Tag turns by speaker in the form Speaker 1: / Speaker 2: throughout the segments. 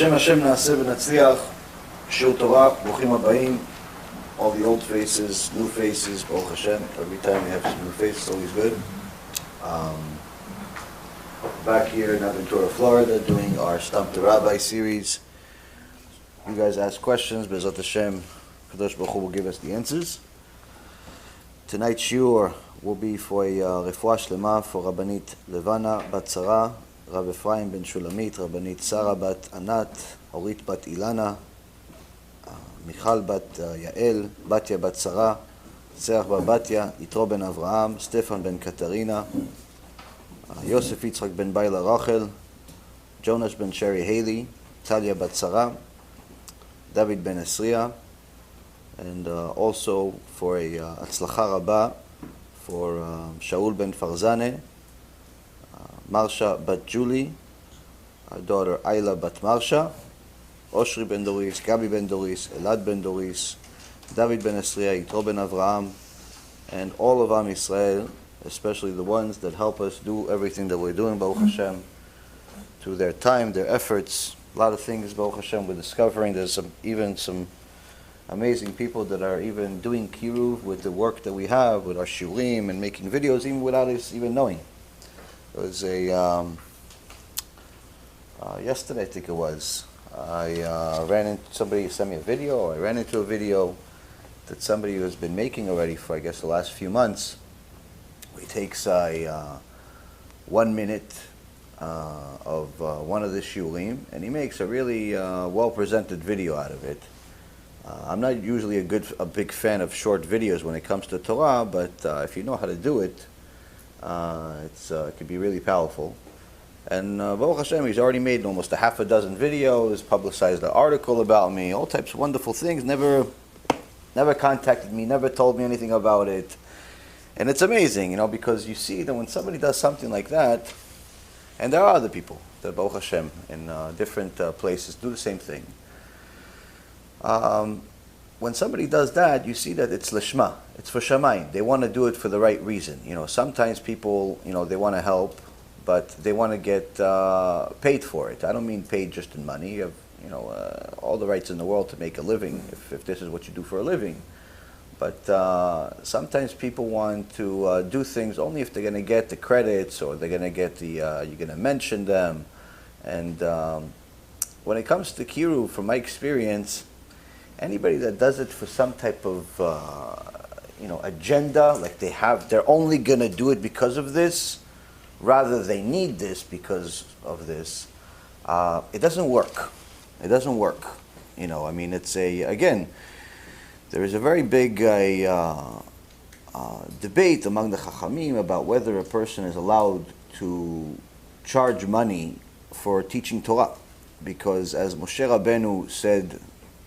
Speaker 1: בשם השם נעשה ונצליח, שיעור תורה, ברוכים הבאים, all the old faces, new faces, Baruch Hashem, every time we have some new faces, always good. Back here in Aventura, Florida, doing our Stump the Rabbi series. You guys ask questions, B'ezrat Hashem, Kadosh Baruch Hu will give us the answers. Tonight's shiur will be for a refuah shlema for Rabbanit Levana Bat Sarah, Rav Ephraim ben Shulamit, Rabbanit Sarah Bat Anat, Orit Bat Ilana, Michal Bat Yael, Batya Bat Sarah, Serach Bar Batya, Yitro ben Avraham, Stefan ben Katarina, Yosef Yitzchak ben Baila Rachel, Jonas ben Sherry Haley, Talia Bat Sarah, David ben Esriya, and also for a Atzlacha Rabba for Shaul ben Farzane, Marsha Bat Julie, our daughter Ayla Bat Marsha, Oshri ben Doris, Gabi ben Doris, Elad ben Doris, David ben Esriya, Yitro ben Avraham, and all of Am Yisrael, especially the ones that help us do everything that we're doing, Baruch Hashem, through their time, their efforts. A lot of things, Baruch Hashem, we're discovering. There's even some amazing people that are even doing kiruv with the work that we have, with our shiurim and making videos, even without us even knowing. There was a, yesterday I think it was, I ran into, somebody sent me a video, or I ran into a video that somebody has been making already for, I guess, the last few months. He takes a 1 minute of one of the shiurim, and he makes a really well-presented video out of it. I'm not usually a big fan of short videos when it comes to Torah, but if you know how to do it, it can be really powerful. And Baruch Hashem, he's already made almost a half a dozen videos, publicized an article about me, all types of wonderful things, never contacted me, never told me anything about it. And it's amazing, because you see that when somebody does something like that, and there are other people that, Baruch Hashem, in different places do the same thing. When somebody does that, you see that it's lishma, it's for shamayim. They want to do it for the right reason. Sometimes people, they want to help, but they want to get paid for it. I don't mean paid just in money. You have, all the rights in the world to make a living if this is what you do for a living. But sometimes people want to do things only if they're going to get the credits, or they're going to get the, you're going to mention them. And when it comes to kiruv, from my experience, anybody that does it for some type of, agenda, like they're only going to do it because of this, rather they need this because of this, it doesn't work. It doesn't work. It's again, there is a very big debate among the Chachamim about whether a person is allowed to charge money for teaching Torah. Because as Moshe Rabbeinu said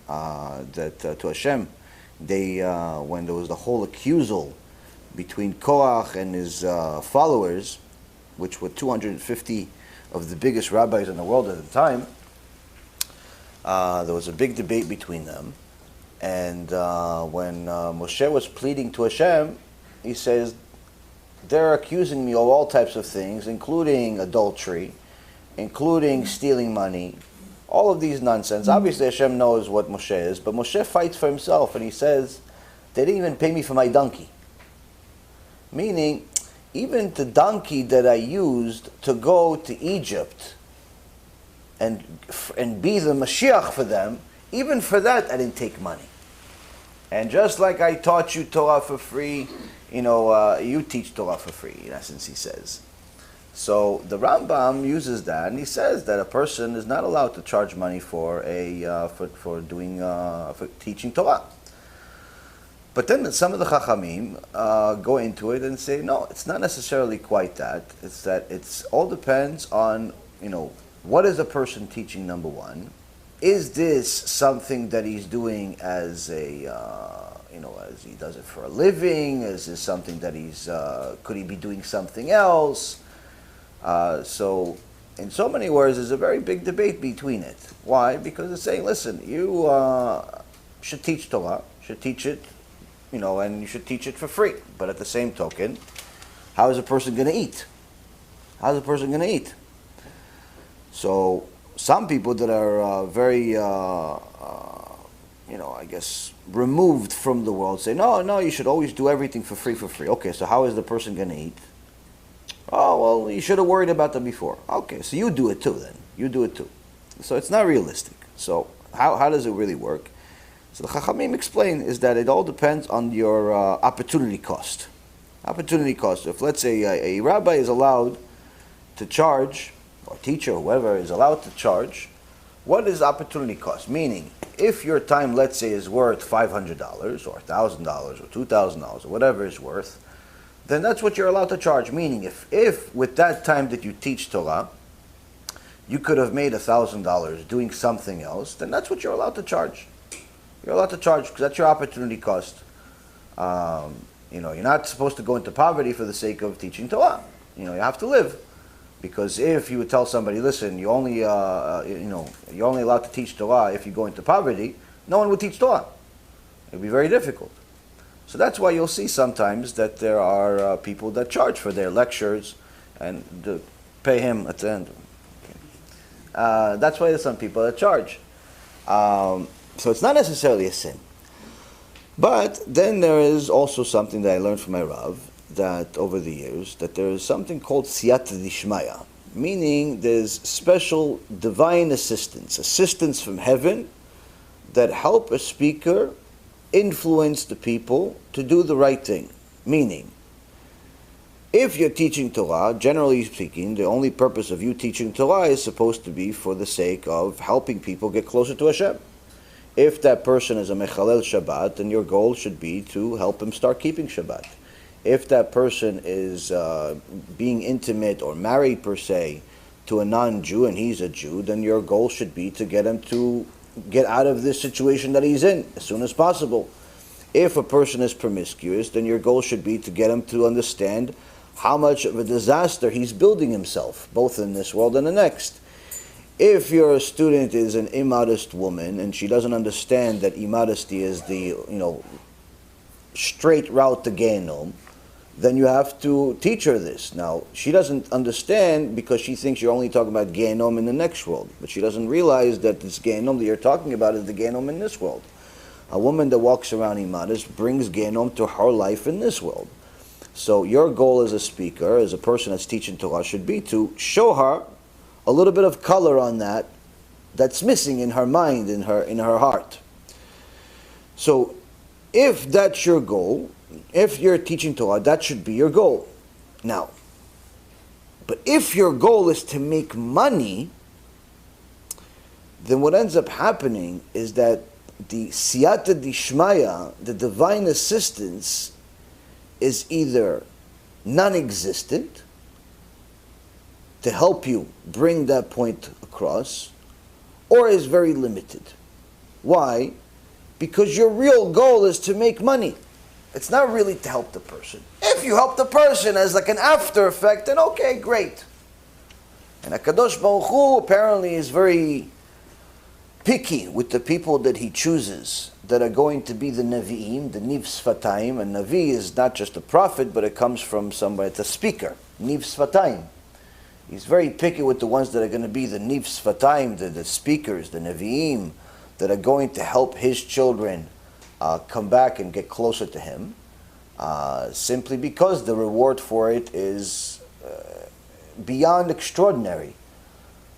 Speaker 1: that to Hashem, when there was the whole accusal between Korach and his followers, which were 250 of the biggest rabbis in the world at the time, there was a big debate between them. And when Moshe was pleading to Hashem, he says, they're accusing me of all types of things, including adultery, including stealing money, all of these nonsense. Obviously Hashem knows what Moshe is, but Moshe fights for himself, and he says, they didn't even pay me for my donkey. Meaning, even the donkey that I used to go to Egypt and be the Mashiach for them, even for that I didn't take money. And just like I taught you Torah for free, you teach Torah for free, in essence, he says. So the Rambam uses that, and he says that a person is not allowed to charge money for teaching Torah. But then some of the Chachamim go into it and say, no, it's not necessarily quite that. It's that it's all depends on, what is a person teaching, number one. Is this something that he's doing as a, as he does it for a living? Is this something that could he be doing something else? So, in so many words, there's a very big debate between it. Why? Because it's saying, listen, you should teach Torah, should teach it, and you should teach it for free. But at the same token, how is a person going to eat? How's a person going to eat? So some people that are very, I guess, removed from the world say, no, you should always do everything for free. Okay, so how is the person going to eat? Oh, well, you should have worried about that before. Okay, so you do it too then. You do it too. So it's not realistic. So how does it really work? So the Chachamim explain is that it all depends on your opportunity cost. Opportunity cost. If, let's say, a rabbi is allowed to charge, or teacher, whoever is allowed to charge, what is opportunity cost? Meaning, if your time, let's say, is worth $500 or $1,000 or $2,000 or whatever it's worth, then that's what you're allowed to charge. Meaning, if with that time that you teach Torah, you could have made $1,000 doing something else, then that's what you're allowed to charge. You're allowed to charge because that's your opportunity cost. You're not supposed to go into poverty for the sake of teaching Torah. You have to live. Because if you would tell somebody, listen, you're only allowed to teach Torah if you go into poverty, no one would teach Torah. It would be very difficult. So that's why you'll see sometimes that there are people that charge for their lectures and pay him at the end. Okay. That's why there's some people that charge. So it's not necessarily a sin. But then there is also something that I learned from my Rav, that over the years, that there is something called siyata deshmaya, meaning there's special divine assistance from heaven that help a speaker influence the people to do the right thing. Meaning, if you're teaching Torah, generally speaking, the only purpose of you teaching Torah is supposed to be for the sake of helping people get closer to Hashem. If that person is a mechalel Shabbat, then your goal should be to help him start keeping Shabbat. If that person is being intimate or married per se to a non-Jew and he's a Jew, then your goal should be to get him to get out of this situation that he's in as soon as possible. If a person is promiscuous, then your goal should be to get him to understand how much of a disaster he's building himself, both in this world and the next. If your student is an immodest woman and she doesn't understand that immodesty is the straight route to Gehenom, then you have to teach her this. Now, she doesn't understand because she thinks you're only talking about Gehenom in the next world. But she doesn't realize that this Gehenom that you're talking about is the Gehenom in this world. A woman that walks around immodest brings Gehenom to her life in this world. So your goal as a speaker, as a person that's teaching Torah, should be to show her a little bit of color on that's missing in her mind, in her heart. So if that's your goal, if you're teaching Torah, that should be your goal. Now, but if your goal is to make money, then what ends up happening is that the siyata deshmaya, the divine assistance, is either non-existent to help you bring that point across, or is very limited. Why? Because your real goal is to make money. It's not really to help the person. If you help the person as like an after effect, then okay, great. And HaKadosh Baruch Hu apparently is very picky with the people that he chooses that are going to be the Nevi'im, the Niv Sfatayim. And Navi is not just a prophet, but it comes from somebody, it's a speaker, Niv Sfatayim. He's very picky with the ones that are going to be the Niv Sfatayim, the speakers, the Nevi'im, that are going to help his children come back and get closer to him, simply because the reward for it is beyond extraordinary.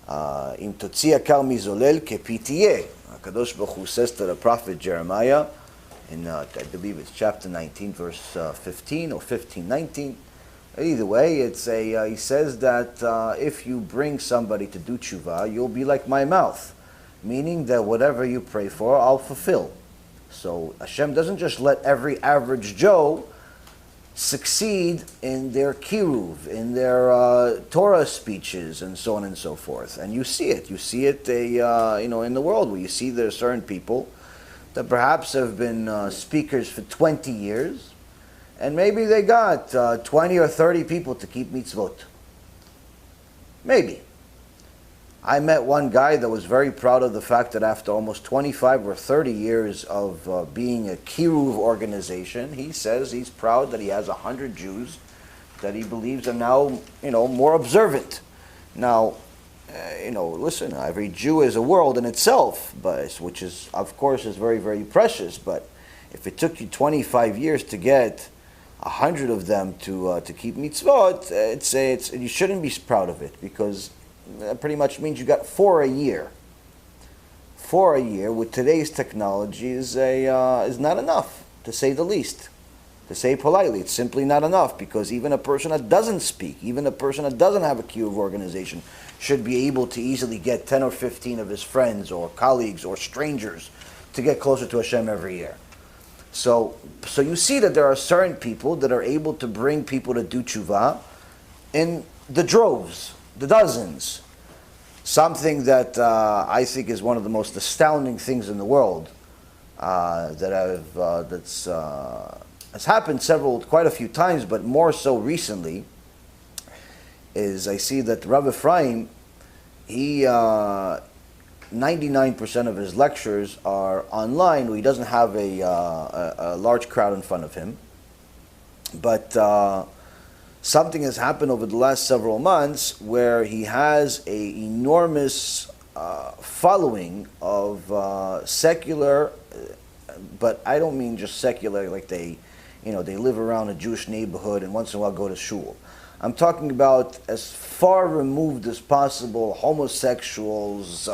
Speaker 1: Im totzia kar mizolel kepitiye. HaKadosh Baruch Hu says to the prophet Jeremiah, in I believe it's chapter 19, verse 15 or 15:19. Either way, he says that if you bring somebody to do TeShuva, you'll be like my mouth, meaning that whatever you pray for, I'll fulfill. So Hashem doesn't just let every average Joe succeed in their kiruv, in their Torah speeches, and so on and so forth. And you see it. You see it, in the world where you see there are certain people that perhaps have been speakers for 20 years, and maybe they got 20 or 30 people to keep mitzvot. Maybe. I met one guy that was very proud of the fact that after almost 25 or 30 years of being a kiruv organization, he says he's proud that he has 100 Jews that he believes are now, more observant. Now, listen, every Jew is a world in itself, but which is, of course, is very, very precious. But if it took you 25 years to get 100 of them to keep mitzvot, you shouldn't be proud of it, because that pretty much means you got 4 a year. 4 a year with today's technology is not enough, to say the least. To say politely, it's simply not enough, because even a person that doesn't speak, even a person that doesn't have a queue of organization, should be able to easily get 10 or 15 of his friends or colleagues or strangers to get closer to Hashem every year. So you see that there are certain people that are able to bring people to do tshuva in the droves, the dozens. Something that I think is one of the most astounding things in the world has happened quite a few times, but more so recently, is I see that Rav Ephraim, 99% of his lectures are online, where he doesn't have a large crowd in front of him. But something has happened over the last several months where he has an enormous following of secular, but I don't mean just secular like they live around a Jewish neighborhood and once in a while go to shul. I'm talking about as far removed as possible, homosexuals,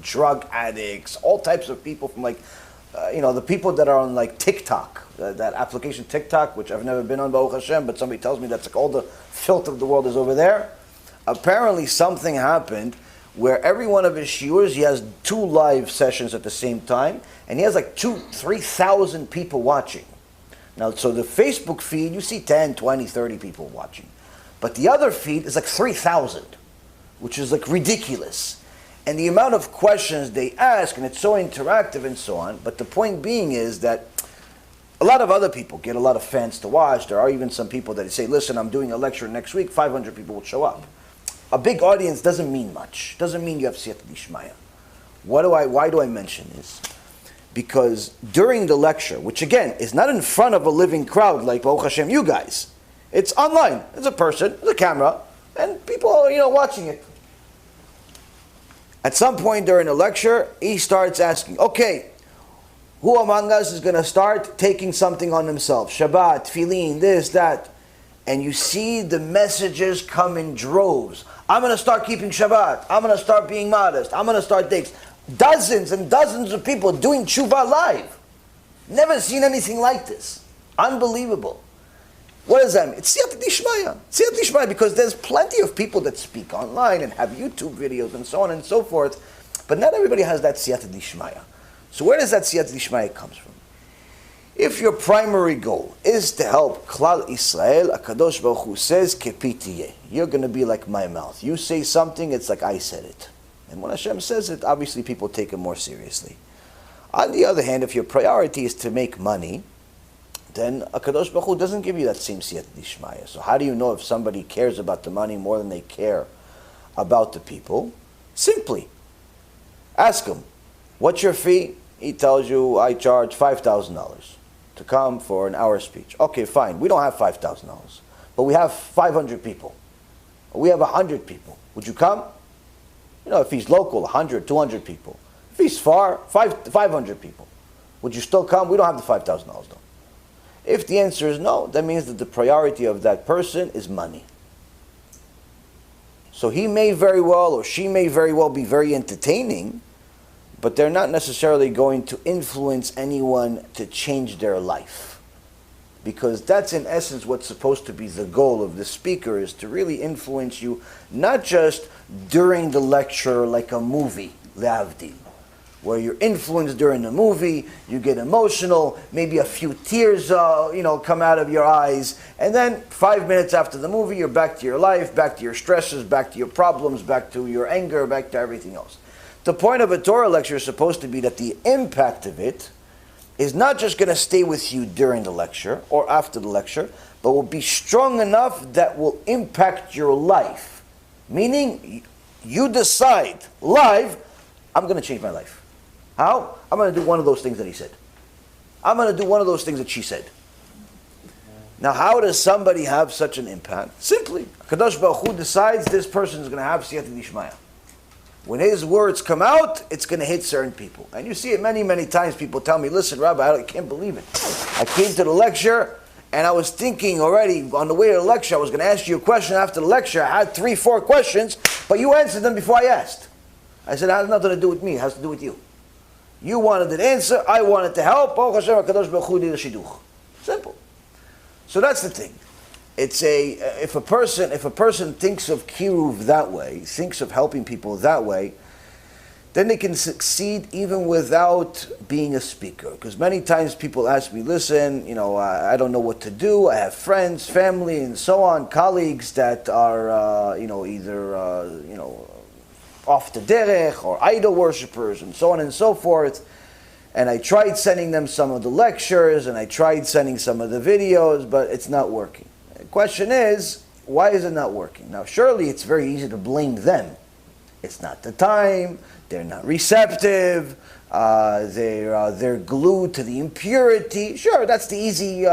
Speaker 1: drug addicts, all types of people from the people that are on like TikTok, that application TikTok, which I've never been on, Baruch Hashem, but somebody tells me that's like all the filth of the world is over there. Apparently something happened where every one of his shiurs, he has 2 live sessions at the same time, and he has like 3,000 people watching. Now, so the Facebook feed, you see 10, 20, 30 people watching. But the other feed is like 3,000, which is like ridiculous. And the amount of questions they ask, and it's so interactive and so on. But the point being is that a lot of other people get a lot of fans to watch. There are even some people that say, listen, I'm doing a lecture next week, 500 people will show up. A big audience doesn't mean much. Doesn't mean you have siyata deshmaya. Why do I mention this? Because during the lecture, which again is not in front of a living crowd like Baruch Hashem, you guys, it's online. There's a person, there's a camera, and people are watching it. At some point during the lecture, he starts asking, okay, who among us is going to start taking something on himself? Shabbat, tefillin, this, that. And you see the messages come in droves. I'm going to start keeping Shabbat. I'm going to start being modest. I'm going to start this. Dozens and dozens of people doing tshuva live. Never seen anything like this. Unbelievable. What does that mean? It's siyata deshmaya. Siyata deshmaya, because there's plenty of people that speak online and have YouTube videos and so on and so forth, but not everybody has that siyata deshmaya. So where does that siyata deshmaya comes from? If your primary goal is to help Klal Israel, HaKadosh Baruch Hu says, Kepitiyeh. You're going to be like my mouth. You say something, it's like I said it. And when Hashem says it, obviously people take it more seriously. On the other hand, if your priority is to make money, then HaKadosh Baruch Hu doesn't give you that same siyata deshmaya. So how do you know if somebody cares about the money more than they care about the people? Simply, ask him, what's your fee? He tells you, I charge $5,000 to come for an hour speech. Okay, fine. We don't have $5,000, but we have 500 people. We have 100 people. Would you come? If he's local, 100, 200 people. If he's far, 500 people. Would you still come? We don't have the $5,000 though. If the answer is no, that means that the priority of that person is money. So he may very well, or she may very well be very entertaining, but they're not necessarily going to influence anyone to change their life. Because that's in essence what's supposed to be the goal of the speaker, is to really influence you, not just during the lecture like a movie, le'avdil, where you're influenced during the movie, you get emotional, maybe a few tears come out of your eyes, and then 5 minutes after the movie, you're back to your life, back to your stresses, back to your problems, back to your anger, back to everything else. The point of a Torah lecture is supposed to be that the impact of it is not just going to stay with you during the lecture or after the lecture, but will be strong enough that will impact your life. Meaning, you decide live, I'm going to change my life. How? I'm going to do one of those things that he said. I'm going to do one of those things that she said. Now, how does somebody have such an impact? Simply, Kadosh Baruch Hu decides this person is going to have siyata deshmaya. When his words come out, it's going to hit certain people. And you see it many, many times. People tell me, listen, Rabbi, I can't believe it. I came to the lecture, and I was thinking already on the way to the lecture, I was going to ask you a question after the lecture. I had 3, 4 questions, but you answered them before I asked. I said, it has nothing to do with me. It has to do with you. You wanted an answer. I wanted to help. Baruch Hashem, HaKadosh Baruch Hu did a shidduch. Simple. So that's the thing. It's if a person thinks of kiruv that way, thinks of helping people that way, then they can succeed even without being a speaker. Because many times people ask me, listen, I don't know what to do. I have friends, family, and so on, colleagues that are, either, off the derech or idol worshippers and so on and so forth. And I tried sending them some of the lectures and I tried sending some of the videos, but it's not working. The question is, why is it not working? Now, surely it's very easy to blame them. It's not the time. They're not receptive. They're glued to the impurity. Sure, that's the easy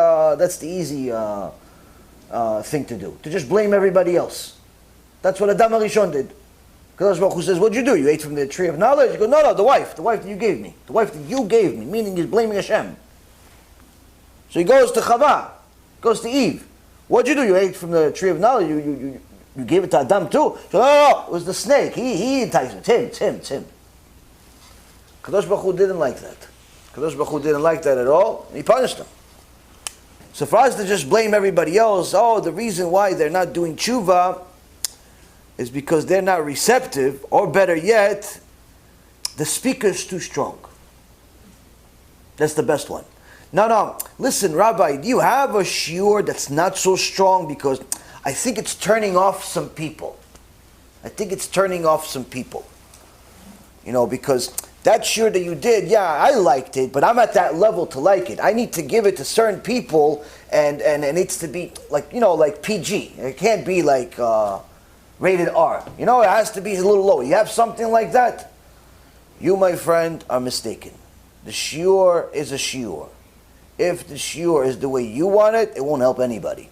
Speaker 1: thing to do. To just blame everybody else. That's what Adam HaRishon did. Kadosh Baruch Hu says, what'd you do? You ate from the tree of knowledge? You go, no, the wife that you gave me. The wife that you gave me, meaning he's blaming Hashem. So he goes to HaBa, goes to Eve. What'd you do? You ate from the tree of knowledge. You gave it to Adam too? So, no, it was the snake. He enticed it. It's him. Kadosh Baruch Hu didn't like that. Kadosh Baruch Hu didn't like that at all, and he punished him. So for us to just blame everybody else, the reason why they're not doing tshuva is because they're not receptive, or better yet, the speaker's too strong. That's the best one. No, listen, Rabbi, do you have a shiur that's not so strong? Because I think it's turning off some people. Because that shiur that you did, I liked it, but I'm at that level to like it. I need to give it to certain people, and it needs to be like PG. It can't be like rated R. It has to be a little low. You have something like that? You, my friend, are mistaken. The shiur is a shiur. If the shiur is the way you want it, it won't help anybody.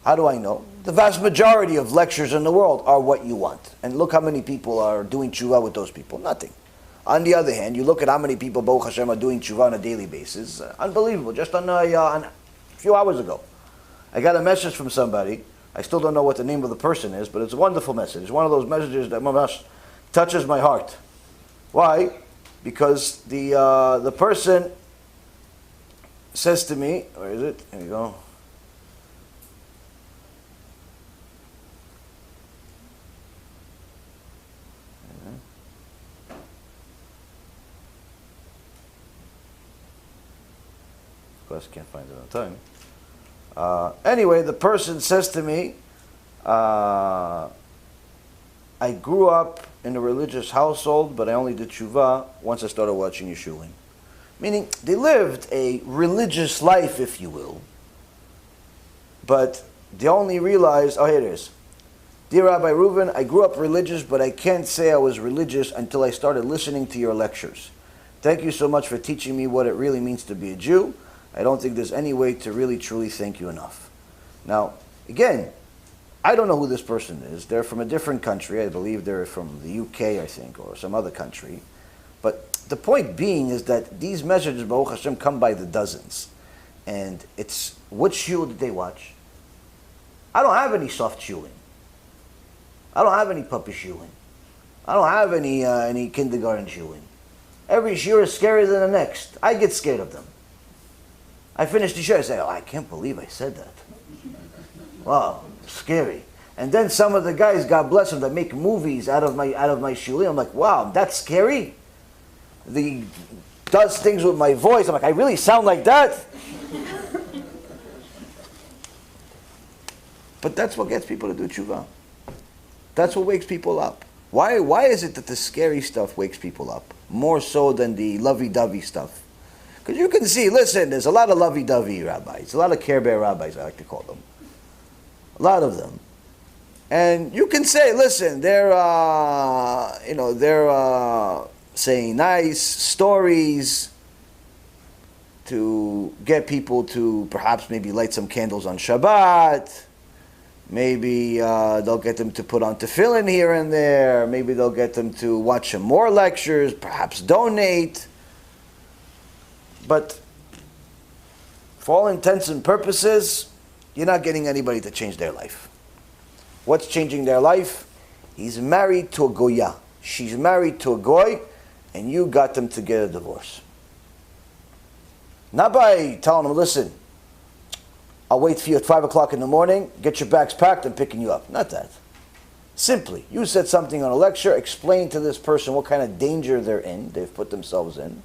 Speaker 1: How do I know? The vast majority of lectures in the world are what you want. And look how many people are doing tshuva with those people. Nothing. On the other hand, you look at how many people, Baruch Hashem, are doing tshuva on a daily basis. Unbelievable. Just on a few hours ago, I got a message from somebody. I still don't know what the name of the person is, but it's a wonderful message. It's one of those messages that mamash touches my heart. Why? Because the person says to me, where is it? Here we go. Of course, I can't find it on time. Anyway, the person says to me, I grew up in a religious household, but I only did tshuva once I started watching Yeshua. Meaning, they lived a religious life, if you will, but they only realized, here it is. Dear Rabbi Reuven, I grew up religious, but I can't say I was religious until I started listening to your lectures. Thank you so much for teaching me what it really means to be a Jew. I don't think there's any way to really, truly thank you enough. Now, again, I don't know who this person is. They're from a different country. I believe they're from the UK, I think, or some other country. But the point being is that these messages, Baruch Hashem, come by the dozens. And it's, what shul did they watch? I don't have any soft shuling. I don't have any puppy shuling. I don't have any kindergarten shuling. Every shul is scarier than the next. I get scared of them. I finish the show, I say, I can't believe I said that. Wow, scary. And then some of the guys, God bless them, that make movies out of my shulim. I'm like, wow, that's scary? He does things with my voice. I'm like, I really sound like that? But that's what gets people to do tshuva. That's what wakes people up. Why is it that the scary stuff wakes people up more so than the lovey-dovey stuff? Because you can see, listen, there's a lot of lovey-dovey rabbis, a lot of Care Bear rabbis, I like to call them. A lot of them. And you can say, listen, they're saying nice stories. to get people to perhaps maybe light some candles on Shabbat. Maybe they'll get them to put on tefillin here and there. Maybe they'll get them to watch some more lectures, perhaps donate. But for all intents and purposes, you're not getting anybody to change their life. What's changing their life? He's married to a goya. She's married to a goy, and you got them to get a divorce. Not by telling them, listen, I'll wait for you at 5 o'clock in the morning, get your bags packed, I'm picking you up. Not that. Simply, you said something on a lecture, explain to this person what kind of danger they're in, they've put themselves in.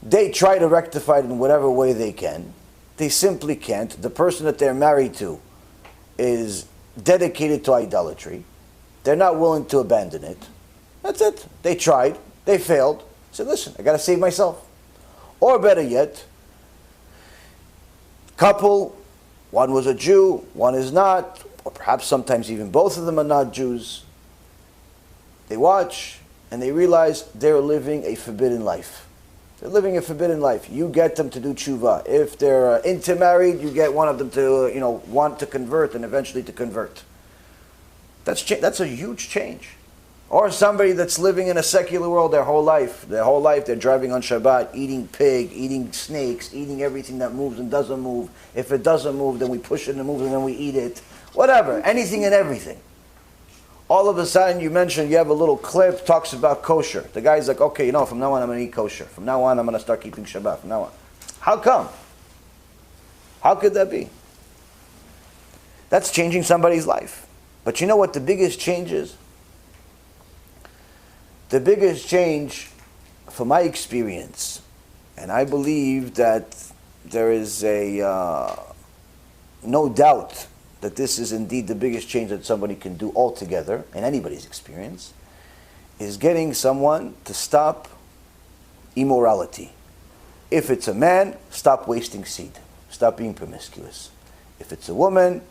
Speaker 1: They try to rectify it in whatever way they can. They simply can't. The person that they're married to is dedicated to idolatry. They're not willing to abandon it. That's it. They tried. They failed. Said, listen, I got to save myself. Or better yet, couple, one was a Jew, one is not, or perhaps sometimes even both of them are not Jews. They watch and they realize they're living a forbidden life. They're living a forbidden life. You get them to do tshuva. If they're intermarried, you get one of them to, want to convert and eventually to convert. That's a huge change. Or somebody that's living in a secular world their whole life they're driving on Shabbat, eating pig, eating snakes, eating everything that moves and doesn't move. If it doesn't move, then we push it and it moves and then we eat it. Whatever, anything and everything. All of a sudden you mentioned you have a little clip, talks about kosher. The guy's like, okay, from now on I'm going to eat kosher. From now on I'm going to start keeping Shabbat. From now on. How come? How could that be? That's changing somebody's life. But you know what the biggest change is? The biggest change, from my experience, and I believe that there is no doubt that this is indeed the biggest change that somebody can do altogether, in anybody's experience, is getting someone to stop immorality. If it's a man, stop wasting seed. Stop being promiscuous. If it's a woman,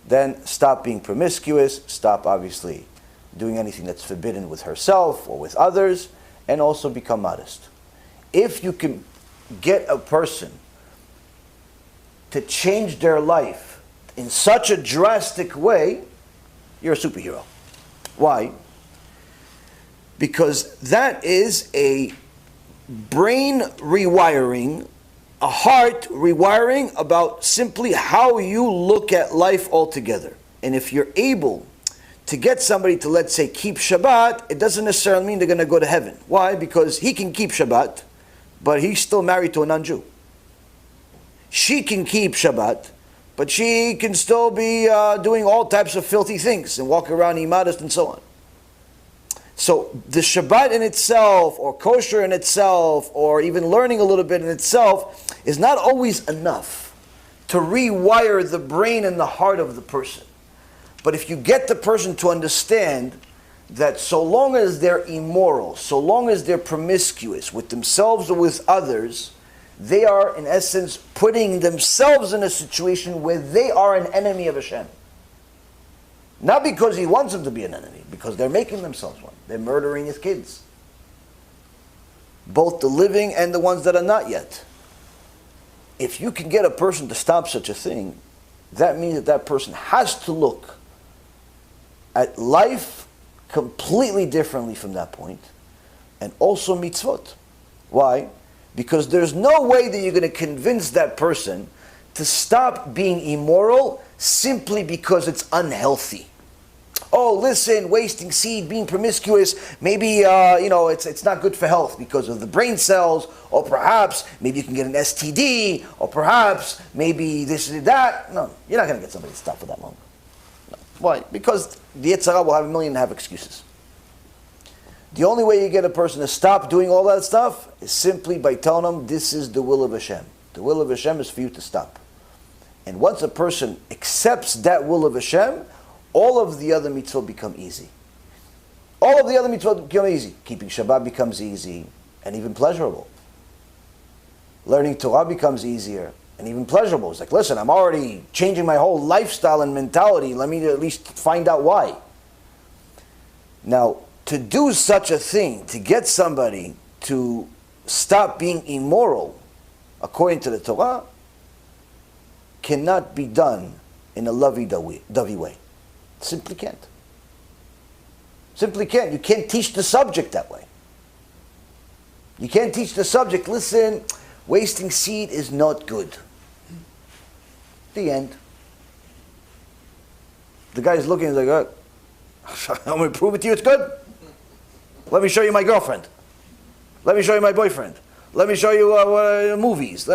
Speaker 1: then stop being promiscuous. Stop, obviously, doing anything that's forbidden with herself or with others, and also become modest. If you can get a person to change their life in such a drastic way, you're a superhero. Why? Because that is a brain rewiring, a heart rewiring about simply how you look at life altogether. And if you're able to get somebody to, let's say, keep Shabbat, it doesn't necessarily mean they're going to go to heaven. Why? Because he can keep Shabbat, but he's still married to a non-Jew. She can keep Shabbat, but she can still be doing all types of filthy things and walk around immodest and so on. So the Shabbat in itself, or kosher in itself, or even learning a little bit in itself, is not always enough to rewire the brain and the heart of the person. But if you get the person to understand that so long as they're immoral, so long as they're promiscuous with themselves or with others, they are, in essence, putting themselves in a situation where they are an enemy of Hashem. Not because he wants them to be an enemy, because they're making themselves one. They're murdering his kids. Both the living and the ones that are not yet. If you can get a person to stop such a thing, that means that that person has to look at life completely differently from that point, and also mitzvot. Why? Because there's no way that you're going to convince that person to stop being immoral simply because it's unhealthy. Oh, listen, wasting seed, being promiscuous, maybe it's not good for health because of the brain cells, or perhaps maybe you can get an STD, or perhaps maybe this and that. No, you're not going to get somebody to stop for that long. No. Why? Because the Yetzer Hara will have 1,000,000 excuses. The only way you get a person to stop doing all that stuff is simply by telling them this is the will of Hashem. The will of Hashem is for you to stop. And once a person accepts that will of Hashem, all of the other mitzvot become easy. All of the other mitzvot become easy. Keeping Shabbat becomes easy and even pleasurable. Learning Torah becomes easier and even pleasurable. It's like, listen, I'm already changing my whole lifestyle and mentality. Let me at least find out why. Now, to do such a thing, to get somebody to stop being immoral, according to the Torah, cannot be done in a lovey-dovey way. Simply can't. Simply can't. You can't teach the subject that way. You can't teach the subject, listen, wasting seed is not good. The end. The guy's looking, he's like, oh, I'm going to prove it to you it's good. Let me show you my girlfriend. Let me show you my boyfriend. Let me show you movies.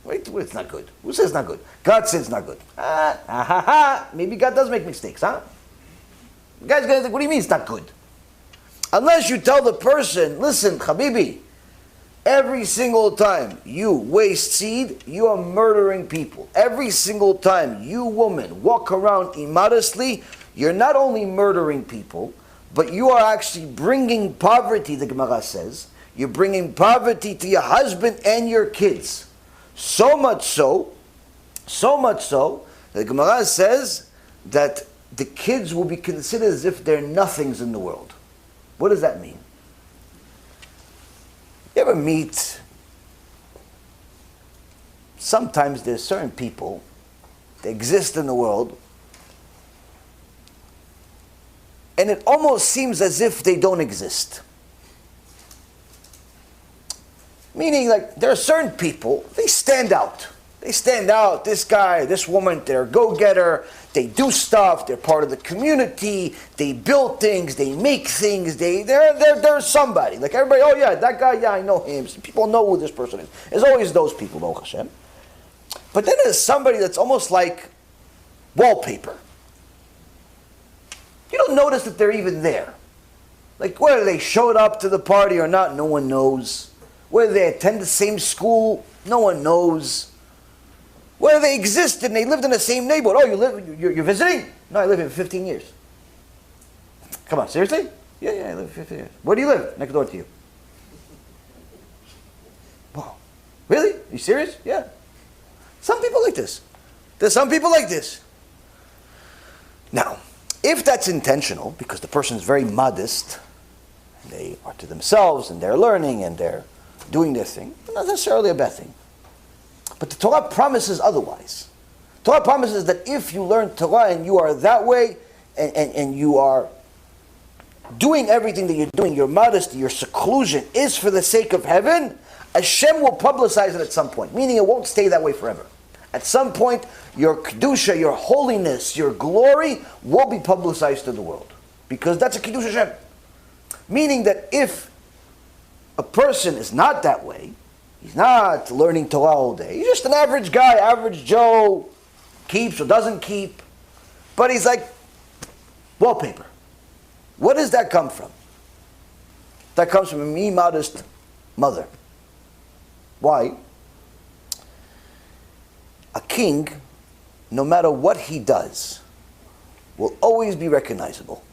Speaker 1: Wait, it's not good. Who says it's not good? God says it's not good. Maybe God does make mistakes, huh? The guy's going to think, what do you mean it's not good? Unless you tell the person, listen, Habibi, every single time you waste seed, you are murdering people. Every single time you, woman, walk around immodestly, you're not only murdering people, but you are actually bringing poverty, the Gemara says. You're bringing poverty to your husband and your kids. So much so, the Gemara says that the kids will be considered as if they're nothings in the world. What does that mean? You ever meet, sometimes there's certain people that exist in the world, and it almost seems as if they don't exist. Meaning, like, there are certain people, they stand out. They stand out. This guy, this woman, they're a go-getter. They do stuff. They're part of the community. They build things. They make things. They're somebody. Like everybody, oh yeah, that guy, yeah, I know him. People know who this person is. There's always those people, Baruch Hashem. But then there's somebody that's almost like wallpaper. You don't notice that they're even there. Like whether they showed up to the party or not, no one knows. Whether they attend the same school, no one knows. Whether they existed and they lived in the same neighborhood. Oh, you're visiting? No, I live here for 15 years. Come on, seriously? Yeah, I live for 15 years. Where do you live? Next door to you. Wow. Really? Are you serious? Yeah. Some people like this. There's some people like this. Now, if that's intentional, because the person is very modest, they are to themselves and they're learning and they're doing their thing, not necessarily a bad thing. But the Torah promises otherwise. Torah promises that if you learn Torah and you are that way, and you are doing everything that you're doing, your modesty, your seclusion is for the sake of heaven, Hashem will publicize it at some point, meaning it won't stay that way forever. At some point, your kedusha, your holiness, your glory will be publicized to the world. Because that's a kiddush Hashem. Meaning that if a person is not that way, he's not learning Torah all day. He's just an average guy, average Joe, keeps or doesn't keep. But he's like wallpaper. What does that come from? That comes from a modest mother. Why? A king, no matter what he does, will always be recognizable.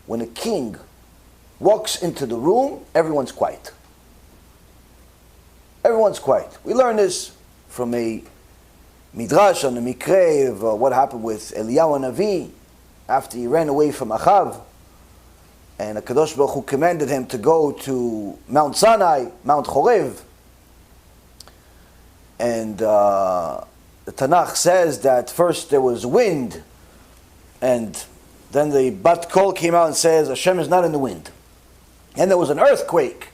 Speaker 1: When a king walks into the room, everyone's quiet. Everyone's quiet. We learn this from a midrash on the mikre of what happened with Eliyahu Navi after he ran away from Achav, and HaKadosh Baruch Hu commanded him to go to Mount Sinai, Mount Chorev, and the Tanakh says that first there was wind, and then the Bat Kol came out and says Hashem is not in the wind. And there was an earthquake.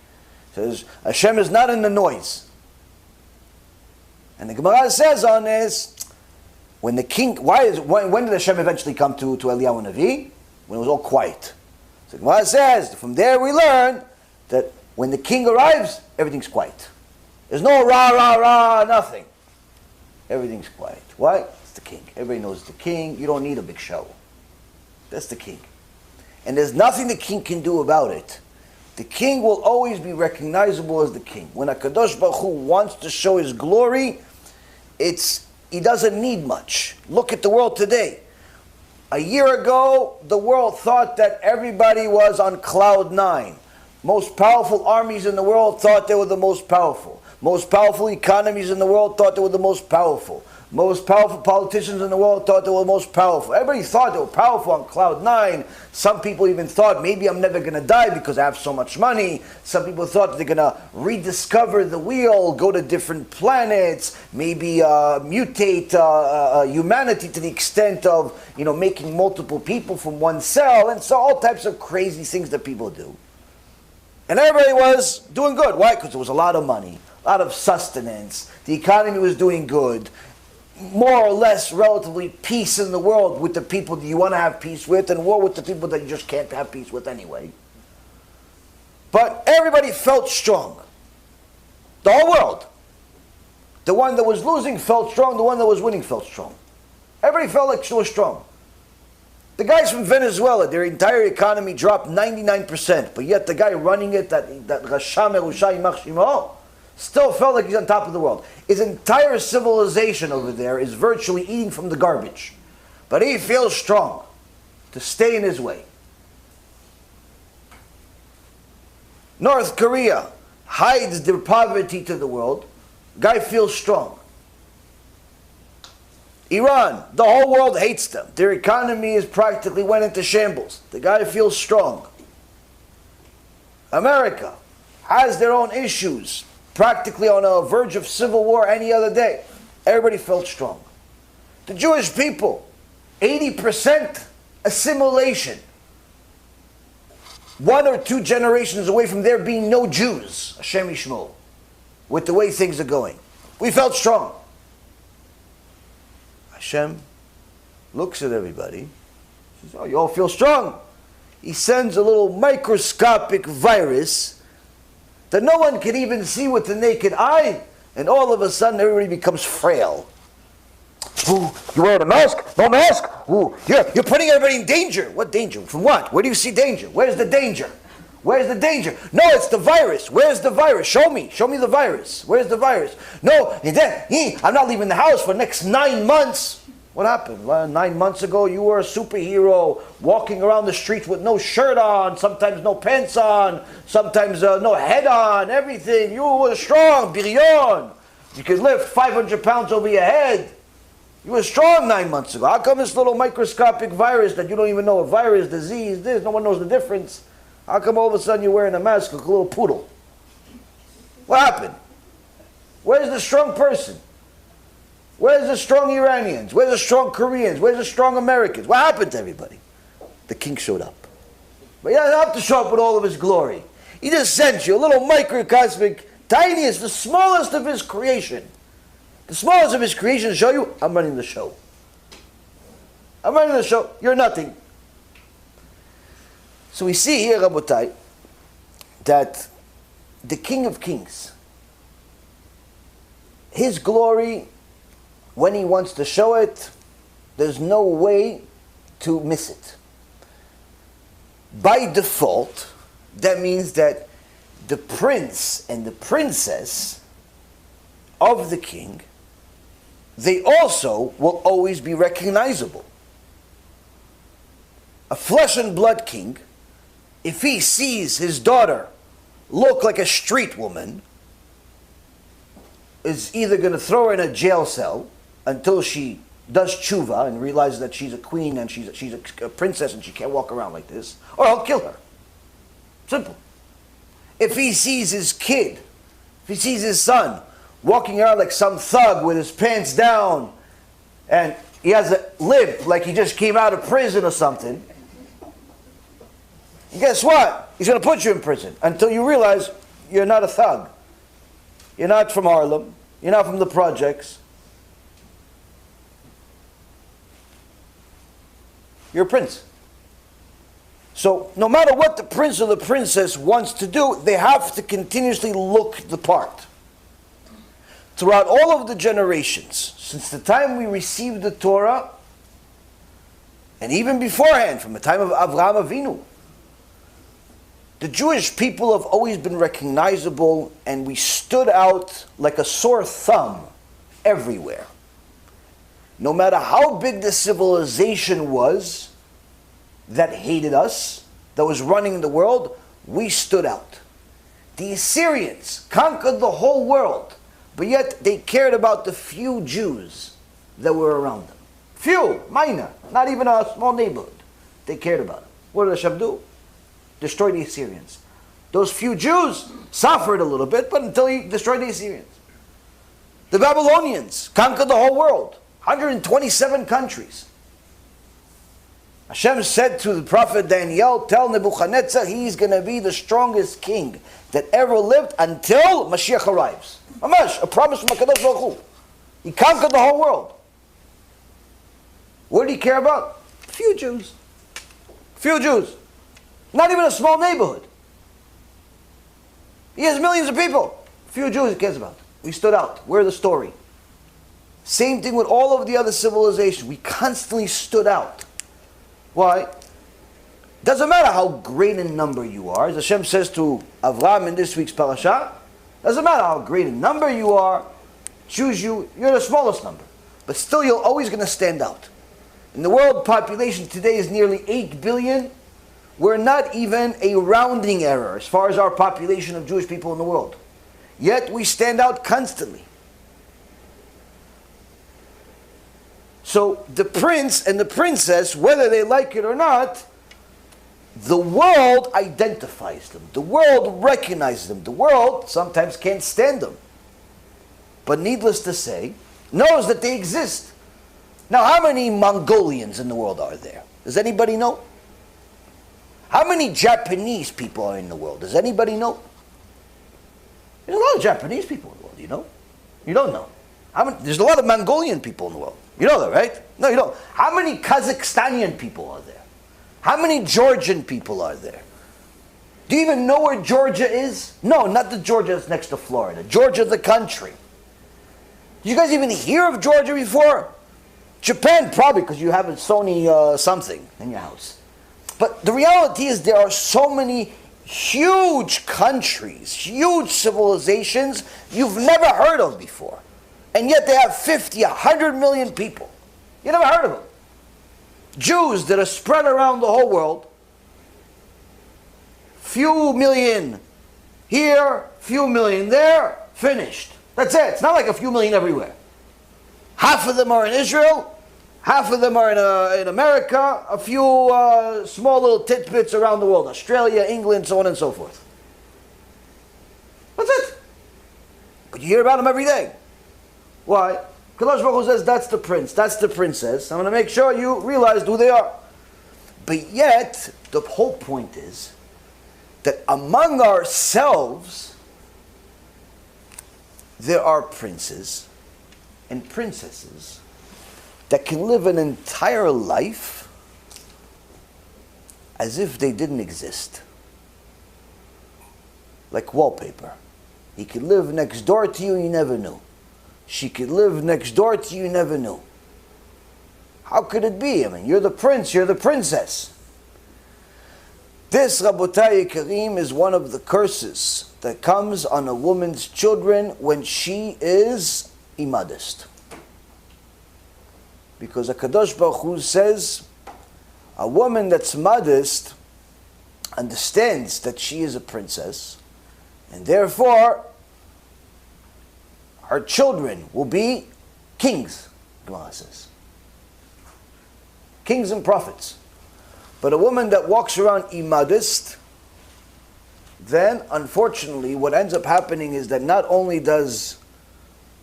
Speaker 1: It says Hashem is not in the noise. And the Gemara says on this, when the king, when did Hashem eventually come to Eliyahu Navi? When it was all quiet. So the Gemara says, from there we learn that when the king arrives, everything's quiet. There's no rah, rah, rah, nothing. Everything's quiet. Why? It's the king. Everybody knows it's the king. You don't need a big show. That's the king. And there's nothing the king can do about it. The king will always be recognizable as the king. When HaKadosh Baruch Hu wants to show his glory, he doesn't need much. Look at the world today. A year ago, the world thought that everybody was on cloud 9. Most powerful armies in the world thought they were the most powerful. Most powerful economies in the world thought they were the most powerful. Most powerful politicians in the world thought they were most powerful. Everybody thought they were powerful on cloud nine. Some people even thought maybe I'm never going to die because I have so much money. Some people thought they're going to rediscover the wheel, go to different planets, maybe mutate humanity to the extent of making multiple people from one cell, and so all types of crazy things that people do. And everybody was doing good. Why? Because there was a lot of money, a lot of sustenance. The economy was doing good. More or less relatively peace in the world with the people that you want to have peace with, and war with the people that you just can't have peace with anyway. But everybody felt strong. The whole world. The one that was losing felt strong, the one that was winning felt strong. Everybody felt like she was strong. The guys from Venezuela, their entire economy dropped 99%, but yet the guy running it, that Rasham Erushai Machshimo, still felt like he's on top of the world. His entire civilization over there is virtually eating from the garbage. But he feels strong to stay in his way. North Korea hides their poverty to the world. Guy feels strong. Iran, the whole world hates them. Their economy is practically went into shambles. The guy feels strong. America has their own issues, practically on a verge of civil war any other day. Everybody felt strong. The Jewish people, 80% assimilation. 1 or 2 generations away from there being no Jews, Hashem Yishmol, with the way things are going. We felt strong. Hashem looks at everybody, says, oh, you all feel strong. He sends a little microscopic virus that no one can even see with the naked eye, and all of a sudden everybody becomes frail. Ooh, you wear a mask? No mask? Ooh, you're putting everybody in danger. What danger? From what? Where do you see danger? Where's the danger? Where's the danger? No, it's the virus. Where's the virus? Show me the virus. Where's the virus? No, I'm not leaving the house for the next 9 months. What happened? Well, 9 months ago, you were a superhero, walking around the streets with no shirt on, sometimes no pants on, sometimes no head on, everything. You were strong, birion. You could lift 500 pounds over your head. You were strong 9 months ago. How come this little microscopic virus that you don't even know a virus, disease, this, no one knows the difference? How come all of a sudden you're wearing a mask like a little poodle? What happened? Where's the strong person? Where's the strong Iranians? Where's the strong Koreans? Where's the strong Americans? What happened to everybody? The king showed up. But he doesn't have to show up with all of his glory. He just sent you a little microcosmic, tiniest, the smallest of his creation. The smallest of his creation to show you, I'm running the show. I'm running the show. You're nothing. So we see here, Rabotai, that the King of Kings, his glory, when he wants to show it, there's no way to miss it. By default, that means that the prince and the princess of the king, they also will always be recognizable. A flesh and blood king, if he sees his daughter look like a street woman, is either going to throw her in a jail cell until she does tshuva and realizes that she's a queen and she's a princess and she can't walk around like this, or I'll kill her. Simple. If he sees his kid, if he sees his son walking around like some thug with his pants down and he has a limp like he just came out of prison or something, guess what? He's going to put you in prison until you realize you're not a thug. You're not from Harlem. You're not from the projects. You're a prince. So no matter what the prince or the princess wants to do, they have to continuously look the part. Throughout all of the generations, since the time we received the Torah, and even beforehand, from the time of Avraham Avinu, the Jewish people have always been recognizable, and we stood out like a sore thumb everywhere. No matter how big the civilization was that hated us, that was running the world, we stood out. The Assyrians conquered the whole world, but yet they cared about the few Jews that were around them. Few, minor, not even a small neighborhood. They cared about it. What did Hashem do? Destroy the Assyrians. Those few Jews suffered a little bit, but until he destroyed the Assyrians. The Babylonians conquered the whole world. 127 countries. Hashem said to the prophet Daniel, tell Nebuchadnezzar he's going to be the strongest king that ever lived until Mashiach arrives. Mamash, a promise from HaKadosh Baruch Hu. He conquered the whole world. What did he care about? Few Jews. Few Jews. Not even a small neighborhood. He has millions of people. Few Jews he cares about. We stood out. We're the story. Same thing with all of the other civilizations. We constantly stood out. Why? Doesn't matter how great in number you are. As Hashem says to Avraham in this week's parasha, doesn't matter how great in number you are, choose you, you're the smallest number. But still you're always going to stand out. And the world population today is nearly 8 billion. We're not even a rounding error as far as our population of Jewish people in the world. Yet we stand out constantly. So the prince and the princess, whether they like it or not, the world identifies them. The world recognizes them. The world sometimes can't stand them. But needless to say, knows that they exist. Now, how many Mongolians in the world are there? Does anybody know? How many Japanese people are in the world? Does anybody know? There's a lot of Japanese people in the world, you know? You don't know. There's a lot of Mongolian people in the world. You know that, right? No, you don't. How many Kazakhstanian people are there? How many Georgian people are there? Do you even know where Georgia is? No, not the Georgia that's next to Florida. Georgia, the country. Did you guys even hear of Georgia before? Japan, probably, because you have a Sony something in your house. But the reality is there are so many huge countries, huge civilizations you've never heard of before. And yet they have 50, 100 million people. You never heard of them. Jews that are spread around the whole world. Few million here, few million there, finished. That's it. It's not like a few million everywhere. Half of them are in Israel, half of them are in America, a few small little tidbits around the world. Australia, England, so on and so forth. That's it. But you hear about them every day. Why? Kadosh Baruch Hu says that's the prince, that's the princess. I'm going to make sure you realize who they are. But yet, the whole point is that among ourselves, there are princes and princesses that can live an entire life as if they didn't exist. Like wallpaper. He could live next door to you, you never knew. She could live next door to you, you never knew. How could it be? I mean, you're the prince, you're the princess. This, Rabotai Kareem, is one of the curses that comes on a woman's children when she is immodest. Because HaKadosh Baruch Hu says, a woman that's modest understands that she is a princess, and therefore her children will be kings, Gemara says. Kings and prophets. But a woman that walks around immodest, then unfortunately what ends up happening is that not only does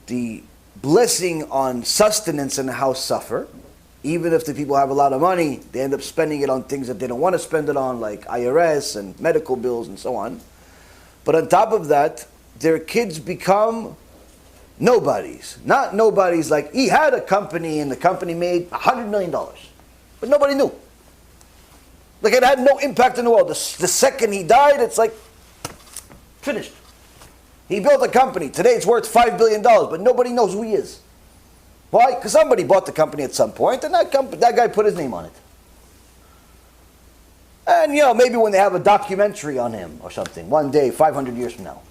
Speaker 1: the blessing on sustenance in the house suffer, even if the people have a lot of money, they end up spending it on things that they don't want to spend it on, like IRS and medical bills and so on. But on top of that, their kids become nobodies. Not nobodies like, he had a company and the company made $100 million. But nobody knew. Like it had no impact in the world. The second he died, it's like, finished. He built a company. Today it's worth $5 billion, but nobody knows who he is. Why? Because somebody bought the company at some point, and that guy put his name on it. And, you know, maybe when they have a documentary on him or something, one day, 500 years from now,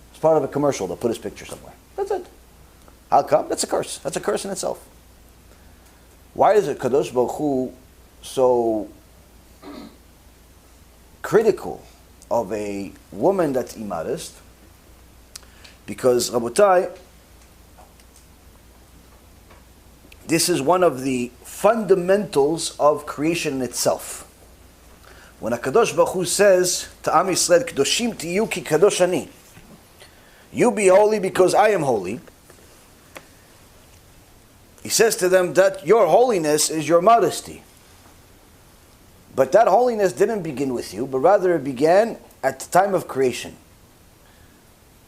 Speaker 1: it's part of a commercial, they'll put his picture somewhere. That's it. How come? That's a curse. That's a curse in itself. Why is it Kadosh Baruch Hu so critical of a woman that's immodest? Because, Rabotai, This is one of the fundamentals of creation in itself. When HaKadosh Baruch Hu says to Am Yisrael, Kedoshim tiyu ki kadosh ani, you be holy because I am holy, he says to them that your holiness is your modesty. But that holiness didn't begin with you, but rather it began at the time of creation.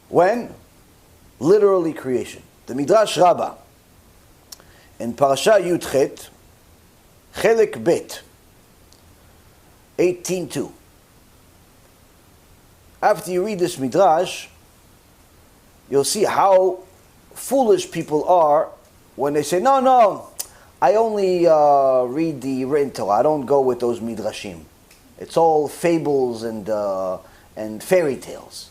Speaker 1: When? Literally creation. The Midrash Rabbah, in Parasha Yudchet, Chelek Bet, 18:2. After you read this Midrash, you'll see how foolish people are when they say, no, I only read the written Torah. I don't go with those Midrashim. It's all fables and fairy tales.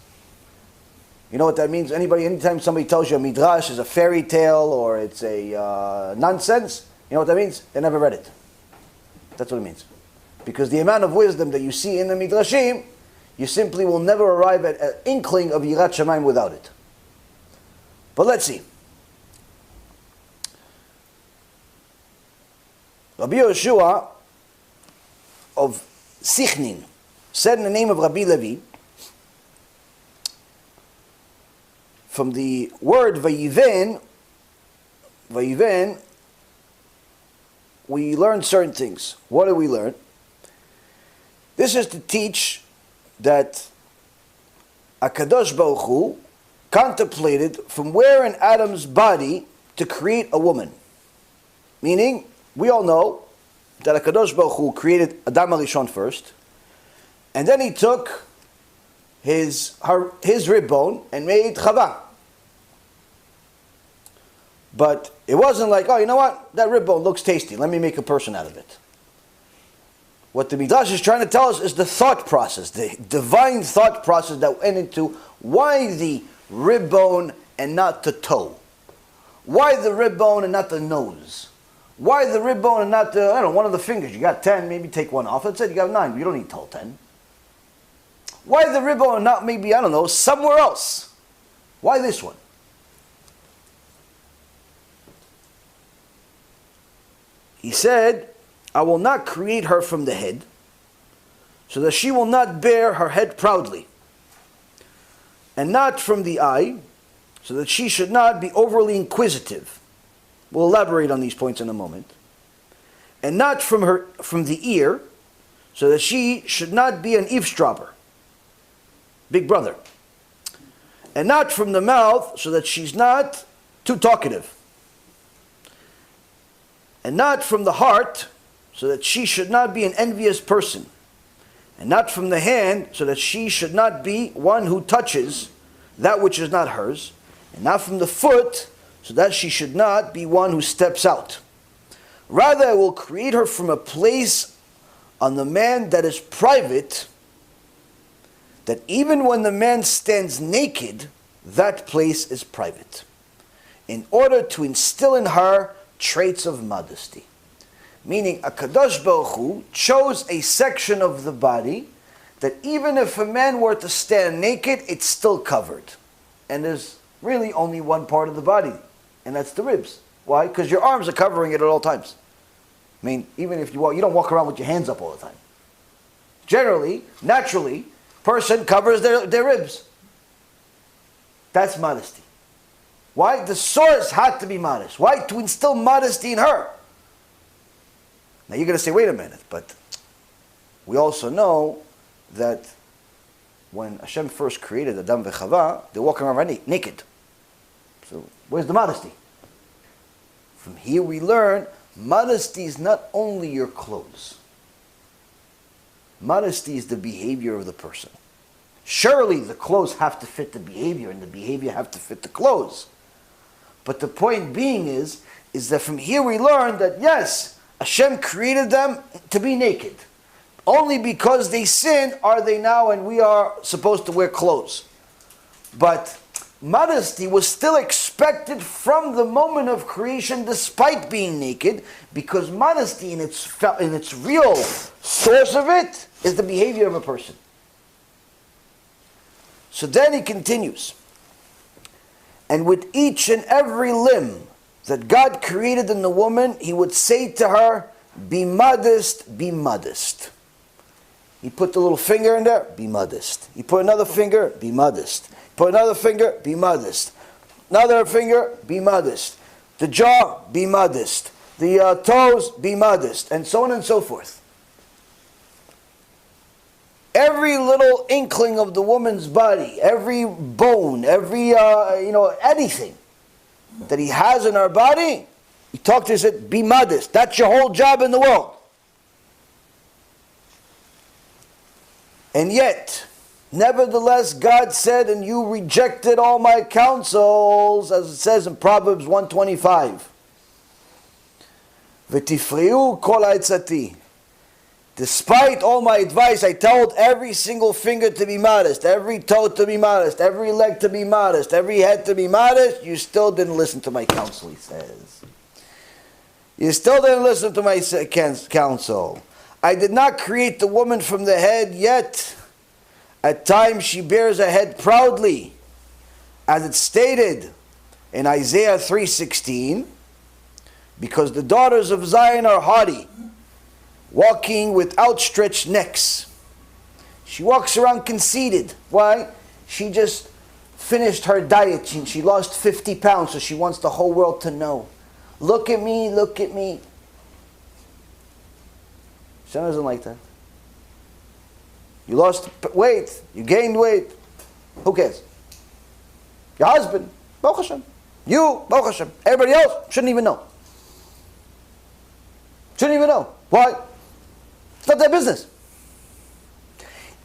Speaker 1: You know what that means? Anytime somebody tells you a Midrash is a fairy tale or it's a nonsense, you know what that means? They never read it. That's what it means. Because the amount of wisdom that you see in the Midrashim, you simply will never arrive at an inkling of Yirat Shamayim without it. But let's see. Rabbi Yeshua of Sichnin said in the name of Rabbi Levi, from the word Vayiven, we learn certain things. What do we learn? This is to teach that HaKadosh Baruch Hu contemplated from where in Adam's body to create a woman. Meaning, we all know that HaKadosh Baruch Hu created Adam HaRishon first, and then he took his rib bone and made Chava. But it wasn't like, oh, you know what? That rib bone looks tasty. Let me make a person out of it. What the Midrash is trying to tell us is the thought process, the divine thought process that went into why the rib bone and not the toe? Why the rib bone and not the nose? Why the rib bone and not one of the fingers? You got 10, maybe take one off. That's it, you got 9. You don't need all 10. Why the rib bone and not maybe, somewhere else? Why this one? He said, I will not create her from the head, so that she will not bear her head proudly, and not from the eye, so that she should not be overly inquisitive. We'll elaborate on these points in a moment. And not from the ear, so that she should not be an eavesdropper, big brother. And not from the mouth, so that she's not too talkative. And not from the heart, so that she should not be an envious person. And not from the hand, so that she should not be one who touches that which is not hers. And not from the foot, so that she should not be one who steps out. Rather, I will create her from a place on the man that is private, that even when the man stands naked, that place is private, in order to instill in her traits of modesty. Meaning, HaKadosh Baruch Hu chose a section of the body that even if a man were to stand naked, it's still covered. And there's really only one part of the body, and that's the ribs. Why? Because your arms are covering it at all times. I mean, even if you walk, you don't walk around with your hands up all the time. Generally, naturally, person covers their ribs. That's modesty. Why? The source had to be modest. Why? To instill modesty in her. Now you're going to say, wait a minute, but we also know that when Hashem first created Adam and Chava, they're walking around naked. So where's the modesty? From here we learn modesty is not only your clothes. Modesty is the behavior of the person. Surely the clothes have to fit the behavior, and the behavior have to fit the clothes. But the point being is that from here we learn that yes, Hashem created them to be naked. Only because they sinned are they now, and we are supposed to wear clothes. But modesty was still expected from the moment of creation despite being naked, because modesty in its real source of it is the behavior of a person. So then he continues, and with each and every limb that God created in the woman, He would say to her, be modest, be modest. He put the little finger in there, be modest. He put another finger, be modest. Put another finger, be modest. Another finger, be modest. The jaw, be modest. The toes, be modest. And so on and so forth. Every little inkling of the woman's body, every bone, every, anything that He has in our body, He talked to her and said, be modest. That's your whole job in the world. And yet, nevertheless, God said, and you rejected all my counsels, as it says in Proverbs 125. V'tifreu kol ha'etzati. Despite all my advice, I told every single finger to be modest, every toe to be modest, every leg to be modest, every head to be modest. You still didn't listen to my counsel, He says. You still didn't listen to my counsel. I did not create the woman from the head, yet at times she bears a head proudly, as it's stated in Isaiah 3:16, because the daughters of Zion are haughty, walking with outstretched necks. She walks around conceited. Why? She just finished her diet. She lost 50 pounds, so she wants the whole world to know. Look at me, look at me. Hashem doesn't like that. You lost weight, you gained weight. Who cares? Your husband, Baruch Hashem. You, Baruch Hashem. Everybody else shouldn't even know. Shouldn't even know. Why? It's not their business.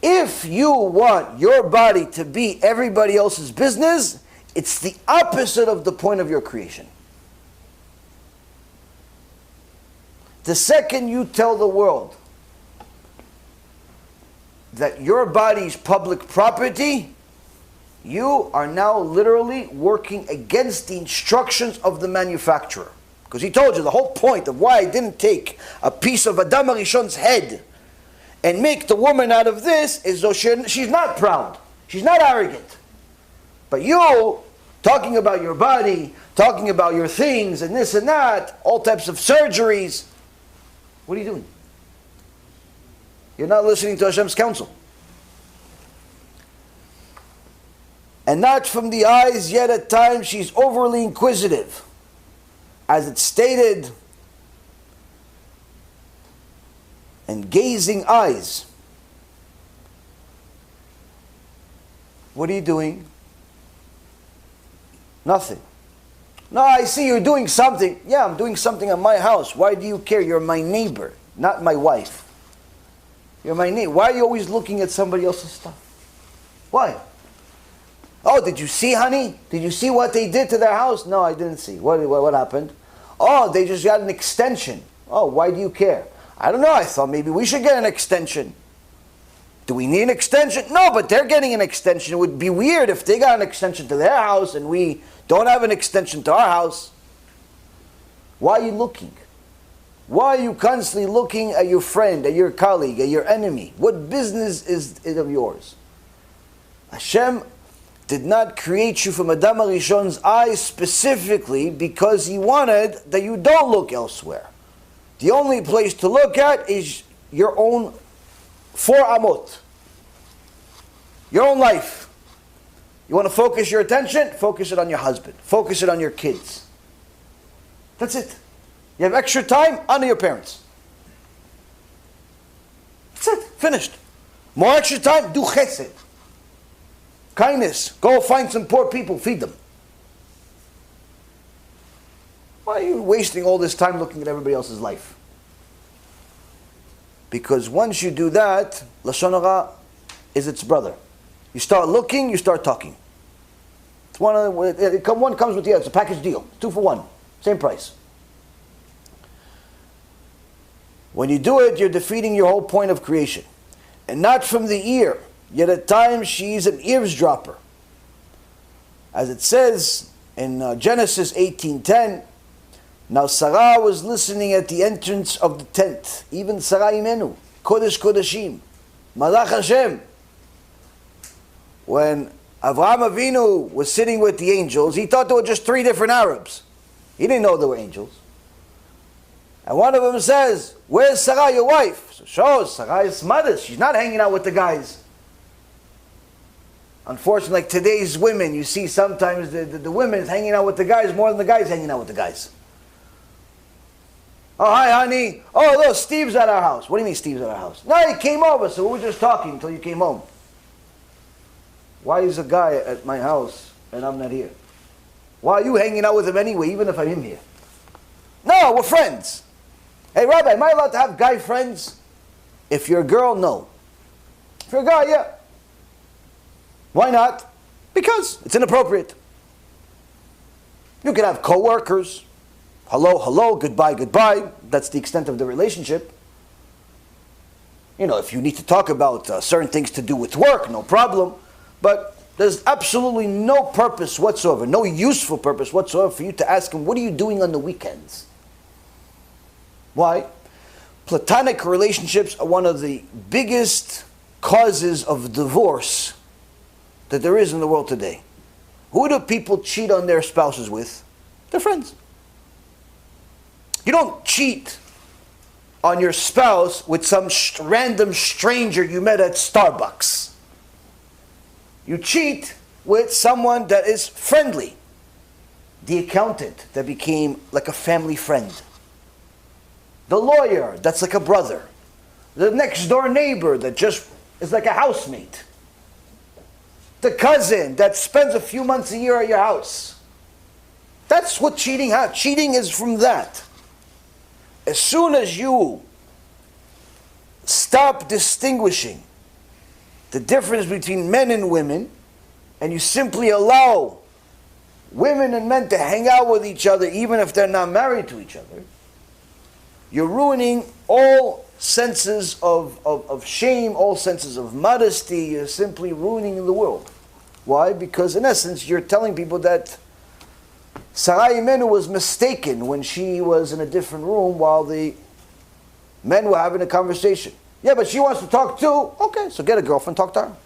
Speaker 1: If you want your body to be everybody else's business, it's the opposite of the point of your creation. The second you tell the world that your body's public property, you are now literally working against the instructions of the manufacturer. Because he told you the whole point of why I didn't take a piece of Adam HaRishon's head and make the woman out of this is so she's not proud. She's not arrogant. But you, talking about your body, talking about your things and this and that, all types of surgeries, what are you doing? You're not listening to Hashem's counsel. And not from the eyes, yet at times she's overly inquisitive. As it's stated, and gazing eyes. What are you doing? Nothing. No, I see you're doing something. Yeah, I'm doing something at my house. Why do you care? You're my neighbor, not my wife. You're my neighbor. Why are you always looking at somebody else's stuff? Why? Oh, did you see, honey? Did you see what they did to their house? No, I didn't see. What happened? Oh, they just got an extension. Oh, why do you care? I don't know. I thought maybe we should get an extension. Do we need an extension? No, but they're getting an extension. It would be weird if they got an extension to their house and we don't have an extension to our house. Why are you looking? Why are you constantly looking at your friend, at your colleague, at your enemy? What business is it of yours? Hashem did not create you from Adam HaRishon's eyes specifically because He wanted that you don't look elsewhere. The only place to look at is your own 4 amot. Your own life. You want to focus your attention? Focus it on your husband. Focus it on your kids. That's it. You have extra time? Honor your parents. That's it. Finished. More extra time? Do chesed. Kindness. Go find some poor people. Feed them. Why are you wasting all this time looking at everybody else's life? Because once you do that, Lashon Hara is its brother. You start looking, you start talking. It's one comes with the other. It's a package deal. 2 for 1. Same price. When you do it, you're defeating your whole point of creation. And not from the ear. Yet at times she's an eavesdropper. As it says in Genesis 18:10, now Sarah was listening at the entrance of the tent. Even Sarah Imenu, Kodesh Kodeshim, Malach Hashem. When Avraham Avinu was sitting with the angels, he thought there were just 3 different Arabs. He didn't know they were angels. And one of them says, where's Sarah, your wife? So shows Sarah is modest. She's not hanging out with the guys. Unfortunately, like today's women, you see sometimes the women hanging out with the guys more than the guys hanging out with the guys. Oh, hi, honey. Oh, look, Steve's at our house. What do you mean Steve's at our house? No, he came over, so we were just talking until you came home. Why is a guy at my house and I'm not here? Why are you hanging out with him anyway, even if I'm here? No, we're friends. Hey, Rabbi, am I allowed to have guy friends? If you're a girl, no. If you're a guy, yeah. Why not? Because it's inappropriate. You can have co-workers. Hello, hello, goodbye, goodbye. That's the extent of the relationship. You know, if you need to talk about certain things to do with work, no problem. But there's absolutely no purpose whatsoever, no useful purpose whatsoever for you to ask him, what are you doing on the weekends? Why? Platonic relationships are one of the biggest causes of divorce that there is in the world today. Who do people cheat on their spouses with? Their friends. You don't cheat on your spouse with some random stranger you met at Starbucks. You cheat with someone that is friendly. The accountant that became like a family friend. The lawyer that's like a brother. The next door neighbor that just is like a housemate. The cousin that spends a few months a year at your house. That's what cheating is. Cheating is from that. As soon as you stop distinguishing the difference between men and women, and you simply allow women and men to hang out with each other even if they're not married to each other, you're ruining all senses of shame, all senses of modesty. You're simply ruining the world. Why? Because in essence, you're telling people that Sarah Imenu was mistaken when she was in a different room while the men were having a conversation. Yeah, but she wants to talk too. Okay, so get a girlfriend, talk to her.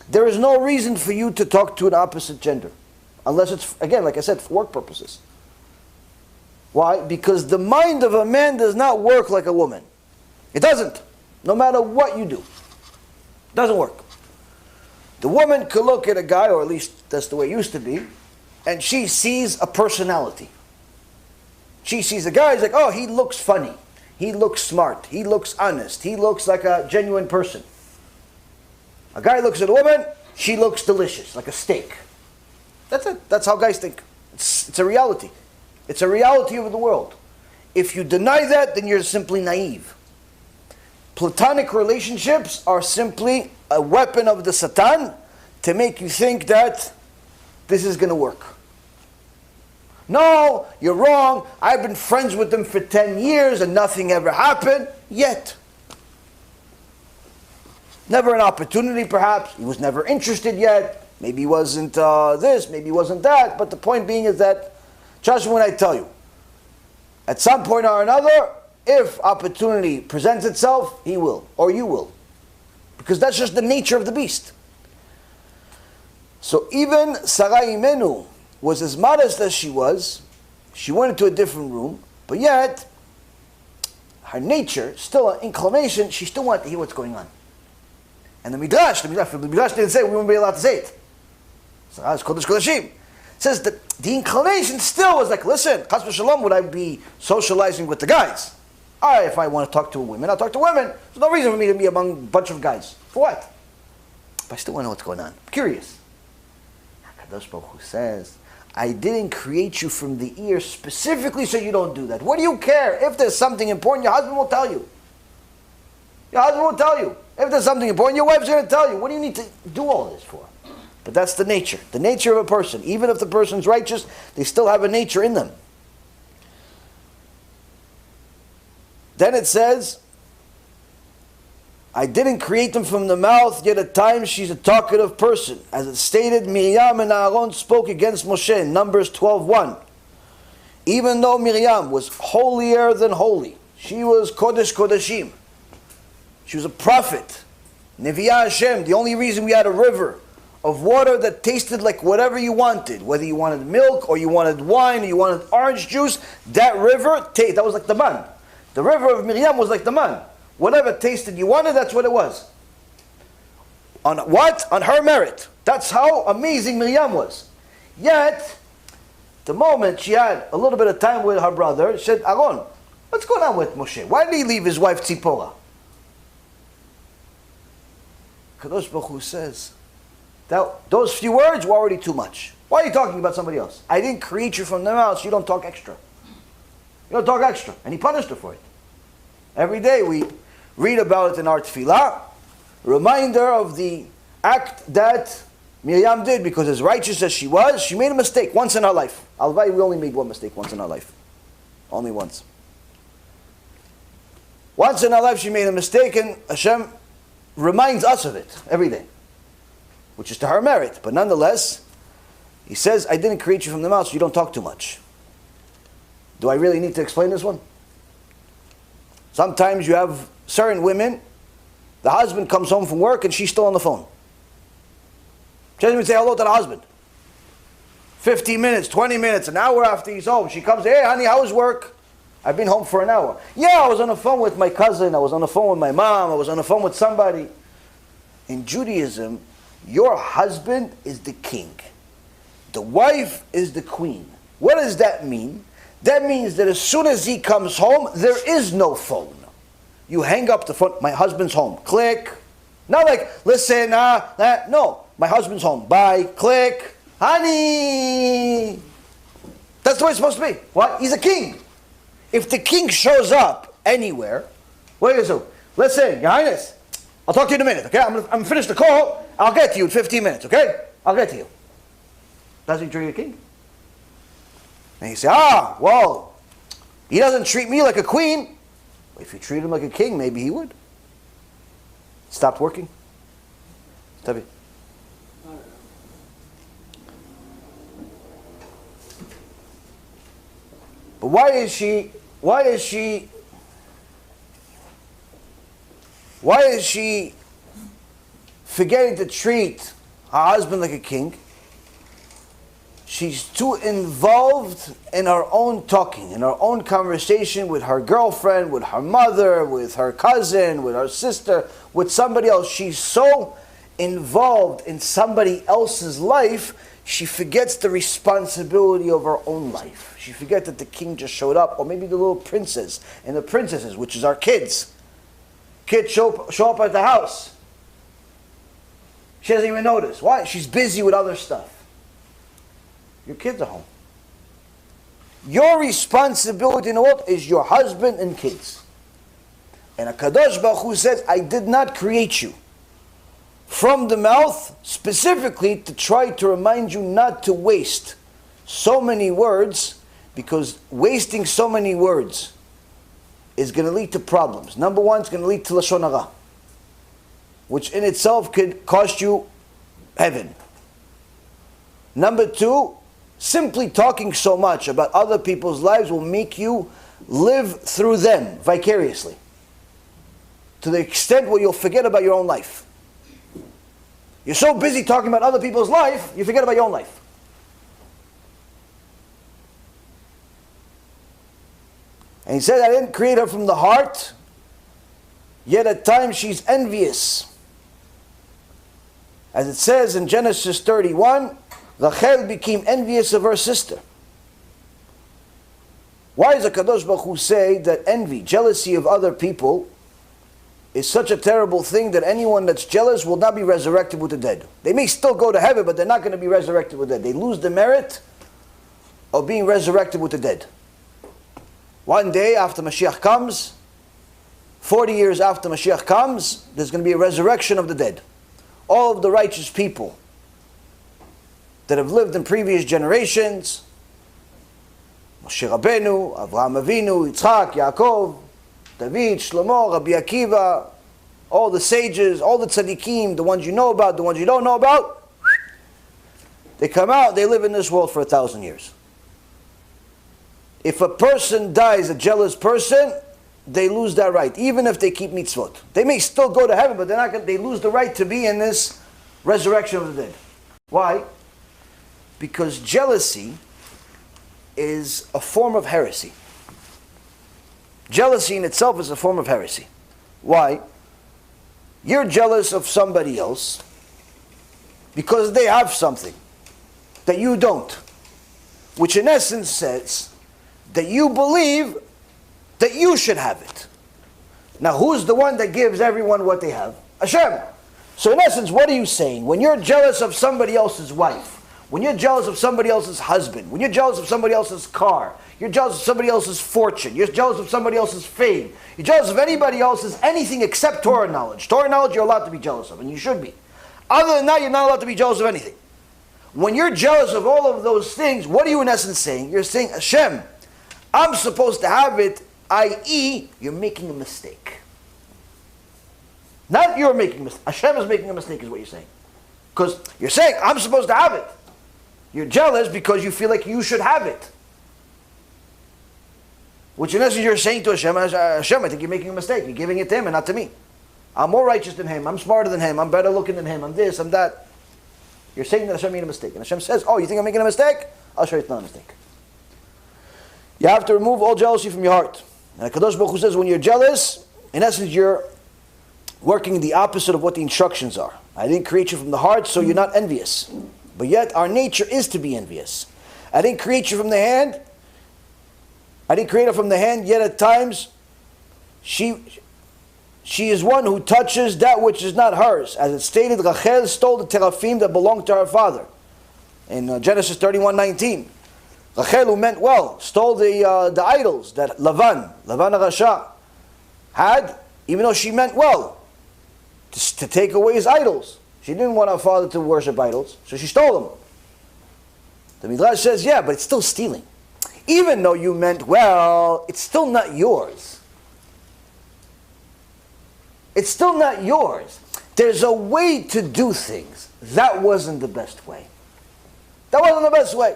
Speaker 1: There is no reason for you to talk to an opposite gender. Unless it's, again, like I said, for work purposes. Why? Because the mind of a man does not work like a woman. It doesn't. No matter what you do. It doesn't work. The woman could look at a guy, or at least that's the way it used to be, and she sees a personality. She sees a guy, he's like, oh, he looks funny. He looks smart. He looks honest. He looks like a genuine person. A guy looks at a woman, she looks delicious, like a steak. That's it. That's how guys think. It's a reality. It's a reality of the world. If you deny that, then you're simply naive. Platonic relationships are simply a weapon of the Satan to make you think that this is going to work. No, you're wrong. I've been friends with them for 10 years and nothing ever happened yet. Never an opportunity, perhaps. He was never interested yet. Maybe he wasn't this, maybe he wasn't that. But the point being is that, trust me when I tell you, at some point or another, if opportunity presents itself, he will, or you will. Because that's just the nature of the beast. So even Sarah Imenu was as modest as she was. She went into a different room, but yet her nature, still an inclination, she still wanted to hear what's going on. And the Midrash didn't say we wouldn't be allowed to say it. Sarah's Kodesh Kodeshim. Says that the inclination still was like, listen, Chas v'shalom, would I be socializing with the guys? If I want to talk to women, I'll talk to women. There's no reason for me to be among a bunch of guys. For what? But I still want to know what's going on. I'm curious. HaKadosh Baruch Hu says, I didn't create you from the ear specifically so you don't do that. What do you care? If there's something important, your husband will tell you. Your husband will tell you. If there's something important, your wife's going to tell you. What do you need to do all this for? But that's the nature. The nature of a person. Even if the person's righteous, they still have a nature in them. Then it says, I didn't create them from the mouth, yet at times she's a talkative person. As it stated, Miriam and Aaron spoke against Moshe in Numbers 12:1. Even though Miriam was holier than holy, she was Kodesh Kodeshim. She was a prophet. Neviah Hashem, the only reason we had a river of water that tasted like whatever you wanted, whether you wanted milk or you wanted wine or you wanted orange juice, that river, that was like the man. The river of Miriam was like the man. Whatever tasted you wanted, that's what it was. On what? On her merit. That's how amazing Miriam was. Yet, the moment she had a little bit of time with her brother, she said, Aaron, what's going on with Moshe? Why did he leave his wife Tzipporah? Kadosh Baruch Hu says, those few words were already too much. Why are you talking about somebody else? I didn't create you from the mouth, so you don't talk extra. You don't talk extra. And he punished her for it. Every day we read about it in our tefillah, reminder of the act that Miriam did, because as righteous as she was, she made a mistake once in her life. Alvai, we only made one mistake once in our life. Only once. Once in our life she made a mistake, and Hashem reminds us of it every day, which is to her merit. But nonetheless, he says, I didn't create you from the mouth, so you don't talk too much. Do I really need to explain this one? Sometimes you have certain women, the husband comes home from work and she's still on the phone. She doesn't even say hello to the husband. 15 minutes, 20 minutes, an hour after he's home, she comes, hey honey, how was work? I've been home for an hour. Yeah, I was on the phone with my cousin, I was on the phone with my mom, I was on the phone with somebody. In Judaism, your husband is the king. The wife is the queen. What does that mean? That means that as soon as he comes home, there is no phone. You hang up the phone, my husband's home, click. Not like, listen, no, my husband's home, bye, click, honey. That's the way it's supposed to be. What? He's a king. If the king shows up anywhere, what are you going to do? Listen, Your Highness, I'll talk to you in a minute, okay? I'm going to finish the call, I'll get to you in 15 minutes, okay? I'll get to you. Doesn't he treat a king? And you say, well, he doesn't treat me like a queen. If you treat him like a king, maybe he would. Stopped working? Tavi. But why is she forgetting to treat her husband like a king? She's too involved in her own talking, in her own conversation with her girlfriend, with her mother, with her cousin, with her sister, with somebody else. She's so involved in somebody else's life, she forgets the responsibility of her own life. She forgets that the king just showed up, or maybe the little princess and the princesses, which is our kids. Kids show up at the house. She doesn't even notice. Why? She's busy with other stuff. Your kids are home. Your responsibility in the world is your husband and kids. And HaKadosh Baruch Hu says, I did not create you from the mouth specifically to try to remind you not to waste so many words, because wasting so many words is going to lead to problems. Number one, it's going to lead to Lashon Hara, which in itself could cost you heaven. Number two, simply talking so much about other people's lives will make you live through them vicariously, to the extent where you'll forget about your own life. You're so busy talking about other people's life, you forget about your own life. And he said, I didn't create her from the heart, yet at times she's envious. As it says in Genesis 31, Rachel became envious of her sister. Why does HaKadosh Baruch Hu say that envy, jealousy of other people, is such a terrible thing that anyone that's jealous will not be resurrected with the dead? They may still go to heaven, but they're not going to be resurrected with the dead. They lose the merit of being resurrected with the dead. One day after Mashiach comes, 40 years after Mashiach comes, there's going to be a resurrection of the dead. All of the righteous people that have lived in previous generations, Moshe Rabbeinu, Avraham Avinu, Yitzchak, Yaakov, David, Shlomo, Rabbi Akiva, all the sages, all the tzaddikim, the ones you know about, the ones you don't know about, they come out, they live in this world for 1,000 years. If a person dies, a jealous person, they lose that right, even if they keep mitzvot. They may still go to heaven, but they lose the right to be in this resurrection of the dead. Why? Because jealousy is a form of heresy. Jealousy in itself is a form of heresy. Why? You're jealous of somebody else because they have something that you don't, which in essence says that you believe that you should have it. Now, who's the one that gives everyone what they have? Hashem. So in essence, what are you saying? When you're jealous of somebody else's wife, when you're jealous of somebody else's husband, when you're jealous of somebody else's car, you're jealous of somebody else's fortune, you're jealous of somebody else's fame, you're jealous of anybody else's anything except Torah knowledge. Torah knowledge you're allowed to be jealous of, and you should be. Other than that, you're not allowed to be jealous of anything. When you're jealous of all of those things, what are you in essence saying? You're saying, Hashem, I'm supposed to have it, i.e., you're making a mistake. Not you're making a mistake. Hashem is making a mistake is what you're saying. Because you're saying, I'm supposed to have it. You're jealous because you feel like you should have it. Which in essence you're saying to Hashem, Hashem, I think you're making a mistake. You're giving it to him and not to me. I'm more righteous than him. I'm smarter than him. I'm better looking than him. I'm this, I'm that. You're saying that Hashem made a mistake. And Hashem says, oh, you think I'm making a mistake? I'll show you it's not a mistake. You have to remove all jealousy from your heart. And HaKadosh Baruch Hu says when you're jealous, in essence you're working the opposite of what the instructions are. I didn't create you from the heart, so you're not envious. But yet our nature is to be envious. I didn't create you from the hand. I didn't create her from the hand, yet at times she is one who touches that which is not hers. As it stated, Rachel stole the teraphim that belonged to her father. In Genesis 31:19. Rachel, who meant well, stole the idols that Lavan HaRasha, had, even though she meant well, to take away his idols. She didn't want her father to worship idols, so she stole them. The Midrash says, yeah, but it's still stealing. Even though you meant well, it's still not yours. It's still not yours. There's a way to do things. That wasn't the best way. That wasn't the best way.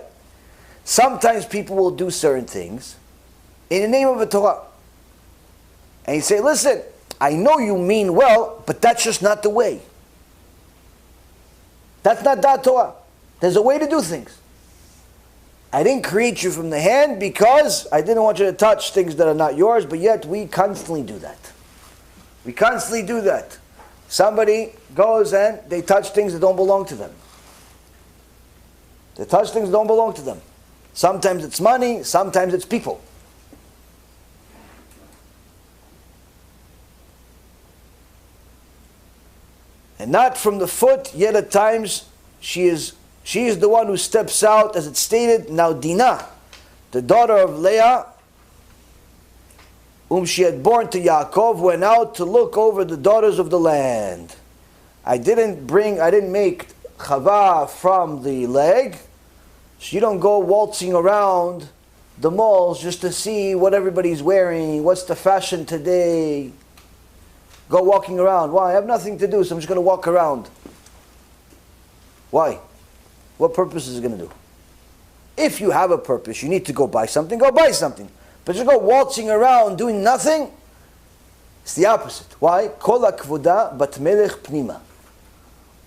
Speaker 1: Sometimes people will do certain things in the name of the Torah. And you say, listen, I know you mean well, but that's just not the way. That's not that Torah. There's a way to do things. I didn't create you from the hand because I didn't want you to touch things that are not yours, but yet we constantly do that. We constantly do that. Somebody goes and they touch things that don't belong to them. They touch things that don't belong to them. Sometimes it's money, sometimes it's people. And not from the foot, yet at times she is the one who steps out, as it stated. Now Dinah, the daughter of Leah, whom she had born to Yaakov, went out to look over the daughters of the land. I didn't make Chava from the leg. So you don't go waltzing around the malls just to see what everybody's wearing, what's the fashion today. Go walking around. Why? I have nothing to do, so I'm just going to walk around. Why? What purpose is it going to do? If you have a purpose, you need to go buy something, go buy something. But just go waltzing around doing nothing, it's the opposite. Why? Kol hakvuda bat melech pnima.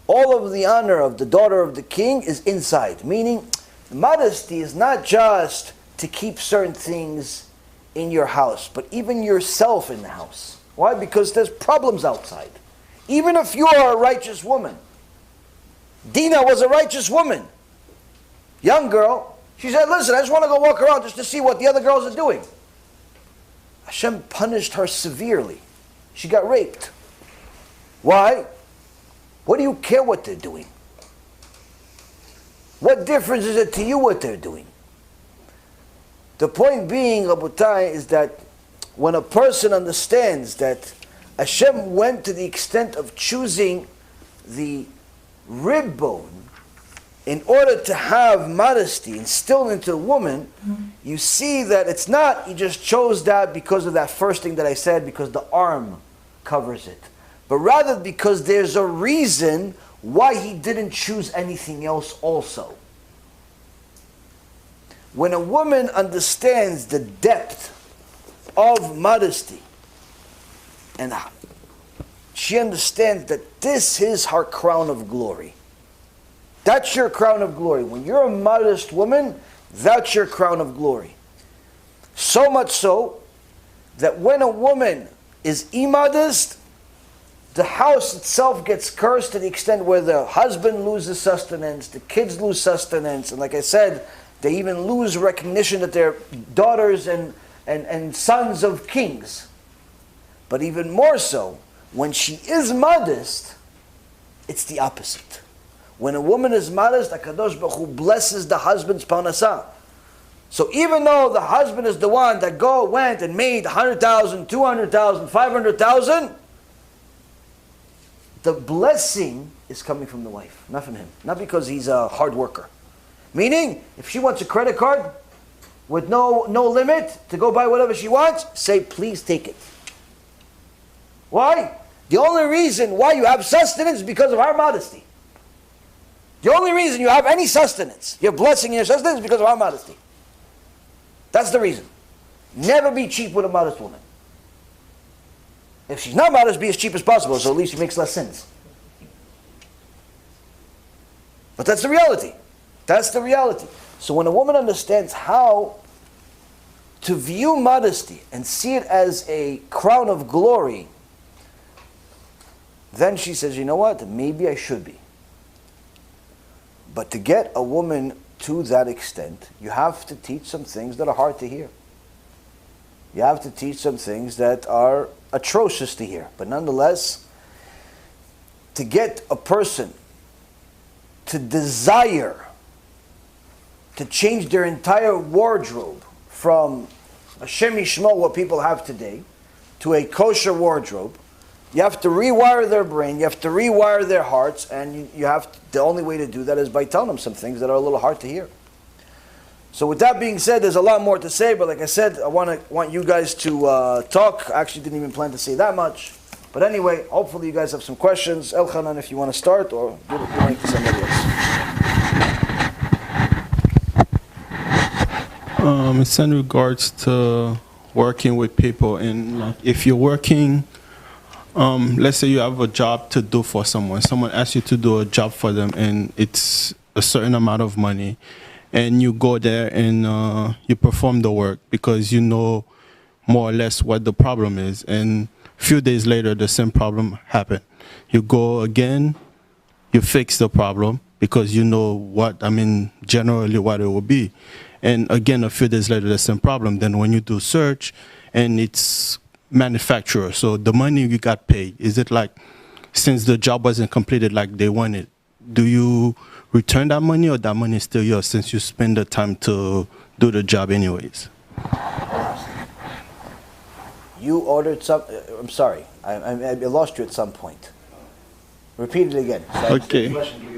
Speaker 1: All of the honor of the daughter of the king is inside. Meaning, modesty is not just to keep certain things in your house, but even yourself in the house. Why? Because there's problems outside. Even if you are a righteous woman. Dinah was a righteous woman. Young girl. She said, listen, I just want to go walk around just to see what the other girls are doing. Hashem punished her severely. She got raped. Why? What do you care what they're doing? What difference is it to you what they're doing? The point being, Rabotai, is that when a person understands that Hashem went to the extent of choosing the rib bone in order to have modesty instilled into a woman, you see that it's not, he just chose that because of that first thing that I said, because the arm covers it. But rather because there's a reason why he didn't choose anything else also. When a woman understands the depth of modesty, and she understands that this is her crown of glory, That's your crown of glory. When you're a modest woman, that's your crown of glory. So much so that when a woman is immodest, the house itself gets cursed to the extent where the husband loses sustenance, the kids lose sustenance, and like I said, they even lose recognition that they're daughters and sons of kings. But even more so, when she is modest, it's the opposite. When a woman is modest, HaKadosh Baruch Hu blesses the husband's parnasah. So even though the husband is the one that went and made 100,000, 200,000, 500,000, the blessing is coming from the wife, not from him. Not because he's a hard worker. Meaning, if she wants a credit card with no limit to go buy whatever she wants, say, please take it. Why? The only reason why you have sustenance is because of our modesty. The only reason you have any sustenance, your blessing and your sustenance, is because of our modesty. That's the reason. Never be cheap with a modest woman. If she's not modest, be as cheap as possible, so at least she makes less sins. But that's the reality. That's the reality. So when a woman understands how to view modesty and see it as a crown of glory, then she says, you know what, maybe I should be. But to get a woman to that extent, you have to teach some things that are hard to hear. You have to teach some things that are atrocious to hear. But nonetheless, to get a person to desire to change their entire wardrobe from a Shem Yishmo, what people have today, to a kosher wardrobe, you have to rewire their brain, you have to rewire their hearts, and the only way to do that is by telling them some things that are a little hard to hear. So with that being said, there's a lot more to say, but like I said, I want you guys to talk. I actually didn't even plan to say that much. But anyway, hopefully you guys have some questions. Elchanan, if you want to start, or give it to somebody else.
Speaker 2: It's in regards to working with people, and if you're working, let's say you have a job to do for someone asks you to do a job for them, and it's a certain amount of money, and you go there and you perform the work because you know more or less what the problem is, and a few days later the same problem happened. You go again, you fix the problem because you know generally what it will be, and again a few days later the same problem. Then when you do search and it's manufacturer, so the money you got paid, is it like, since the job wasn't completed like they wanted, do you return that money, or that money is still yours since you spend the time to do the job anyways?
Speaker 1: You ordered some, I'm sorry, I lost you at some point. Repeat it again. So
Speaker 2: okay.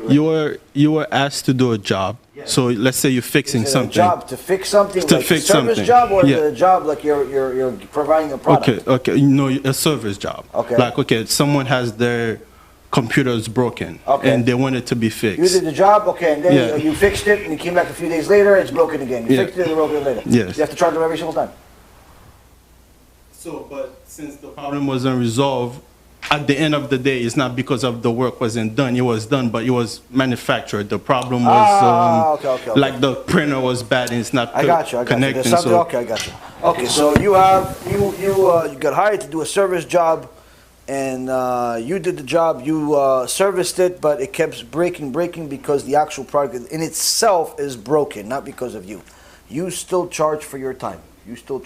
Speaker 2: You were asked to do a job. Yes. So let's say you're fixing something. A job
Speaker 1: to fix something,
Speaker 2: to
Speaker 1: like
Speaker 2: fix
Speaker 1: a service
Speaker 2: something.
Speaker 1: job, or
Speaker 2: yeah.
Speaker 1: the job like you're providing a product?
Speaker 2: Okay. No, a service job.
Speaker 1: Okay.
Speaker 2: Like, someone has their computers broken, and they want it to be fixed.
Speaker 1: You did the job, and then you fixed it, and you came back a few days later, it's broken again. You fixed it, and broken later.
Speaker 2: Yes.
Speaker 1: You have to charge them every single time.
Speaker 2: So, but since the problem wasn't resolved, at the end of the day, it's not because of the work wasn't done. It was done, but it was manufactured. The problem was
Speaker 1: okay.
Speaker 2: like the printer was bad and it's not connecting.
Speaker 1: Okay, I got you. Okay, so you got hired to do a service job, and you did the job. You serviced it, but it kept breaking because the actual product in itself is broken, not because of you. You still charge for your time. You still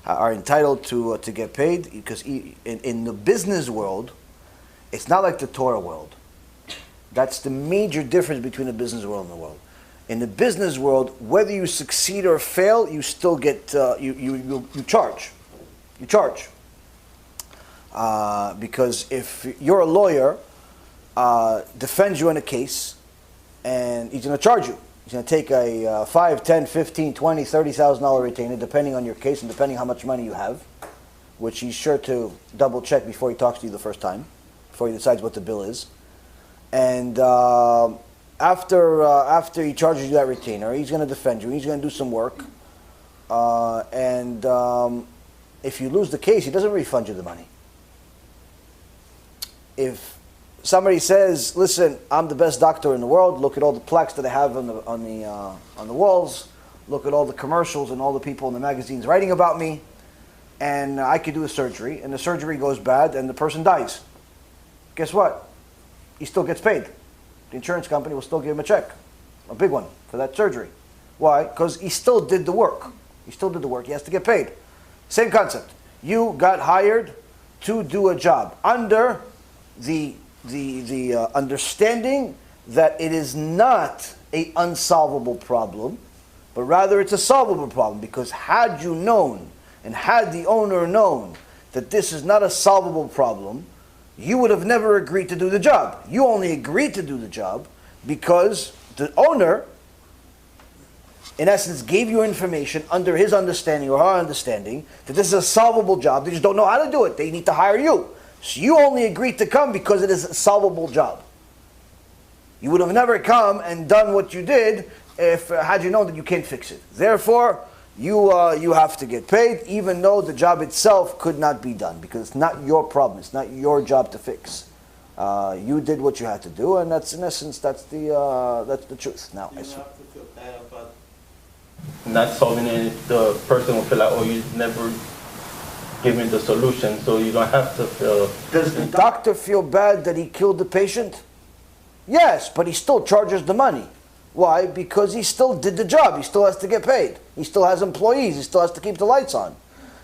Speaker 1: are entitled to get paid, because in the business world, it's not like the Torah world. That's the major difference between the business world and the world. In the business world, whether you succeed or fail, you still get you charge. You charge because if you're a lawyer, defends you in a case, and he's going to charge you. He's going to take a $5, $10, $15, $20, $30,000 retainer, depending on your case and depending how much money you have, which he's sure to double check before he talks to you the first time, before he decides what the bill is. And after he charges you that retainer, he's going to defend you. He's going to do some work. And if you lose the case, he doesn't refund you the money. If somebody says, listen, I'm the best doctor in the world. Look at all the plaques that I have on the walls. Look at all the commercials and all the people in the magazines writing about me. And I could do a surgery, and the surgery goes bad, and the person dies. Guess what? He still gets paid. The insurance company will still give him a check, a big one, for that surgery. Why? Because he still did the work. He still did the work. He has to get paid. Same concept. You got hired to do a job under the understanding that it is not an unsolvable problem, but rather it's a solvable problem. Because had you known, and had the owner known that this is not a solvable problem, you would have never agreed to do the job. You only agreed to do the job because the owner, in essence, gave you information under his understanding or her understanding that this is a solvable job. They just don't know how to do it. They need to hire you. So you only agreed to come because it is a solvable job. You would have never come and done what you did had you known that you can't fix it. Therefore, you have to get paid, even though the job itself could not be done, because it's not your problem. It's not your job to fix. You did what you had to do, and that's in essence that's the truth. Now,
Speaker 2: you have to feel bad about not solving it. The person will feel like, oh, you never give me the solution, so you don't have to feel.
Speaker 1: Does the doctor feel bad that he killed the patient? Yes, but he still charges the money. Why? Because he still did the job. He still has to get paid. He still has employees. He still has to keep the lights on.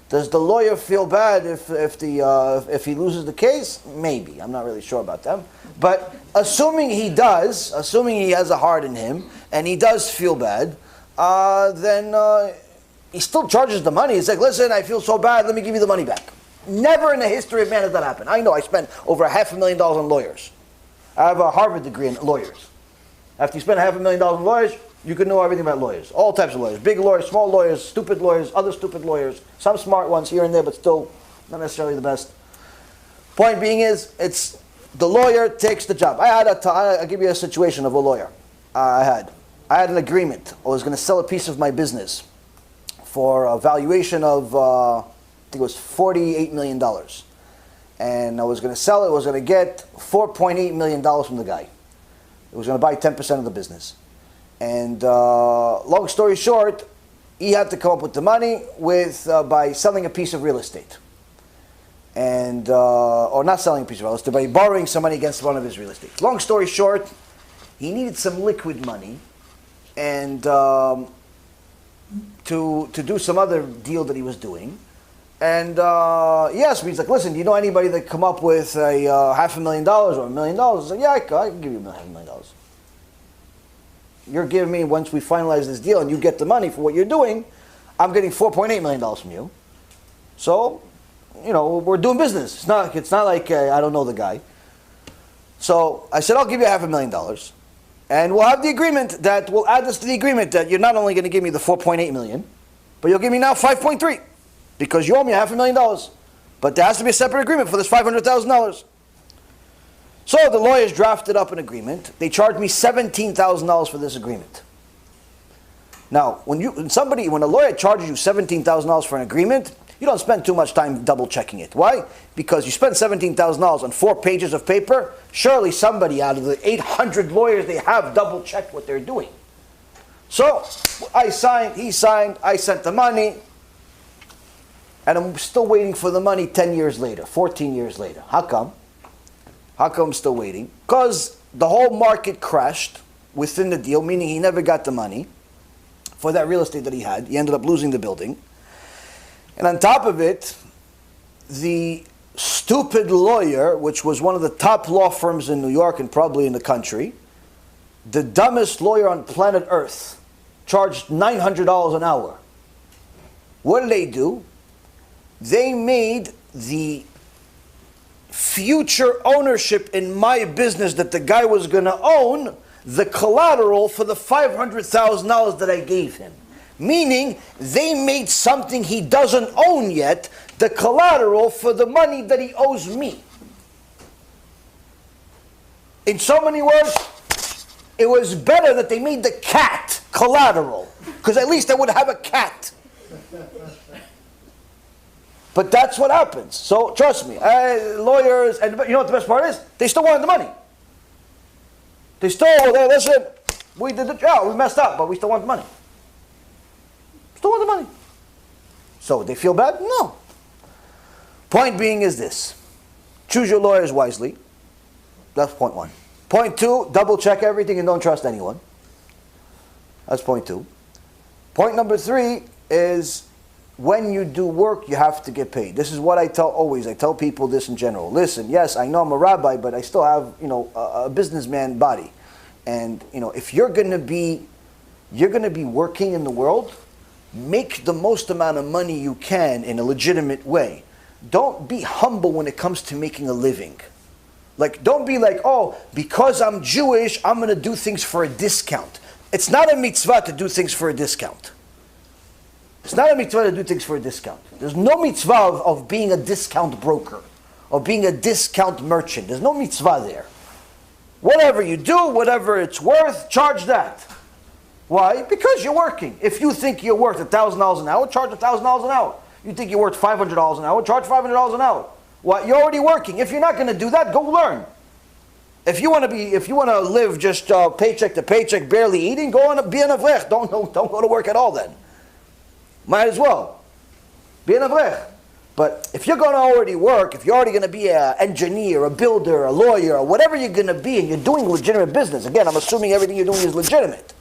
Speaker 1: Does the lawyer feel bad if he loses the case? Maybe. I'm not really sure about them. But assuming he does, assuming he has a heart in him, and he does feel bad, then he still charges the money. He's like, listen, I feel so bad, let me give you the money back. Never in the history of man has that happened. I know, I spent over $500,000 on lawyers. I have a Harvard degree in lawyers. After you spend $500,000 on lawyers, you can know everything about lawyers. All types of lawyers. Big lawyers, small lawyers, stupid lawyers, other stupid lawyers. Some smart ones here and there, but still not necessarily the best. Point being is, it's the lawyer takes the job. I'll give you a situation of a lawyer. I had an agreement. I was going to sell a piece of my business for a valuation of, I think it was $48 million. And I was going to sell it. I was going to get $4.8 million from the guy. He was going to buy 10% of the business. And long story short, he had to come up with the money by selling a piece of real estate. And, or not selling a piece of real estate, by borrowing some money against one of his real estate. Long story short, he needed some liquid money and to do some other deal that he was doing. And yes, he's like, listen, do you know anybody that come up with a $500,000 or $1 million? I was like, yeah, I can give you $500,000. You're giving me, once we finalize this deal and you get the money for what you're doing, I'm getting $4.8 million from you. So, you know, we're doing business. It's not like I don't know the guy. So I said, I'll give you $500,000. And we'll have the agreement that, we'll add this to the agreement that you're not only going to give me the $4.8 million, but you'll give me now $5.3. Because you owe me $500,000. But there has to be a separate agreement for this $500,000. So the lawyers drafted up an agreement. They charged me $17,000 for this agreement. Now, when a lawyer charges you $17,000 for an agreement, you don't spend too much time double checking it. Why? Because you spend $17,000 on 4 pages of paper, surely somebody out of the 800 lawyers they have double checked what they're doing. So I signed, he signed, I sent the money, and I'm still waiting for the money 10 years later, 14 years later. How come? How come I'm still waiting? Because the whole market crashed within the deal, meaning he never got the money for that real estate that he had. He ended up losing the building. And on top of it, the stupid lawyer, which was one of the top law firms in New York and probably in the country, the dumbest lawyer on planet Earth, charged $900 an hour. What did they do? They made the future ownership in my business that the guy was going to own the collateral for the $500,000 that I gave him. Meaning, they made something he doesn't own yet the collateral for the money that he owes me. In so many words, it was better that they made the cat collateral, because at least I would have a cat. But that's what happens. So trust me, lawyers, and you know what the best part is? They still want the money. They still, listen, we did the job, we messed up, but we still want the money. Still want the money. So they feel bad? No. Point being is this. Choose your lawyers wisely. That's point one. Point two, double check everything and don't trust anyone. That's point two. Point number three is when you do work, you have to get paid. This is what I tell always. I tell people this in general. Listen, yes, I know I'm a rabbi, but I still have, a businessman body. And, if you're going to be working in the world, make the most amount of money you can in a legitimate way. Don't be humble when it comes to making a living. Like, don't be like, oh, because I'm Jewish, I'm going to do things for a discount. It's not a mitzvah to do things for a discount. It's not a mitzvah to do things for a discount. There's no mitzvah of being a discount broker, or being a discount merchant. There's no mitzvah there. Whatever you do, whatever it's worth, charge that. Why? Because you're working. If you think you're worth $1,000 an hour, charge $1,000 an hour. You think you're worth $500 an hour, charge $500 an hour. Why? You're already working. If you're not going to do that, go learn. If you want to live just paycheck to paycheck, barely eating, go on be an avrech. Don't go to work at all then. Might as well. Be an avrech. But if you're going to already work, if you're already going to be an engineer, a builder, a lawyer, or whatever you're going to be, and you're doing legitimate business, again, I'm assuming everything you're doing is legitimate.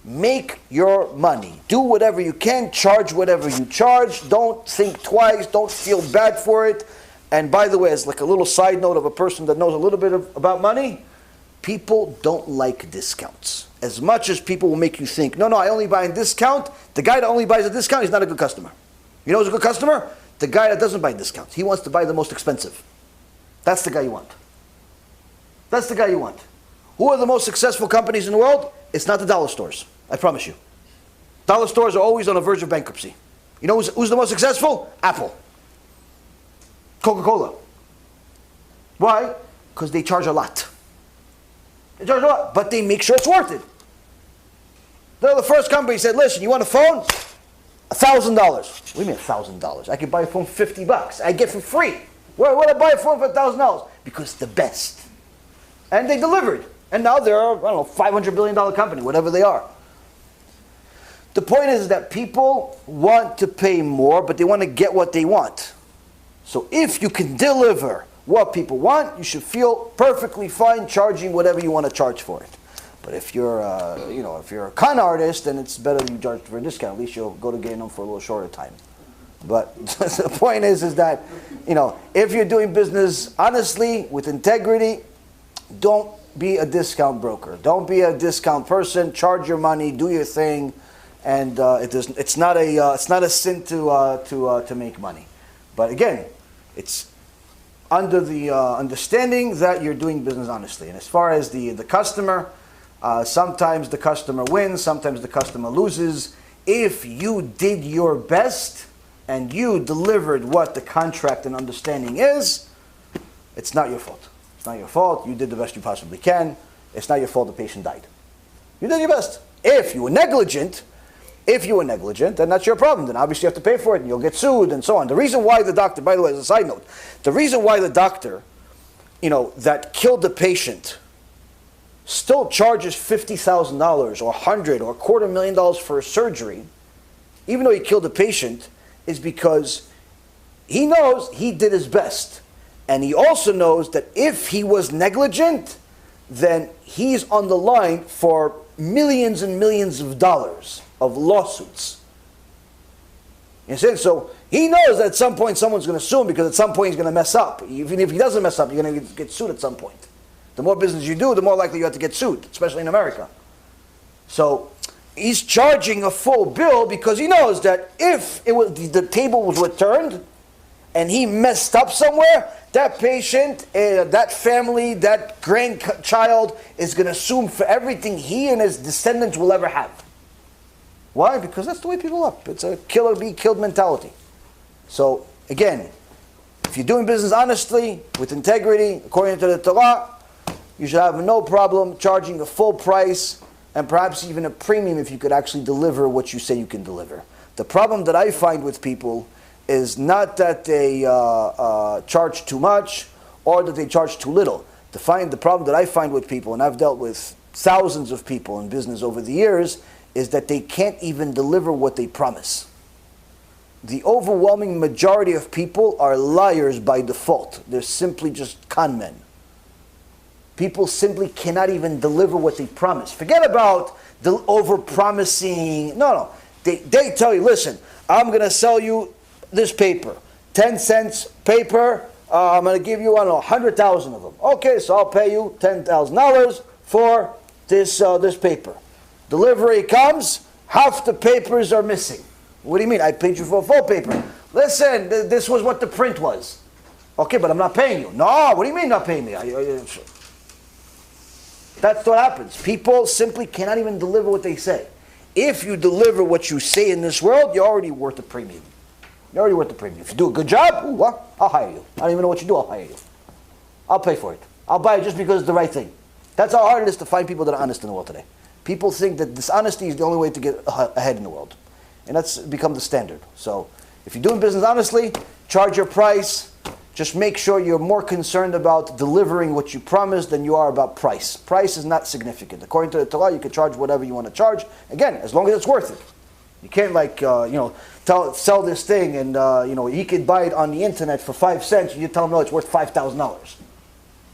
Speaker 1: Make your money. Do whatever you can. Charge whatever you charge. Don't think twice. Don't feel bad for it. And by the way, as like a little side note of a person that knows a little bit about money, people don't like discounts. As much as people will make you think, no, I only buy in discount, the guy that only buys a discount, he's not a good customer. You know who's a good customer? The guy that doesn't buy discounts. He wants to buy the most expensive. That's the guy you want. That's the guy you want. Who are the most successful companies in the world? It's not the dollar stores. I promise you. Dollar stores are always on the verge of bankruptcy. You know who's the most successful? Apple. Coca-Cola. Why? Because they charge a lot. They charge a lot, but they make sure it's worth it. They're the first company said, listen, you want a phone? $1,000. What do you mean $1,000? I could buy a phone for $50. I get for free. Why would I buy a phone for $1,000? Because it's the best. And they delivered. And now they're, $500 billion company, whatever they are. The point is that people want to pay more, but they want to get what they want. So if you can deliver what people want, you should feel perfectly fine charging whatever you want to charge for it. But if you're, if you're a con artist, then it's better you charge for a discount. At least you'll go to Gehinnom for a little shorter time. But the point is that, if you're doing business honestly, with integrity, don't be a discount broker. Don't be a discount person. Charge your money. Do your thing. And it's not a sin to make money. But again, it's under the understanding that you're doing business honestly. And as far as the customer, sometimes the customer wins, sometimes the customer loses. If you did your best and you delivered what the contract and understanding is, it's not your fault. It's not your fault. You did the best you possibly can. It's not your fault the patient died. You did your best. If you were negligent, then that's your problem. Then obviously you have to pay for it and you'll get sued and so on. The reason why the doctor, by the way, as a side note, the reason why the doctor, that killed the patient still charges $50,000 or $100,000 or $250,000 for a surgery, even though he killed the patient, is because he knows he did his best. And he also knows that if he was negligent, then he's on the line for millions and millions of dollars of lawsuits. You see? So he knows that at some point someone's going to sue him because at some point he's going to mess up. Even if he doesn't mess up, you're going to get sued at some point. The more business you do, the more likely you have to get sued, especially in America. So he's charging a full bill because he knows that if the table was returned and he messed up somewhere, that patient, that family, that grandchild is going to sue him for everything he and his descendants will ever have. Why? Because that's the way people are. It's a kill or be killed mentality. So, again, if you're doing business honestly, with integrity, according to the Torah, you should have no problem charging a full price and perhaps even a premium if you could actually deliver what you say you can deliver. The problem that I find with people is not that they charge too much or that they charge too little. The problem that I find with people, and I've dealt with thousands of people in business over the years, is that they can't even deliver what they promise. The overwhelming majority of people are liars by default. They're simply just con men. People simply cannot even deliver what they promise. Forget about the over-promising. No. They tell you, listen, I'm going to sell you this paper. 10 cents paper, I'm going to give you, 100,000 of them. Okay, so I'll pay you $10,000 for this paper. Delivery comes, half the papers are missing. What do you mean? I paid you for a full paper. Listen, this was what the print was. Okay, but I'm not paying you. No, what do you mean not paying me? That's what happens. People simply cannot even deliver what they say. If you deliver what you say in this world, you're already worth a premium. You're already worth the premium. If you do a good job, I'll hire you. I don't even know what you do, I'll hire you. I'll pay for it. I'll buy it just because it's the right thing. That's how hard it is to find people that are honest in the world today. People think that dishonesty is the only way to get ahead in the world. And that's become the standard. So if you're doing business honestly, charge your price. Just make sure you're more concerned about delivering what you promised than you are about price. Price is not significant. According to the Torah, you can charge whatever you want to charge. Again, as long as it's worth it. You can't sell this thing and he could buy it on the internet for 5 cents and you tell him no, it's worth $5,000.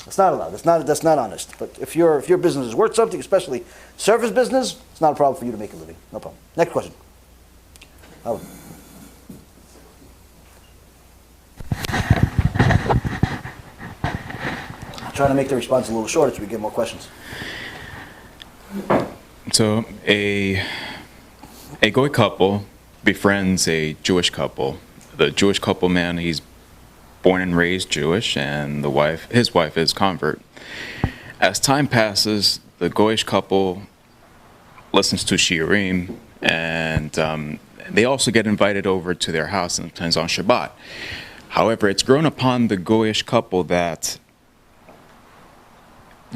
Speaker 1: That's not allowed. That's not honest. But if your business is worth something, especially service business, it's not a problem for you to make a living. No problem. Next question. I'm trying to make the response a little shorter so we get more questions.
Speaker 3: So a Goy couple befriends a Jewish couple. The Jewish couple, man, he's born and raised Jewish, and his wife is convert. As time passes, the Goyish couple listens to shiurim, and they also get invited over to their house, sometimes on Shabbat. However, it's grown upon the Goyish couple that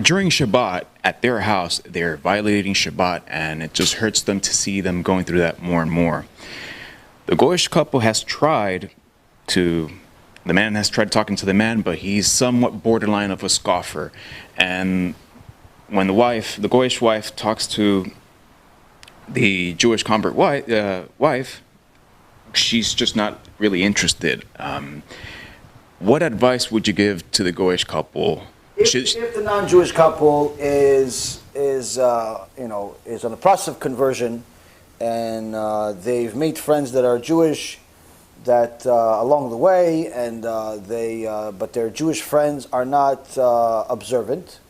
Speaker 3: during Shabbat, at their house, they're violating Shabbat, and it just hurts them to see them going through that more and more. The Goyish couple has tried to, the man has tried talking to the man, but he's somewhat borderline of a scoffer. And when the Goyish wife talks to the Jewish convert wife, she's just not really interested. What advice would you give to the Goyish couple?
Speaker 1: If the non-Jewish couple is on the process of conversion, and they've made friends that are Jewish, that along the way, and but their Jewish friends are not observant.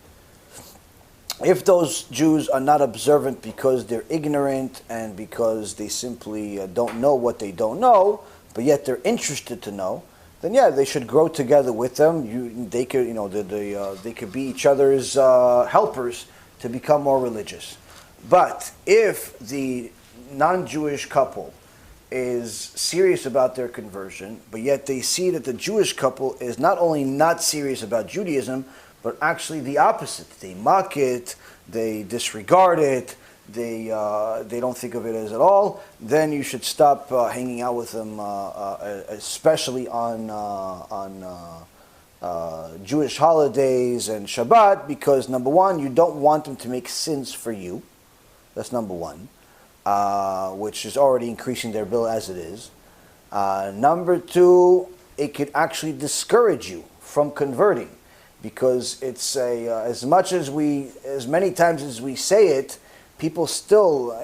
Speaker 1: If those Jews are not observant because they're ignorant and because they simply don't know what they don't know, but yet they're interested to know, then yeah, they should grow together with them. They could be each other's helpers to become more religious. But if the non-Jewish couple is serious about their conversion, but yet they see that the Jewish couple is not only not serious about Judaism, but actually the opposite. They mock it, they disregard it, they don't think of it as at all, then you should stop hanging out with them, especially on Jewish holidays and Shabbat, because number one, you don't want them to make sins for you. That's number one, which is already increasing their bill as it is. Number two, it could actually discourage you from converting, because it's as many times as we say it, people still,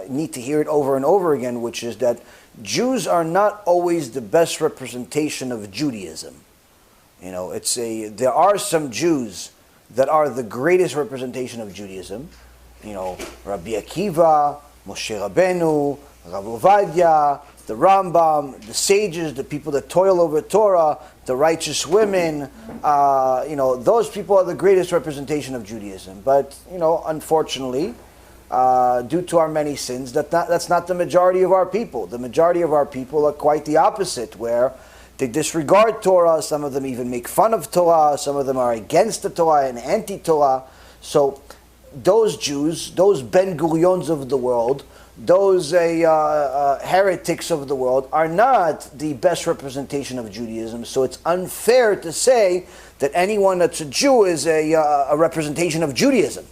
Speaker 1: need to hear it over and over again, which is that Jews are not always the best representation of Judaism. There are some Jews that are the greatest representation of Judaism. Rabbi Akiva, Moshe Rabbeinu, Rav Ovadia, the Rambam, the sages, the people that toil over Torah, the righteous women, those people are the greatest representation of Judaism. But, unfortunately, due to our many sins, that's not the majority of our people. The majority of our people are quite the opposite, where they disregard Torah, some of them even make fun of Torah, some of them are against the Torah and anti-Torah. So those Jews, those Ben Gurions of the world, those heretics of the world are not the best representation of Judaism. So it's unfair to say that anyone that's a Jew is a representation of Judaism.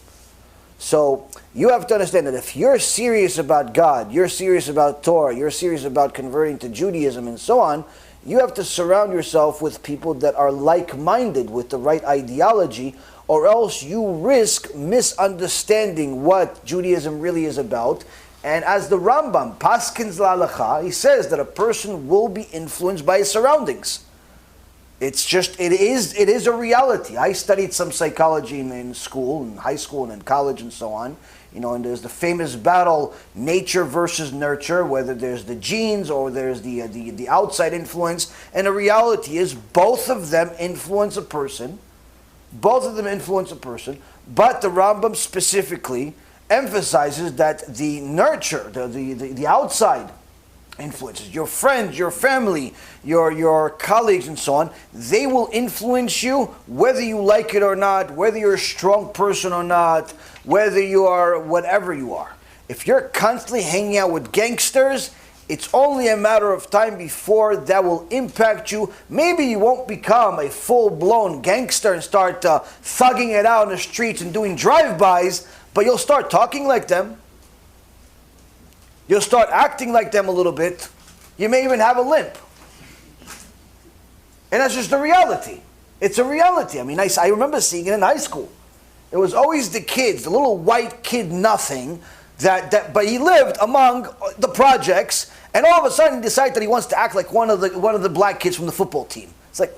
Speaker 1: So you have to understand that if you're serious about God, you're serious about Torah, you're serious about converting to Judaism and so on, you have to surround yourself with people that are like-minded with the right ideology, or else you risk misunderstanding what Judaism really is about. And as the Rambam, Paskins La'alacha, he says that a person will be influenced by his surroundings. It is a reality. I studied some psychology in school, in high school and in college and so on. And there's the famous battle, nature versus nurture, whether there's the genes or there's the outside influence. And the reality is both of them influence a person. Both of them influence a person. But the Rambam specifically emphasizes that the nurture, the outside influences, your friends, your family, your colleagues and so on, they will influence you whether you like it or not, whether you're a strong person or not, whether you are whatever you are. If you're constantly hanging out with gangsters, it's only a matter of time before that will impact you. Maybe you won't become a full-blown gangster and start thugging it out in the streets and doing drive-bys, but you'll start talking like them. You'll start acting like them a little bit. You may even have a limp. And that's just the reality. It's a reality. I mean, I remember seeing it in high school. It was always the kids, the little white kid nothing, but he lived among the projects, and all of a sudden he decided that he wants to act like one of the black kids from the football team. It's like,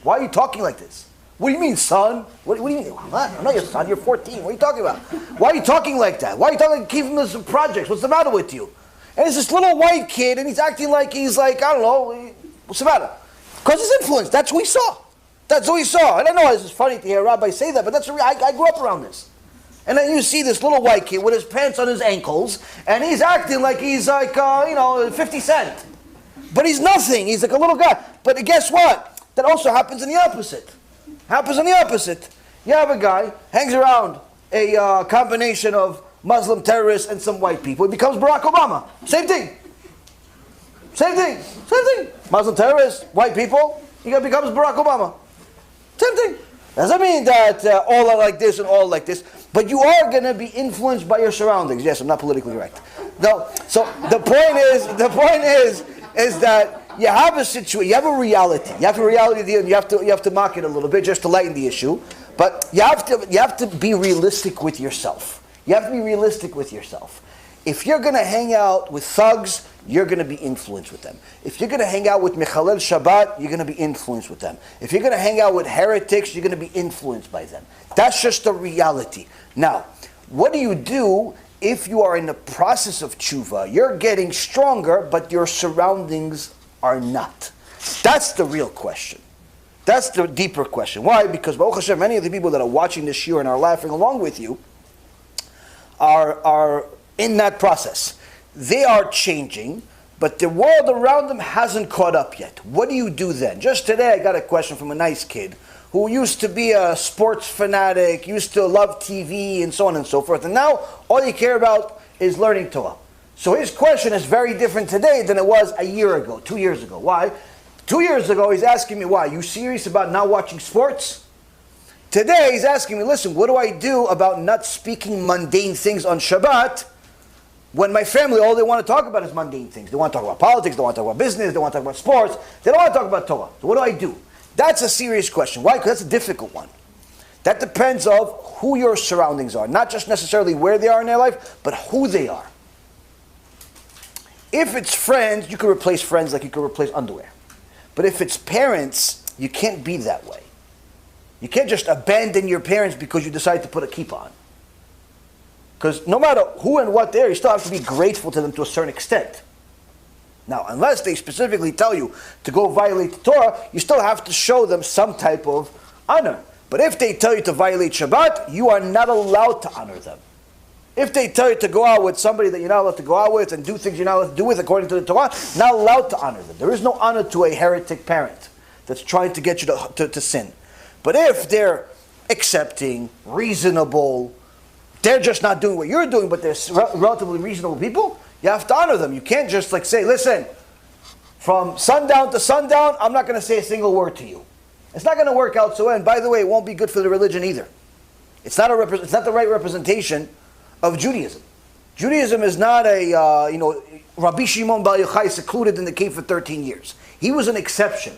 Speaker 1: why are you talking like this? What do you mean, son? What do you mean? I'm not your son, you're 14. What are you talking about? Why are you talking like that? Why are you talking like keep from the projects? What's the matter with you? And it's this little white kid, and he's acting like he's like, I don't know, what's the matter? Because he's influenced. That's what we saw. That's what we saw. And I know it's funny to hear a rabbi say that, but that's I grew up around this. And then you see this little white kid with his pants on his ankles, and he's acting like he's like, 50 Cent. But he's nothing. He's like a little guy. But guess what? That also happens in the opposite. You have a guy, hangs around a combination of Muslim terrorists and some white people. He becomes Barack Obama. Same thing. Muslim terrorists, white people, he becomes Barack Obama. Same thing. Doesn't mean that all are like this and all like this, but you are going to be influenced by your surroundings. Yes, I'm not politically correct. No. So the point is that you have a situation, you have a reality. You have a reality deal, and you have to mock it a little bit just to lighten the issue. But you have to be realistic with yourself. If you're going to hang out with thugs, you're going to be influenced with them. If you're going to hang out with Mechalel Shabbat, you're going to be influenced with them. If you're going to hang out with heretics, you're going to be influenced by them. That's just the reality. Now, what do you do if you are in the process of tshuva? You're getting stronger, but your surroundings are not. That's the real question. That's the deeper question. Why? Because Baruch Hashem, many of the people that are watching this shiur and are laughing along with you are in that process. They are changing, but the world around them hasn't caught up yet. What do you do then? Just today I got a question from a nice kid who used to be a sports fanatic, used to love TV and so on and so forth, and now all you care about is learning Torah. So his question is very different today than it was a year ago, 2 years ago. Why? 2 years ago he's asking me, why? You serious about not watching sports? Today he's asking me, listen, what do I do about not speaking mundane things on Shabbat when my family, all they want to talk about is mundane things? They want to talk about politics, they want to talk about business, they want to talk about sports, they don't want to talk about Torah. So what do I do? That's a serious question. Why? Because that's a difficult one. That depends on who your surroundings are. Not just necessarily where they are in their life, but who they are. If it's friends, you can replace friends like you can replace underwear. But if it's parents, you can't be that way. You can't just abandon your parents because you decide to put a kippah on. Because no matter who and what they are, you still have to be grateful to them to a certain extent. Now, unless they specifically tell you to go violate the Torah, you still have to show them some type of honor. But if they tell you to violate Shabbat, you are not allowed to honor them. If they tell you to go out with somebody that you're not allowed to go out with and do things you're not allowed to do with according to the Torah, not allowed to honor them. There is no honor to a heretic parent that's trying to get you to sin. But if they're accepting, reasonable, they're just not doing what you're doing, but they're relatively reasonable people, you have to honor them. You can't just like say, listen, from sundown to sundown, I'm not going to say a single word to you. It's not going to work out so well. And by the way, it won't be good for the religion either. It's not the right representation of Judaism. Judaism is not a, Rabbi Shimon Bar Yochai secluded in the cave for 13 years. He was an exception.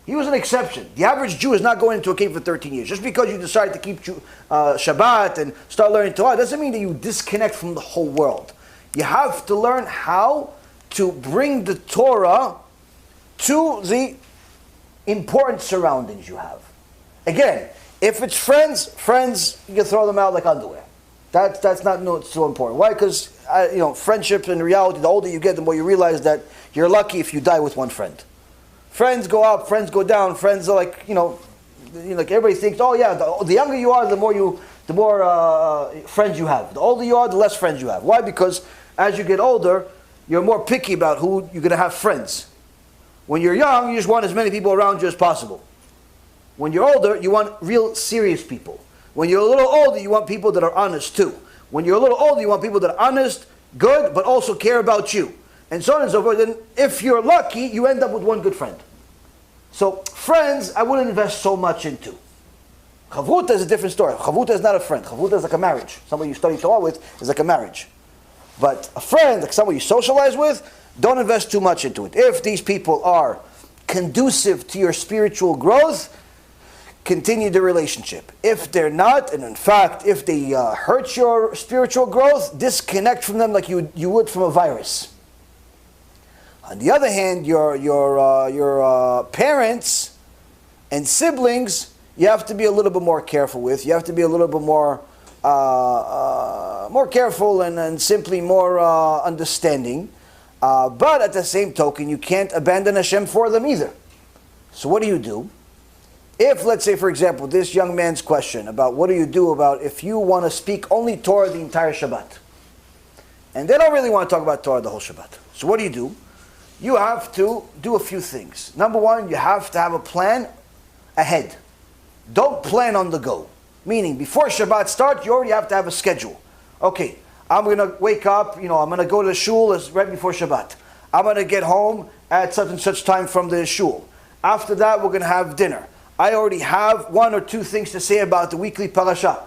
Speaker 1: He was an exception. The average Jew is not going into a cave for 13 years. Just because you decide to keep Shabbat and start learning Torah doesn't mean that you disconnect from the whole world. You have to learn how to bring the Torah to the important surroundings you have. Again, if it's friends, you can throw them out like underwear. That's not so important. Why? Because friendship in reality, the older you get, the more you realize that you're lucky if you die with one friend. Friends go up, friends go down. Friends are like like everybody thinks. Oh yeah, the younger you are, the more friends you have. The older you are, the less friends you have. Why? Because as you get older, you're more picky about who you're going to have friends. When you're young, you just want as many people around you as possible. When you're older, you want real serious people. When you're a little older, you want people that are honest too. When you're a little older, you want people that are honest, good, but also care about you. And so on and so forth. And if you're lucky, you end up with one good friend. So friends, I wouldn't invest so much into. Chavruta is a different story. Chavruta is not a friend. Chavruta is like a marriage. Somebody you study Torah with is like a marriage. But a friend, like someone you socialize with, don't invest too much into it. If these people are conducive to your spiritual growth, continue the relationship. If they're not, and in fact, if they hurt your spiritual growth, disconnect from them like you would from a virus. On the other hand, your parents and siblings, you have to be a little bit more careful with. You have to be a little bit more careful and simply more understanding. But at the same token, you can't abandon Hashem for them either. So what do? If, let's say, for example, this young man's question about what do you do about if you want to speak only Torah the entire Shabbat, and they don't really want to talk about Torah the whole Shabbat. So what do? You have to do a few things. Number one, you have to have a plan ahead. Don't plan on the go. Meaning, before Shabbat starts, you already have to have a schedule. Okay, I'm going to wake up, I'm going to go to the shul right before Shabbat. I'm going to get home at such and such time from the shul. After that, we're going to have dinner. I already have one or two things to say about the weekly parasha.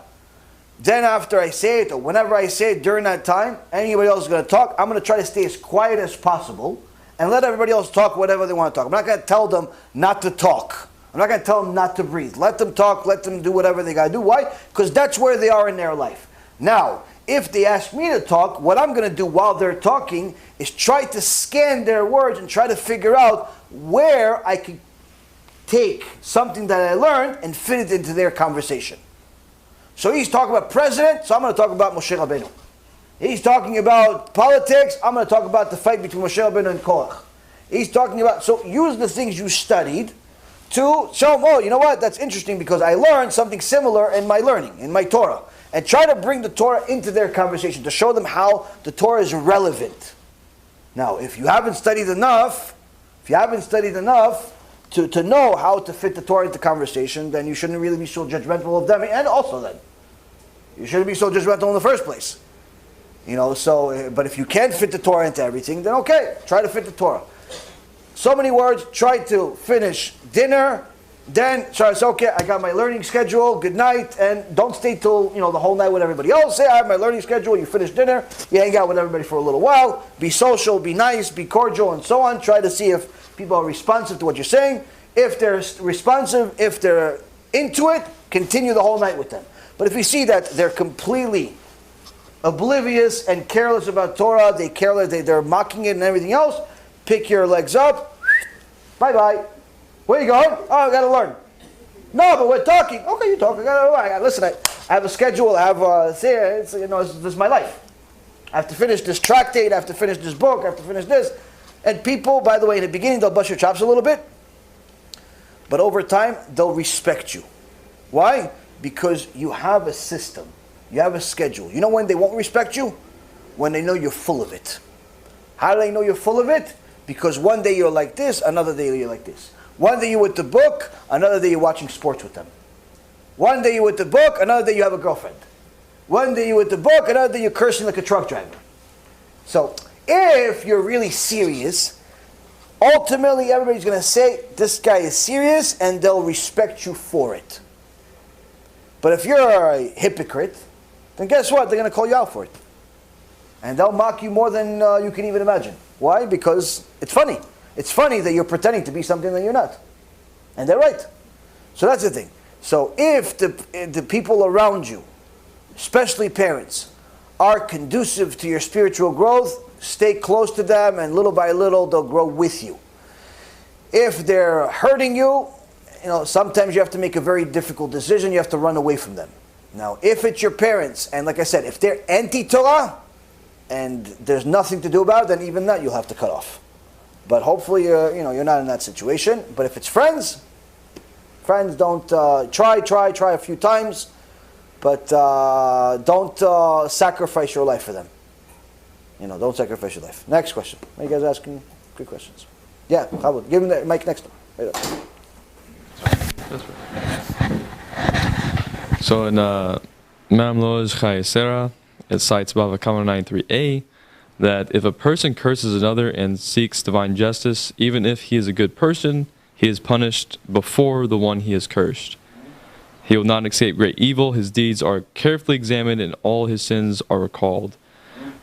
Speaker 1: Then after I say it, or whenever I say it during that time, anybody else is going to talk, I'm going to try to stay as quiet as possible and let everybody else talk whatever they want to talk. I'm not going to tell them not to talk. I'm not going to tell them not to breathe. Let them talk, let them do whatever they got to do. Why? Because that's where they are in their life. Now, if they ask me to talk, what I'm going to do while they're talking is try to scan their words and try to figure out where I can take something that I learned and fit it into their conversation. So he's talking about president, so I'm going to talk about Moshe Rabbeinu. He's talking about politics, I'm going to talk about the fight between Moshe Rabbeinu and Korach. He's talking about, so use the things you studied to show them, oh, you know what, that's interesting because I learned something similar in my learning, in my Torah. And try to bring the Torah into their conversation to show them how the Torah is relevant. Now, if you haven't studied enough, to know how to fit the Torah into conversation, then you shouldn't really be so judgmental of them. And also then, you shouldn't be so judgmental in the first place. But if you can't fit the Torah into everything, then okay, try to fit the Torah. So many words, try to finish dinner, then try to say, okay, I got my learning schedule, good night, and don't stay till, the whole night with everybody else. Say, I have my learning schedule, you finish dinner, you hang out with everybody for a little while, be social, be nice, be cordial, and so on. Try to see if people are responsive to what you're saying. If they're responsive, if they're into it, continue the whole night with them. But if you see that they're completely oblivious and careless about Torah, they're mocking it and everything else, pick your legs up, bye-bye. Where are you going? Oh, I got to learn. No, but we're talking. Okay, you talk. Listen, I have a schedule. This is my life. I have to finish this tractate. I have to finish this book. I have to finish this. And people, by the way, in the beginning, they'll bust your chops a little bit. But over time, they'll respect you. Why? Because you have a system. You have a schedule. You know when they won't respect you? When they know you're full of it. How do they know you're full of it? Because one day you're like this, another day you're like this. One day you're with the book, another day you're watching sports with them. One day you're with the book, another day you have a girlfriend. One day you're with the book, another day you're cursing like a truck driver. So if you're really serious, ultimately everybody's going to say, this guy is serious, and they'll respect you for it. But if you're a hypocrite, then guess what? They're going to call you out for it. And they'll mock you more than you can even imagine. Why? Because it's funny. It's funny that you're pretending to be something that you're not. And they're right. So that's the thing. So if the people around you, especially parents, are conducive to your spiritual growth, stay close to them, and little by little they'll grow with you. If they're hurting you, sometimes you have to make a very difficult decision. You have to run away from them. Now, if it's your parents, and like I said, if they're anti-Torah, and there's nothing to do about it, then even that you'll have to cut off. But hopefully, you're not in that situation. But if it's friends don't try a few times, but don't sacrifice your life for them. Don't sacrifice your life. Next question. Are you guys asking good questions? Yeah, HaBRIT. Give him the mic next to him. Right up.
Speaker 4: So in Mamlo's Chayesera, it cites Bava Kama 93a that if a person curses another and seeks divine justice, even if he is a good person, he is punished before the one he has cursed. He will not escape great evil. His deeds are carefully examined and all his sins are recalled.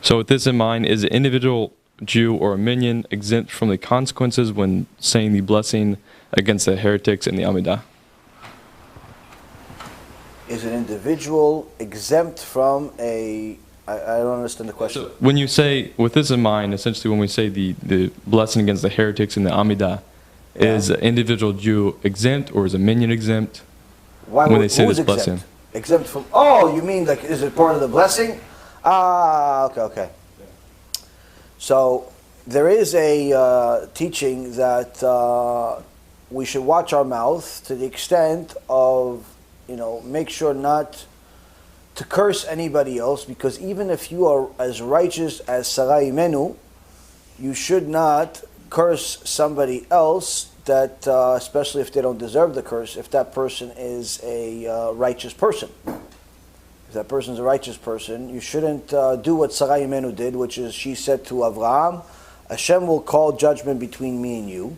Speaker 4: So with this in mind, is an individual Jew or a minion exempt from the consequences when saying the blessing against the heretics in the Amidah?
Speaker 1: Is an individual exempt from a... I don't understand the question.
Speaker 4: So when you say, with this in mind, essentially when we say the blessing against the heretics in the Amidah, is an individual Jew exempt or is a minion exempt?
Speaker 1: Why,
Speaker 4: when they say this
Speaker 1: exempt?
Speaker 4: blessing?
Speaker 1: Exempt from... Oh, you mean like, is it part of the blessing? Okay. So there is a teaching that we should watch our mouth to the extent of, make sure not to curse anybody else, because even if you are as righteous as Sarah Imenu, you should not curse somebody else that, especially if they don't deserve the curse, if that person is a righteous person. If that person is a righteous person, you shouldn't do what Sarah Imenu did, which is she said to Avraham, Hashem will call judgment between me and you.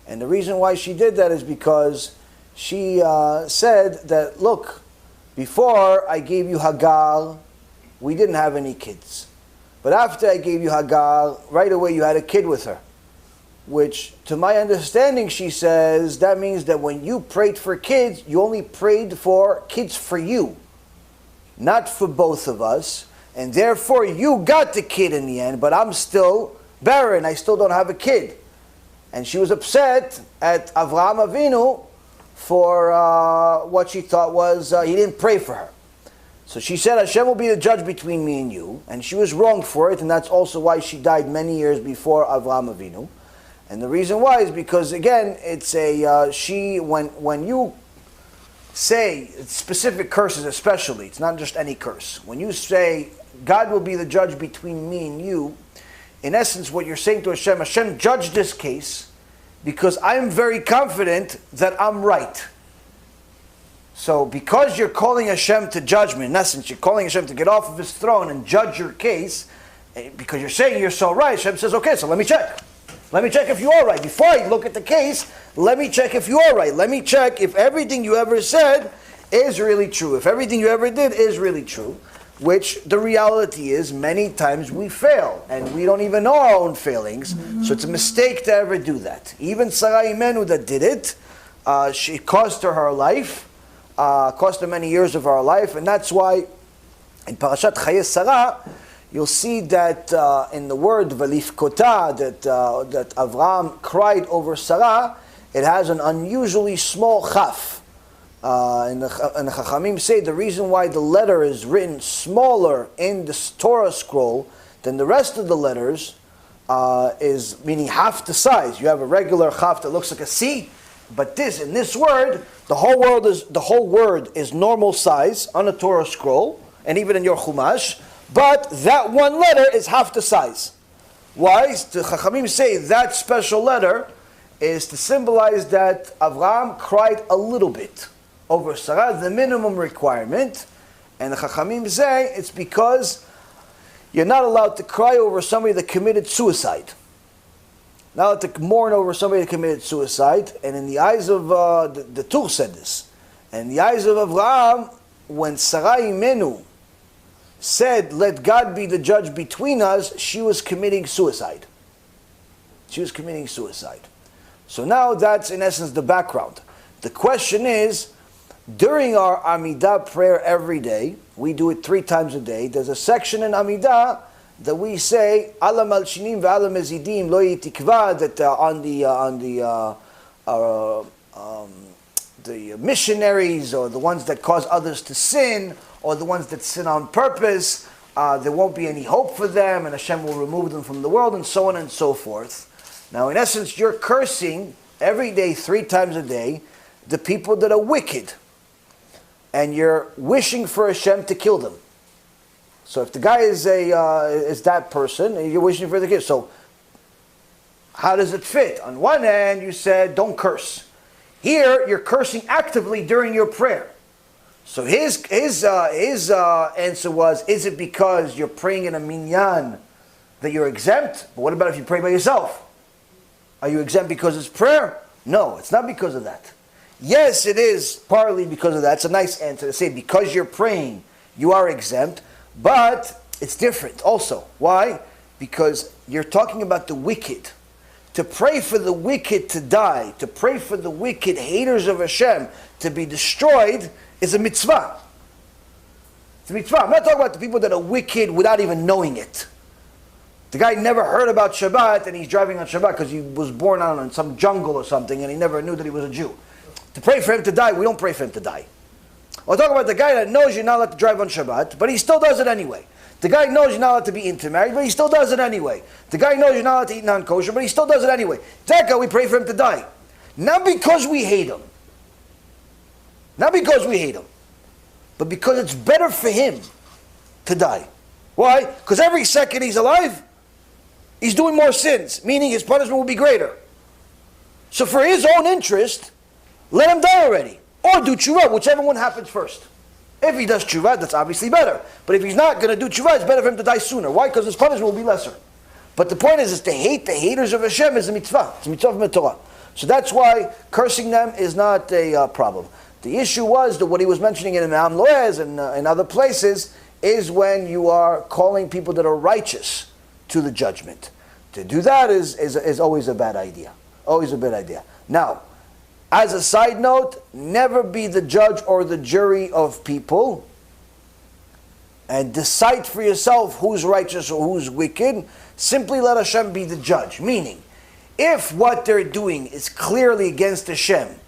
Speaker 1: And the reason why she did that is because she said that, look, before I gave you Hagar, we didn't have any kids. But after I gave you Hagar, right away you had a kid with her. Which, to my understanding, she says, that means that when you prayed for kids, you only prayed for kids for you, not for both of us. And therefore you got the kid in the end, but I'm still barren, I still don't have a kid. And she was upset at Avraham Avinu for what she thought was, he didn't pray for her. So she said, Hashem will be the judge between me and you. And she was wrong for it, and that's also why she died many years before Avraham Avinu. And the reason why is because, again, it's when you say specific curses especially, it's not just any curse. When you say, God will be the judge between me and you, in essence what you're saying to Hashem, Hashem, judge this case, because I'm very confident that I'm right. So because you're calling Hashem to judgment, in essence, you're calling Hashem to get off of his throne and judge your case, because you're saying you're so right, Hashem says, okay, so let me check. Let me check if you are right. Before I look at the case, let me check if you are right. Let me check if everything you ever said is really true. If everything you ever did is really true, which the reality is many times we fail and we don't even know our own failings. So it's a mistake to ever do that. Even Sarah Imenu that did it, it cost her life, cost her many years of her life, and that's why in Parashat Chayei Sarah, you'll see that in the word Valifkota, that Avraham cried over Sarah, it has an unusually small chaf. And the Chachamim say the reason why the letter is written smaller in the Torah scroll than the rest of the letters is meaning half the size. You have a regular chaf that looks like a C, but in this word, the whole word is normal size on a Torah scroll, and even in your Chumash. But that one letter is half the size. Why? The Chachamim say that special letter is to symbolize that Avraham cried a little bit over Sarah, the minimum requirement, And the Chachamim say it's because you're not allowed to cry over somebody that committed suicide. Not allowed to mourn over somebody that committed suicide. And in the eyes of, the Tur said this, and in the eyes of Avraham, when Sarai Imenu said, let God be the judge between us, she was committing suicide. She was committing suicide. So now that's in essence the background. The question is, during our Amidah prayer every day, we do it 3 times a day, there's a section in Amidah that we say, Ala malshinim ve'ala mezidim lo yitikva, that the missionaries or the ones that cause others to sin or the ones that sin on purpose, there won't be any hope for them and Hashem will remove them from the world and so on and so forth. Now in essence you're cursing every day 3 times a day the people that are wicked and you're wishing for Hashem to kill them. So if the guy is that person and you're wishing for the kill, so how does it fit? On one hand you said don't curse. Here, you're cursing actively during your prayer. So his answer was, is it because you're praying in a minyan that you're exempt? But what about if you pray by yourself? Are you exempt because it's prayer? No, it's not because of that. Yes, it is partly because of that. It's a nice answer to say, because you're praying, you are exempt. But it's different also. Why? Because you're talking about the wicked. To pray for the wicked to die, to pray for the wicked haters of Hashem to be destroyed is a mitzvah. It's a mitzvah. I'm not talking about the people that are wicked without even knowing it. The guy never heard about Shabbat and he's driving on Shabbat because he was born out in some jungle or something and he never knew that he was a Jew. To pray for him to die, we don't pray for him to die. I'll talk about the guy that knows you're not allowed to drive on Shabbat, but he still does it anyway. The guy knows you're not allowed to be intermarried, but he still does it anyway. The guy knows you're not allowed to eat non-kosher, but he still does it anyway. That guy, we pray for him to die. Not because we hate him. Not because we hate him. But because it's better for him to die. Why? Because every second he's alive, he's doing more sins, meaning his punishment will be greater. So for his own interest, let him die already. Or do tshuva, whichever one happens first. If he does tshuva, that's obviously better. But if he's not going to do tshuva, it's better for him to die sooner. Why? Because his punishment will be lesser. But the point is to hate the haters of Hashem is a mitzvah. It's a mitzvah from the Torah. So that's why cursing them is not a problem. The issue was that what he was mentioning in Imam Loez and in other places is when you are calling people that are righteous to the judgment. To do that is always a bad idea. Always a bad idea. Now, as a side note, never be the judge or the jury of people and decide for yourself who's righteous or who's wicked. Simply let Hashem be the judge. Meaning, if what they're doing is clearly against Hashem,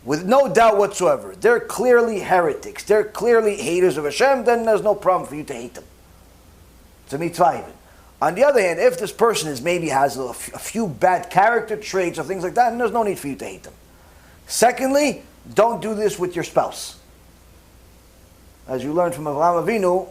Speaker 1: with no doubt whatsoever, they're clearly heretics, they're clearly haters of Hashem, then there's no problem for you to hate them. It's a mitzvah even. On the other hand, if this person maybe has a few bad character traits or things like that, then there's no need for you to hate them. Secondly, don't do this with your spouse. As you learned from Avraham Avinu,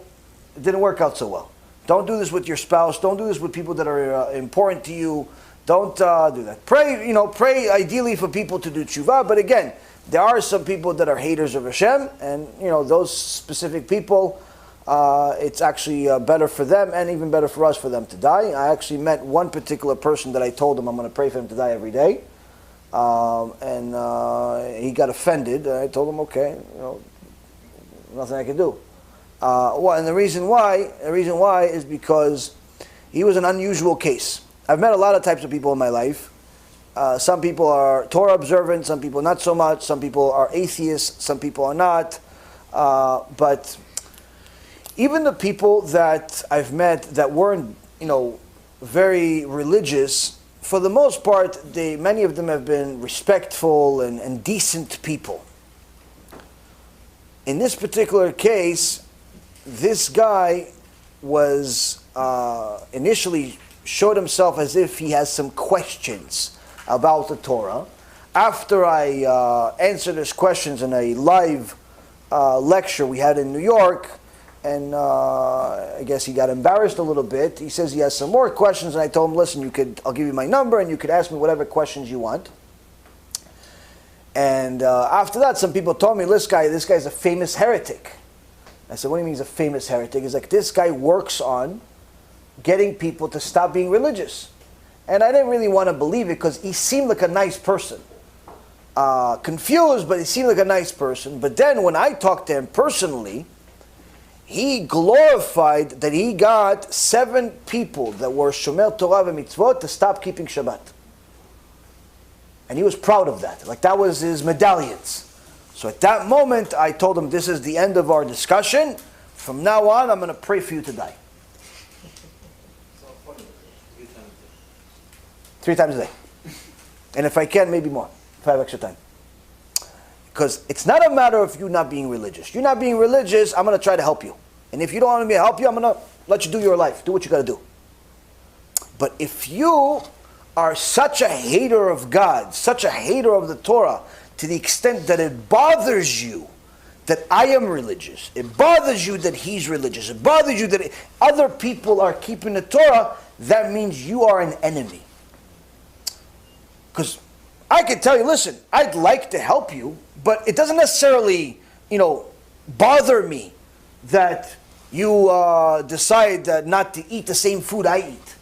Speaker 1: it didn't work out so well. Don't do this with your spouse. Don't do this with people that are important to you. Don't do that. Pray ideally for people to do tshuva. But again, there are some people that are haters of Hashem, and those specific people, it's actually better for them and even better for us for them to die. I actually met one particular person that I told him I'm going to pray for him to die every day. And he got offended. I told him, okay, nothing I can do. And the reason why is because he was an unusual case. I've met a lot of types of people in my life. Some people are Torah observant, some people not so much, some people are atheists, some people are not. But even the people that I've met that weren't, very religious, for the most part, many of them have been respectful and decent people. In this particular case, this guy was initially showed himself as if he has some questions about the Torah. After I answered his questions in a live lecture we had in New York, and I guess he got embarrassed a little bit. He says he has some more questions, and I told him, listen, I'll give you my number, and you could ask me whatever questions you want. And after that, some people told me, this guy's a famous heretic.
Speaker 5: I said, what do you mean he's a famous heretic? He's like, this guy works on getting people to stop being religious. And I didn't really want to believe it because he seemed like a nice person. Confused, but he seemed like a nice person. But then when I talked to him personally, he glorified that he got 7 people that were Shomer Torah and Mitzvot to stop keeping Shabbat. And he was proud of that. Like that was his medallions. So at that moment, I told him, this is the end of our discussion. From now on, I'm going to pray for you to die. 3 times a day. And if I can, maybe more. If I have extra time. Because it's not a matter of you not being religious. You're not being religious, I'm going to try to help you. And if you don't want me to help you, I'm going to let you do your life. Do what you got to do. But if you are such a hater of God, such a hater of the Torah, to the extent that it bothers you that I am religious, it bothers you that he's religious, it bothers you that other people are keeping the Torah, that means you are an enemy. Because I could tell you, listen, I'd like to help you, but it doesn't necessarily, bother me that you decide not to eat the same food I eat.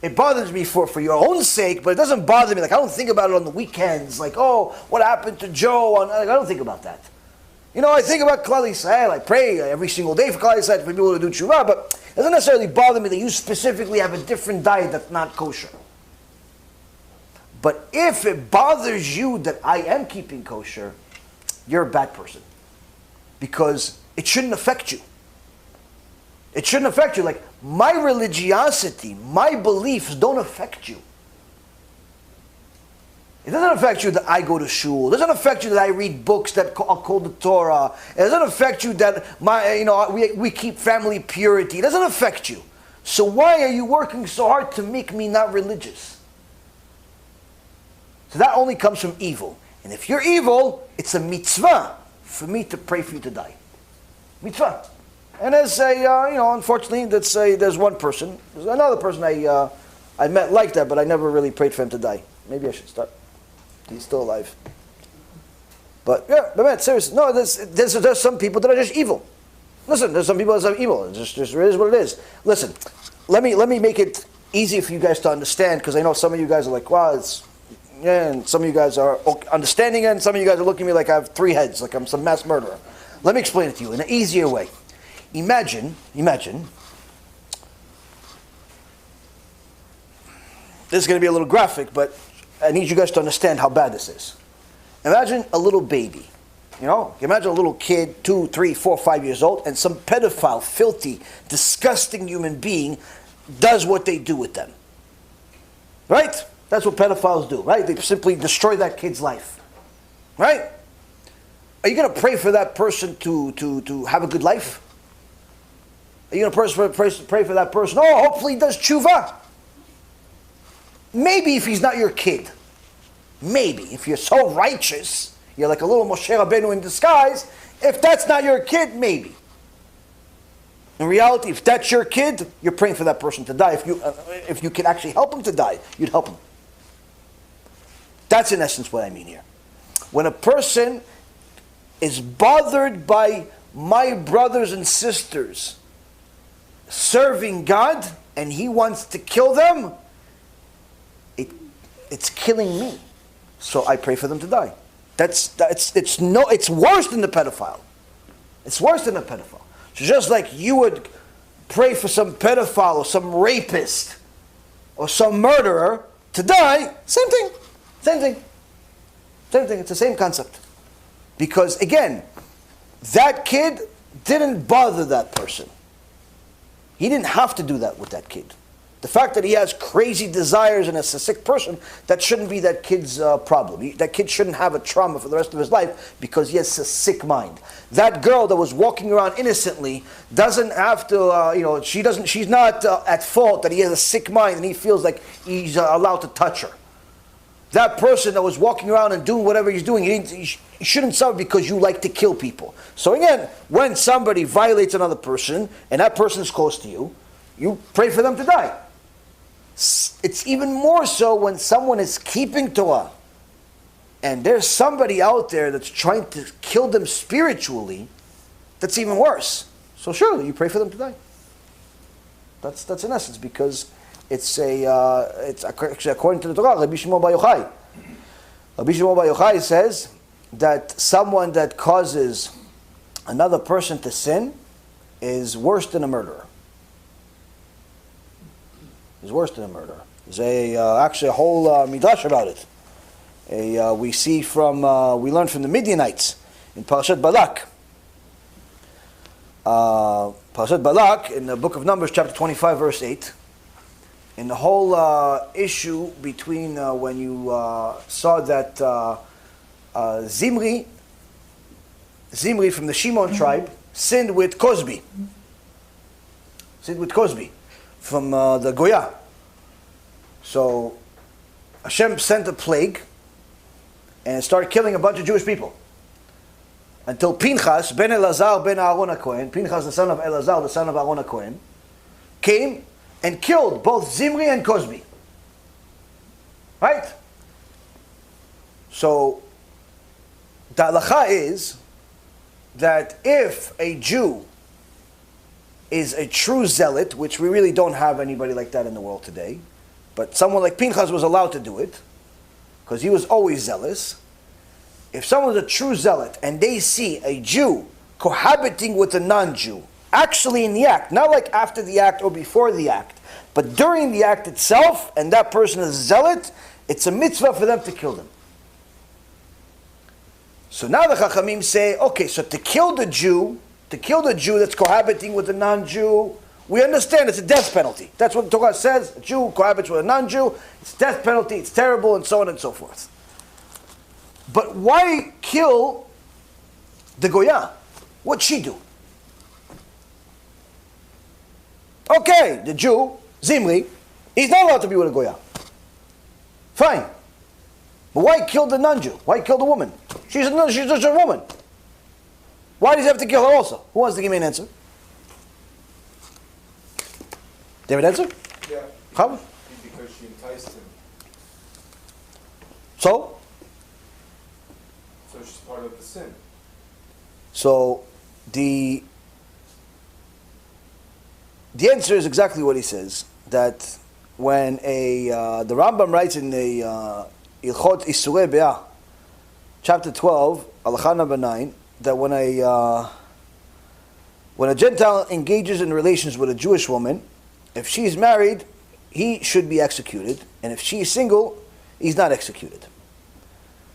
Speaker 5: It bothers me for your own sake, but it doesn't bother me. Like, I don't think about it on the weekends. Like, oh, what happened to Joe? I don't think about that. I think about Klal Yisrael. I pray every single day for Klal Yisrael, for people to do TeShuva, but it doesn't necessarily bother me that you specifically have a different diet that's not kosher. But if it bothers you that I am keeping kosher, you're a bad person. Because it shouldn't affect you. It shouldn't affect you. Like, my religiosity, my beliefs don't affect you. It doesn't affect you that I go to shul. It doesn't affect you that I read books that are called the Torah. It doesn't affect you that we keep family purity. It doesn't affect you. So why are you working so hard to make me not religious? So that only comes from evil. And if you're evil, it's a mitzvah for me to pray for you to die. Mitzvah. And there's unfortunately, there's one person. There's another person I met like that, but I never really prayed for him to die. Maybe I should start. He's still alive. But yeah, but man, seriously, no, there's some people that are just evil. Listen, there's some people that are evil. It just is what it is. Listen, let me make it easy for you guys to understand, because I know some of you guys are like, wow, and some of you guys are understanding it, and some of you guys are looking at me like I have 3 heads, like I'm some mass murderer. Let me explain it to you in an easier way. Imagine, this is going to be a little graphic, but I need you guys to understand how bad this is. Imagine a little baby, imagine a little kid, 2, 3, 4, 5 years old, and some pedophile, filthy, disgusting human being does what they do with them. Right? That's what pedophiles do, right? They simply destroy that kid's life. Right? Are you going to pray for that person to have a good life? Are you going to pray for that person? Oh, hopefully he does tshuva. Maybe if he's not your kid. Maybe. If you're so righteous, you're like a little Moshe Rabbeinu in disguise. If that's not your kid, maybe. In reality, if that's your kid, you're praying for that person to die. If you can actually help him to die, you'd help him. That's in essence what I mean here. When a person is bothered by my brothers and sisters serving God and he wants to kill them, it's killing me. So I pray for them to die. It's worse than the pedophile. It's worse than the pedophile. So just like you would pray for some pedophile or some rapist or some murderer to die, same thing. It's the same concept. Because again, that kid didn't bother that person. He didn't have to do that with that kid. The fact that he has crazy desires and is a sick person, that shouldn't be that kid's problem. That kid shouldn't have a trauma for the rest of his life because he has a sick mind. That girl that was walking around innocently doesn't have to, she's not at fault that he has a sick mind and he feels like he's allowed to touch her. That person that was walking around and doing whatever he's doing, he shouldn't suffer because you like to kill people. So again, when somebody violates another person and that person is close to you, you pray for them to die. It's even more so when someone is keeping Torah and there's somebody out there that's trying to kill them spiritually. that's even worse. So surely you pray for them to die. That's in essence, because it's actually according to the Torah. Rabbi Shimon Bar Yochai. Rabbi Shimon Bar Yochai says that someone that causes another person to sin is worse than a murderer. Is worse than a murderer. There's actually a whole midrash about it. We learn from the Midianites in Parashat Balak. Parashat Balak, in the book of Numbers, chapter 25, verse 8, in the whole issue between when you saw that Zimri from the Shimon tribe sinned with Cosby. From the Goya. So Hashem sent a plague and started killing a bunch of Jewish people. Until Pinchas, ben Elazar, ben Aaron HaKohen, Pinchas the son of Elazar, the son of Aaron HaKohen, came and killed both Zimri and Cosby. Right? So, the halacha is that if a Jew is a true zealot, which we really don't have anybody like that in the world today, but someone like Pinchas was allowed to do it, because he was always zealous. If someone's a true zealot and they see a Jew cohabiting with a non-Jew, actually in the act, not like after the act or before the act, but during the act itself, and that person is a zealot, it's a mitzvah for them to kill them. So now the Chachamim say, okay, so to kill the Jew that's cohabiting with a non-Jew, we understand it's a death penalty. That's what the Torah says. A Jew cohabits with a non-Jew, it's a death penalty, it's terrible, and so on and so forth. But why kill the Goya? What'd she do? Okay, the Jew, Zimri, he's not allowed to be with a Goya. Fine. But why kill the non-Jew? Why kill the woman? She's just a woman. Why does he have to kill her also? Who wants to give me an answer? Do you have an answer?
Speaker 6: Yeah.
Speaker 5: How?
Speaker 6: Because she enticed him.
Speaker 5: So
Speaker 6: she's part of the sin.
Speaker 5: So the answer is exactly what he says. That when the Rambam writes in the Ilchot Isurei Be'ah, chapter 12, Halacha number 9, that when a Gentile engages in relations with a Jewish woman, if she's married, he should be executed, and if she's single, he's not executed.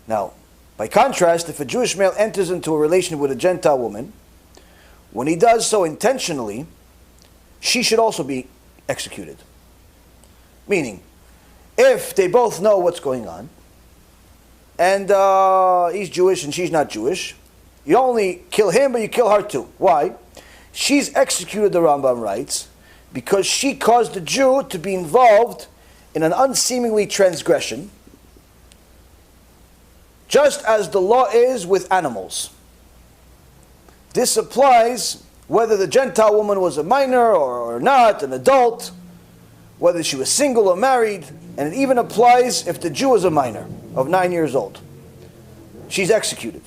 Speaker 5: Now, by contrast, if a Jewish male enters into a relation with a Gentile woman, when he does so intentionally, she should also be executed. Meaning, if they both know what's going on, and he's Jewish and she's not Jewish, you don't only kill him, but you kill her too. Why? She's executed, the Rambam writes, because she caused the Jew to be involved in an unseemly transgression, just as the law is with animals. This applies whether the Gentile woman was a minor or not, an adult, whether she was single or married, and it even applies if the Jew was a minor of 9 years old. She's executed.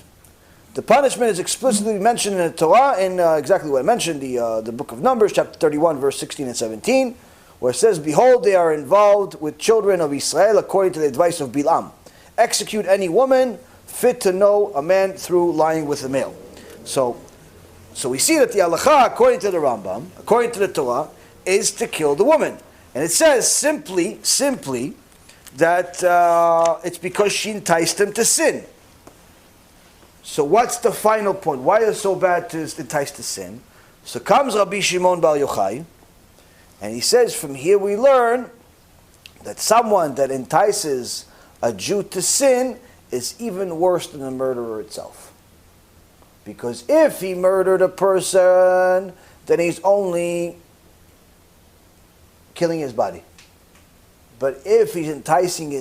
Speaker 5: The punishment is explicitly mentioned in the Torah in exactly what I mentioned, the book of Numbers, chapter 31, verse 16 and 17, where it says, "Behold, they are involved with children of Israel according to the advice of Bilam. Execute any woman fit to know a man through lying with a male." So we see that the halacha, according to the Rambam, according to the Torah, is to kill the woman. And it says simply that it's because she enticed him to sin. So what's the final point? Why is it so bad to entice to sin? So comes Rabbi Shimon Bar Yochai, and he says, from here we learn that someone that entices a Jew to sin is even worse than the murderer itself. Because if he murdered a person, then he's only killing his body. But if he's enticing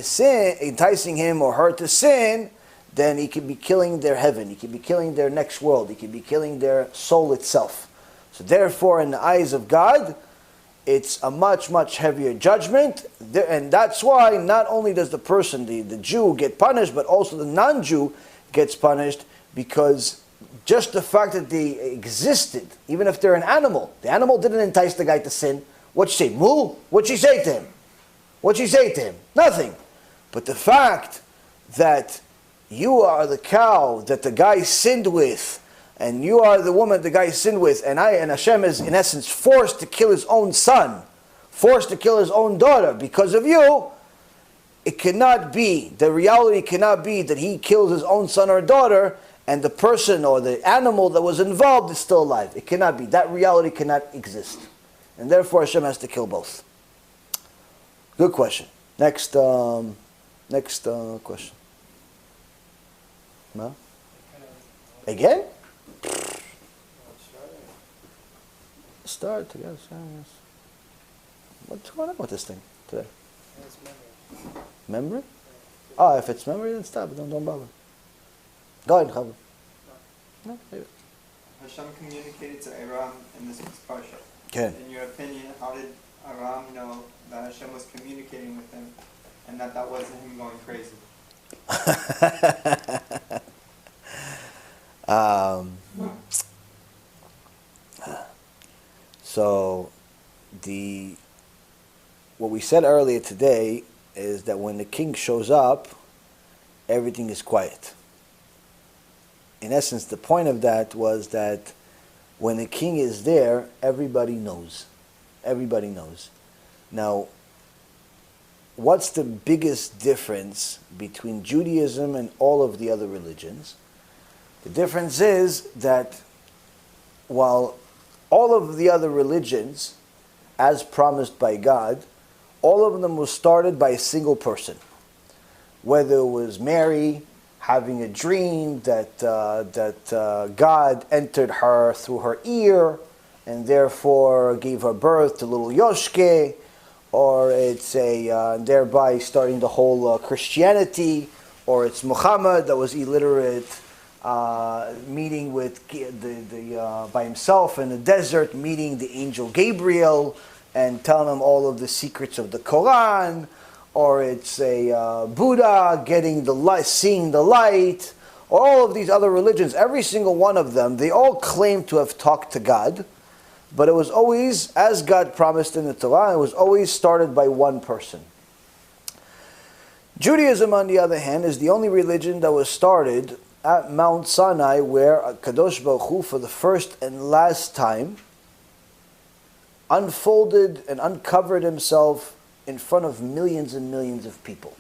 Speaker 5: him or her to sin, then he could be killing their heaven, he could be killing their next world, he could be killing their soul itself. So therefore, in the eyes of God, it's a much, much heavier judgment. And that's why not only does the person, the Jew, get punished, but also the non-Jew gets punished, because just the fact that they existed, even if they're an animal, the animal didn't entice the guy to sin. What'd she say? Moo? What'd she say to him? What'd she say to him? Nothing. But the fact that you are the cow that the guy sinned with, and you are the woman the guy sinned with, and Hashem is in essence forced to kill his own son, forced to kill his own daughter because of you, it cannot be, the reality cannot be that he kills his own son or daughter and the person or the animal that was involved is still alive. It cannot be. That reality cannot exist. And therefore Hashem has to kill both. Good question. Next question. No? Again? Start together. What's going on with this thing today? Memory? Oh, if it's memory, then stop. Don't bother. Go ahead, Chavah. No, maybe.
Speaker 7: Hashem communicated to Aram in this parsha.
Speaker 5: Okay.
Speaker 7: In your opinion, how did Aram know that Hashem was communicating with him and that wasn't him going crazy?
Speaker 5: So, what we said earlier today is that when the king shows up, everything is quiet. In essence, the point of that was that when the king is there, everybody knows. Everybody knows. Now, what's the biggest difference between Judaism and all of the other religions? The difference is that while all of the other religions, as promised by God, all of them were started by a single person. Whether it was Mary having a dream that God entered her through her ear and therefore gave her birth to little Yoshke, or it's thereby starting the whole Christianity, or it's Muhammad that was illiterate, meeting with by himself in the desert, meeting the angel Gabriel and telling him all of the secrets of the Quran, or it's a Buddha getting the light, seeing the light, or all of these other religions. Every single one of them, they all claim to have talked to God, but it was always, as God promised in the Torah, it was always started by one person. Judaism, on the other hand, is the only religion that was started at Mount Sinai, where Kadosh Baruch Hu, for the first and last time, unfolded and uncovered himself in front of millions and millions of people.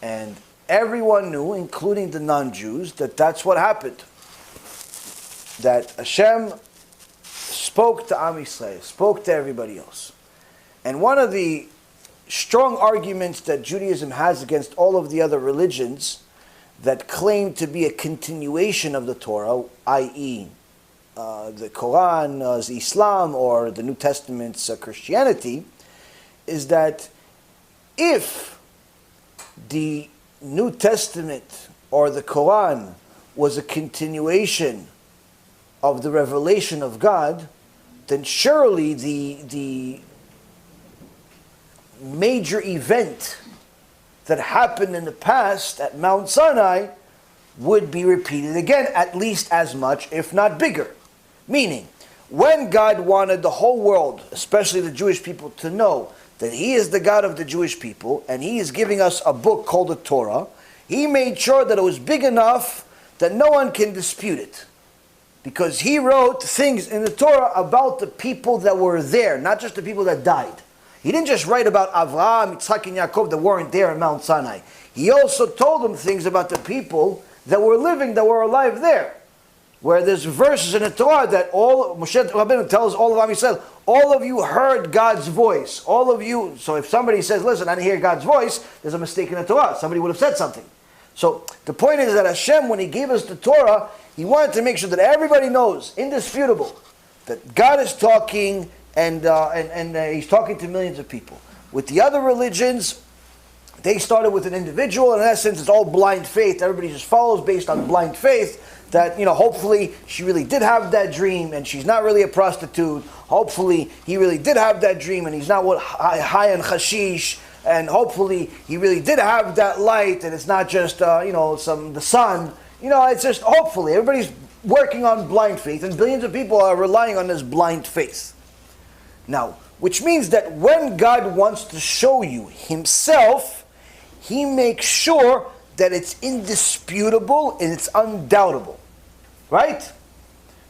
Speaker 5: And everyone knew, including the non-Jews, that that's what happened. That Hashem spoke to Am Yisrael, spoke to everybody else. And one of the strong arguments that Judaism has against all of the other religions that claim to be a continuation of the Torah, i.e., the Quran, Islam, or the New Testament's Christianity, is that if the New Testament or the Quran was a continuation of the revelation of God, then surely the major event that happened in the past at Mount Sinai would be repeated again, at least as much, if not bigger. Meaning, when God wanted the whole world, especially the Jewish people, to know that He is the God of the Jewish people, and He is giving us a book called the Torah, He made sure that it was big enough that no one can dispute it. Because He wrote things in the Torah about the people that were there, not just the people that died. He didn't just write about Avraham, Yitzhak, and Yaakov that weren't there in Mount Sinai. He also told them things about the people that were living, that were alive there. Where there's verses in the Torah that Moshe Rabbeinu tells all of Am Yisrael, all of you heard God's voice. All of you, so if somebody says, listen, I didn't hear God's voice, there's a mistake in the Torah. Somebody would have said something. So the point is that Hashem, when He gave us the Torah, He wanted to make sure that everybody knows, indisputable, that God is talking and He's talking to millions of people. With the other religions, they started with an individual, and in essence, it's all blind faith. Everybody just follows based on blind faith. That, hopefully she really did have that dream and she's not really a prostitute. Hopefully he really did have that dream and he's not high on hashish. And hopefully he really did have that light and it's not just, the sun. it's just hopefully. Everybody's working on blind faith, and billions of people are relying on this blind faith. Now, which means that when God wants to show you himself, he makes sure that it's indisputable and it's undoubtable. Right?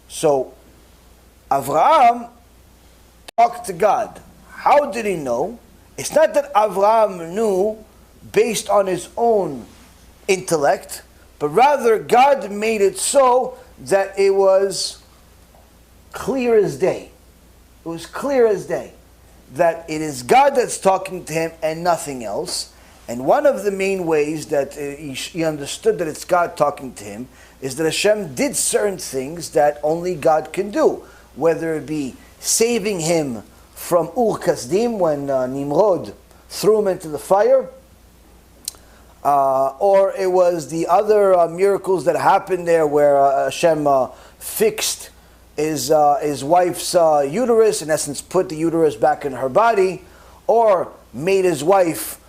Speaker 5: So, Avraham talked to God. How did he know? It's not that Avraham knew based on his own intellect, but rather God made it so that it was clear as day. It was clear as day that it is God that's talking to him and nothing else. And one of the main ways that he understood that it's God talking to him is that Hashem did certain things that only God can do, whether it be saving him from Ur Kasdim when Nimrod threw him into the fire, or it was the other miracles that happened there where Hashem fixed his wife's uterus, in essence put the uterus back in her body, or made his wife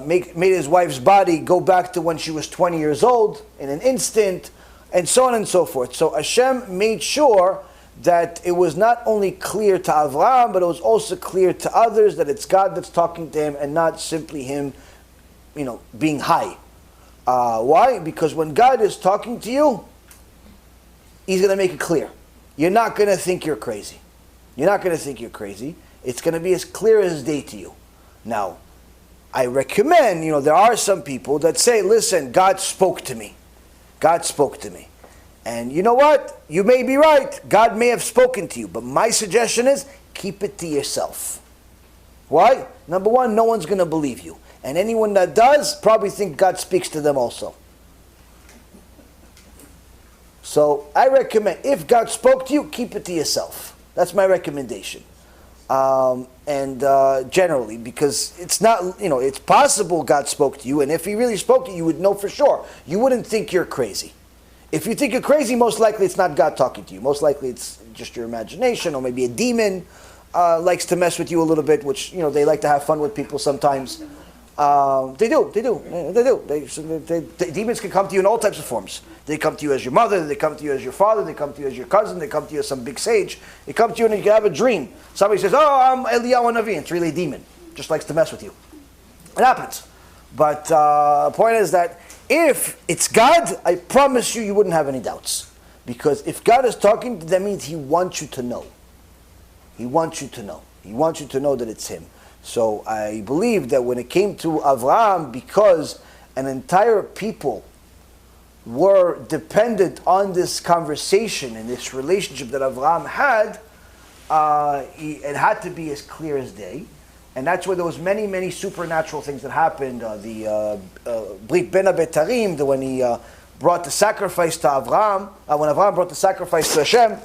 Speaker 5: made his wife's body go back to when she was 20 years old in an instant, and so on and so forth. So Hashem made sure that it was not only clear to Avraham, but it was also clear to others that it's God that's talking to him and not simply him, being high. Why? Because when God is talking to you, he's going to make it clear. You're not going to think you're crazy. You're not going to think you're crazy. It's going to be as clear as day to you. Now, I recommend, there are some people that say, listen, God spoke to me. God spoke to me. And you know what? You may be right. God may have spoken to you. But my suggestion is, keep it to yourself. Why? Number one, no one's going to believe you. And anyone that does probably think God speaks to them also. So I recommend, if God spoke to you, keep it to yourself. That's my recommendation. Generally, because it's not, it's possible God spoke to you, and if he really spoke to you, you would know for sure. You wouldn't think you're crazy. If you think you're crazy, most likely it's not God talking to you. Most likely it's just your imagination, or maybe a demon likes to mess with you a little bit, which, they like to have fun with people sometimes. They do. Demons can come to you in all types of forms. They come to you as your mother, they come to you as your father, they come to you as your cousin, they come to you as some big sage. They come to you and you can have a dream. Somebody says, oh, I'm Eliyahu Navi. It's really a demon. Just likes to mess with you. It happens. But the point is that if it's God, I promise you wouldn't have any doubts. Because if God is talking, that means he wants you to know. He wants you to know. He wants you to know that it's him. So I believe that when it came to Avraham, because an entire people were dependent on this conversation and this relationship that Avraham had, it had to be as clear as day. And that's where there was many, many supernatural things that happened. The Brit Ben Abetarim, when he brought the sacrifice to Avraham, when Avraham brought the sacrifice to Hashem,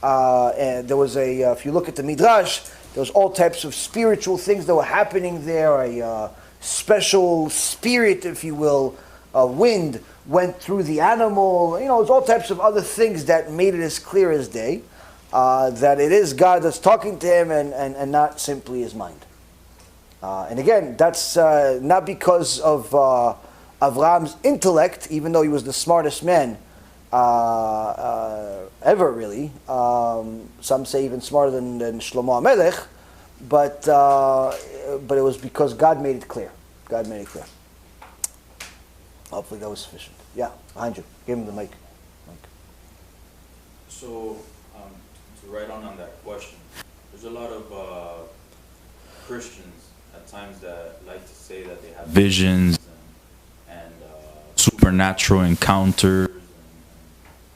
Speaker 5: and there was if you look at the Midrash, there was all types of spiritual things that were happening there. A special spirit, if you will, wind went through the animal. It was all types of other things that made it as clear as day, that it is God that's talking to him and not simply his mind. And again, that's not because of Avraham's intellect, even though he was the smartest man ever, really. Some say even smarter than Shlomo HaMelech, but it was because God made it clear. God made it clear. Hopefully that was sufficient. Yeah, behind you. Give him the mic.
Speaker 8: So, to write on that question, there's a lot of Christians at times that like to say that they have visions and supernatural encounters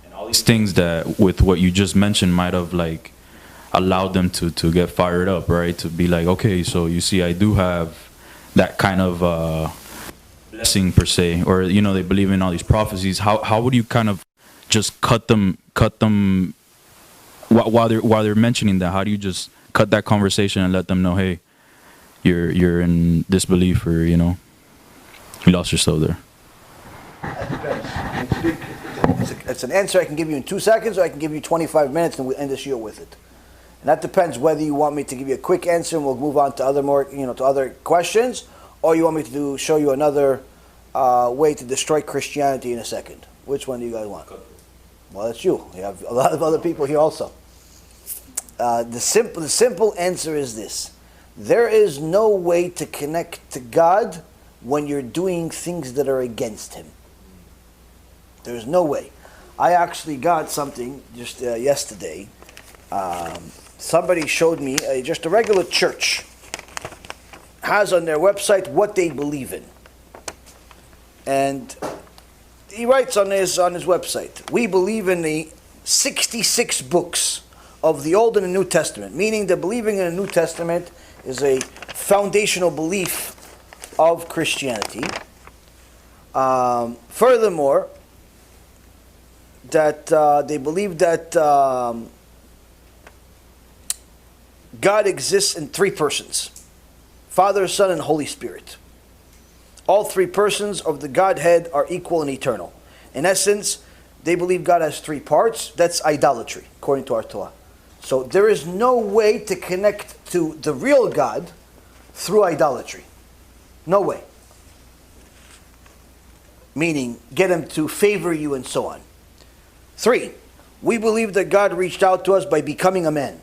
Speaker 8: and all these things that, with what you just mentioned, might have allowed them to get fired up, right? To be like, okay, so you see, I do have that kind of blessing per se, or they believe in all these prophecies. How would you kind of just cut them while they're mentioning that? How do you just cut that conversation and let them know, hey, you're in disbelief, or you lost yourself there?
Speaker 5: It's an answer I can give you in 2 seconds, or I can give you 25 minutes and we'll end this year with it. And that depends whether you want me to give you a quick answer and we'll move on to other more, to other questions, or you want me to show you another way to destroy Christianity in a second. Which one do you guys want? Well, that's you. You have a lot of other people here also. The simple answer is this. There is no way to connect to God when you're doing things that are against Him. There's no way. I actually got something just yesterday. Somebody showed me just a regular church has on their website what they believe in. And he writes on his website, we believe in the 66 books of the Old and the New Testament, meaning that believing in the New Testament is a foundational belief of Christianity. Furthermore, that they believe that God exists in three persons: Father, Son, and Holy Spirit. All three persons of the Godhead are equal and eternal. In essence, they believe God has three parts. That's idolatry, according to our Torah. So there is no way to connect to the real God through idolatry. No way. Meaning, get Him to favor you and so on. 3, we believe that God reached out to us by becoming a man.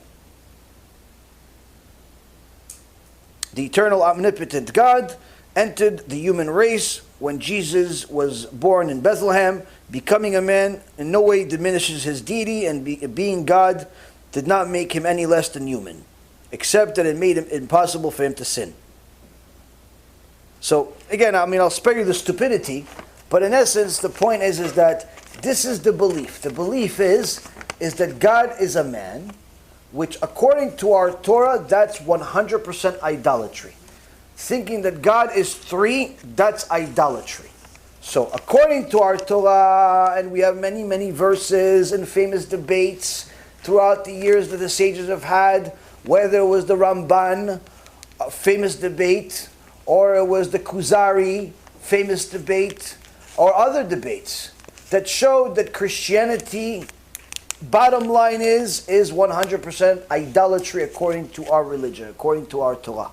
Speaker 5: The eternal omnipotent God entered the human race when Jesus was born in Bethlehem. Becoming a man in no way diminishes His deity, and being God did not make Him any less than human, except that it made it impossible for Him to sin. So again, I'll spare you the stupidity, but in essence, the point is that this is the belief. The belief is that God is a man, which according to our Torah, that's 100% idolatry. Thinking that God is three, that's idolatry. So according to our Torah, and we have many, many verses and famous debates throughout the years that the sages have had, whether it was the Ramban, a famous debate, or it was the Kuzari, famous debate, or other debates that showed that Christianity, bottom line is 100% idolatry according to our religion, according to our Torah.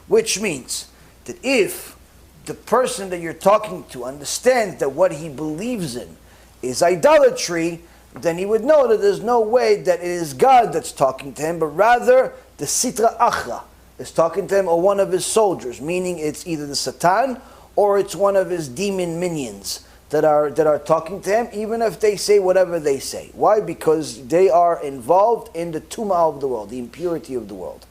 Speaker 5: Which means that if the person that you're talking to understands that what he believes in is idolatry, then he would know that there's no way that it is God that's talking to him, but rather the Sitra Achra is talking to him, or one of his soldiers, meaning it's either the Satan or it's one of his demon minions that are talking to him, even if they say whatever they say. Why? Because they are involved in the tumah of the world, the impurity of the world.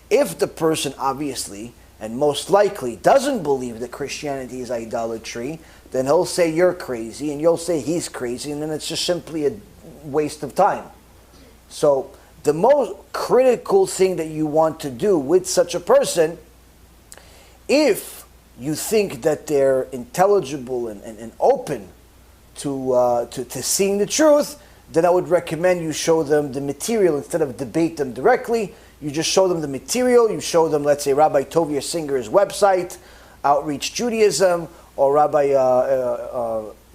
Speaker 5: If the person obviously and most likely doesn't believe that Christianity is idolatry, then he'll say you're crazy and you'll say he's crazy, and then it's just simply a waste of time. So the most critical thing that you want to do with such a person, if you think that they're intelligible and open to seeing the truth, then I would recommend you show them the material instead of debate them directly. You just show them the material. You show them, let's say, Rabbi Tovia Singer's website, Outreach Judaism, or Rabbi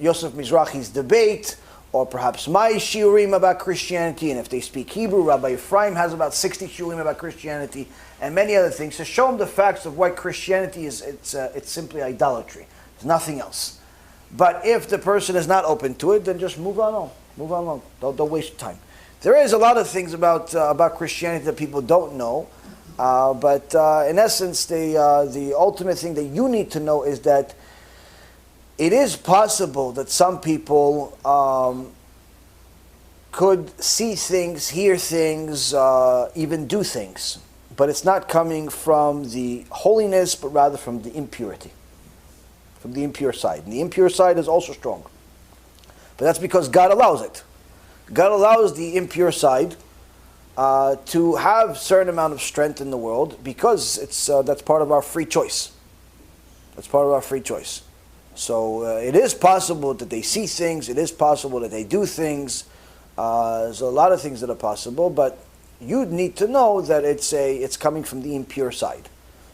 Speaker 5: Yosef Mizrahi's debate, or perhaps my shiurim about Christianity. And if they speak Hebrew, Rabbi Ephraim has about 60 shiurim about Christianity, and many other things. To show them the facts of why Christianity is it's simply idolatry. It's nothing else. But if the person is not open to it, then just move on. Move on. Don't waste your time. There is a lot of things about Christianity that people don't know, but in essence, the ultimate thing that you need to know is that it is possible that some people could see things, hear things, even do things, but it's not coming from the holiness, but rather from the impurity, from the impure side. And the impure side is also strong, but that's because God allows it. God allows the impure side to have a certain amount of strength in the world because that's part of our free choice. That's part of our free choice. So it is possible that they see things. It is possible that they do things. There's a lot of things that are possible, but you need to know that it's coming from the impure side.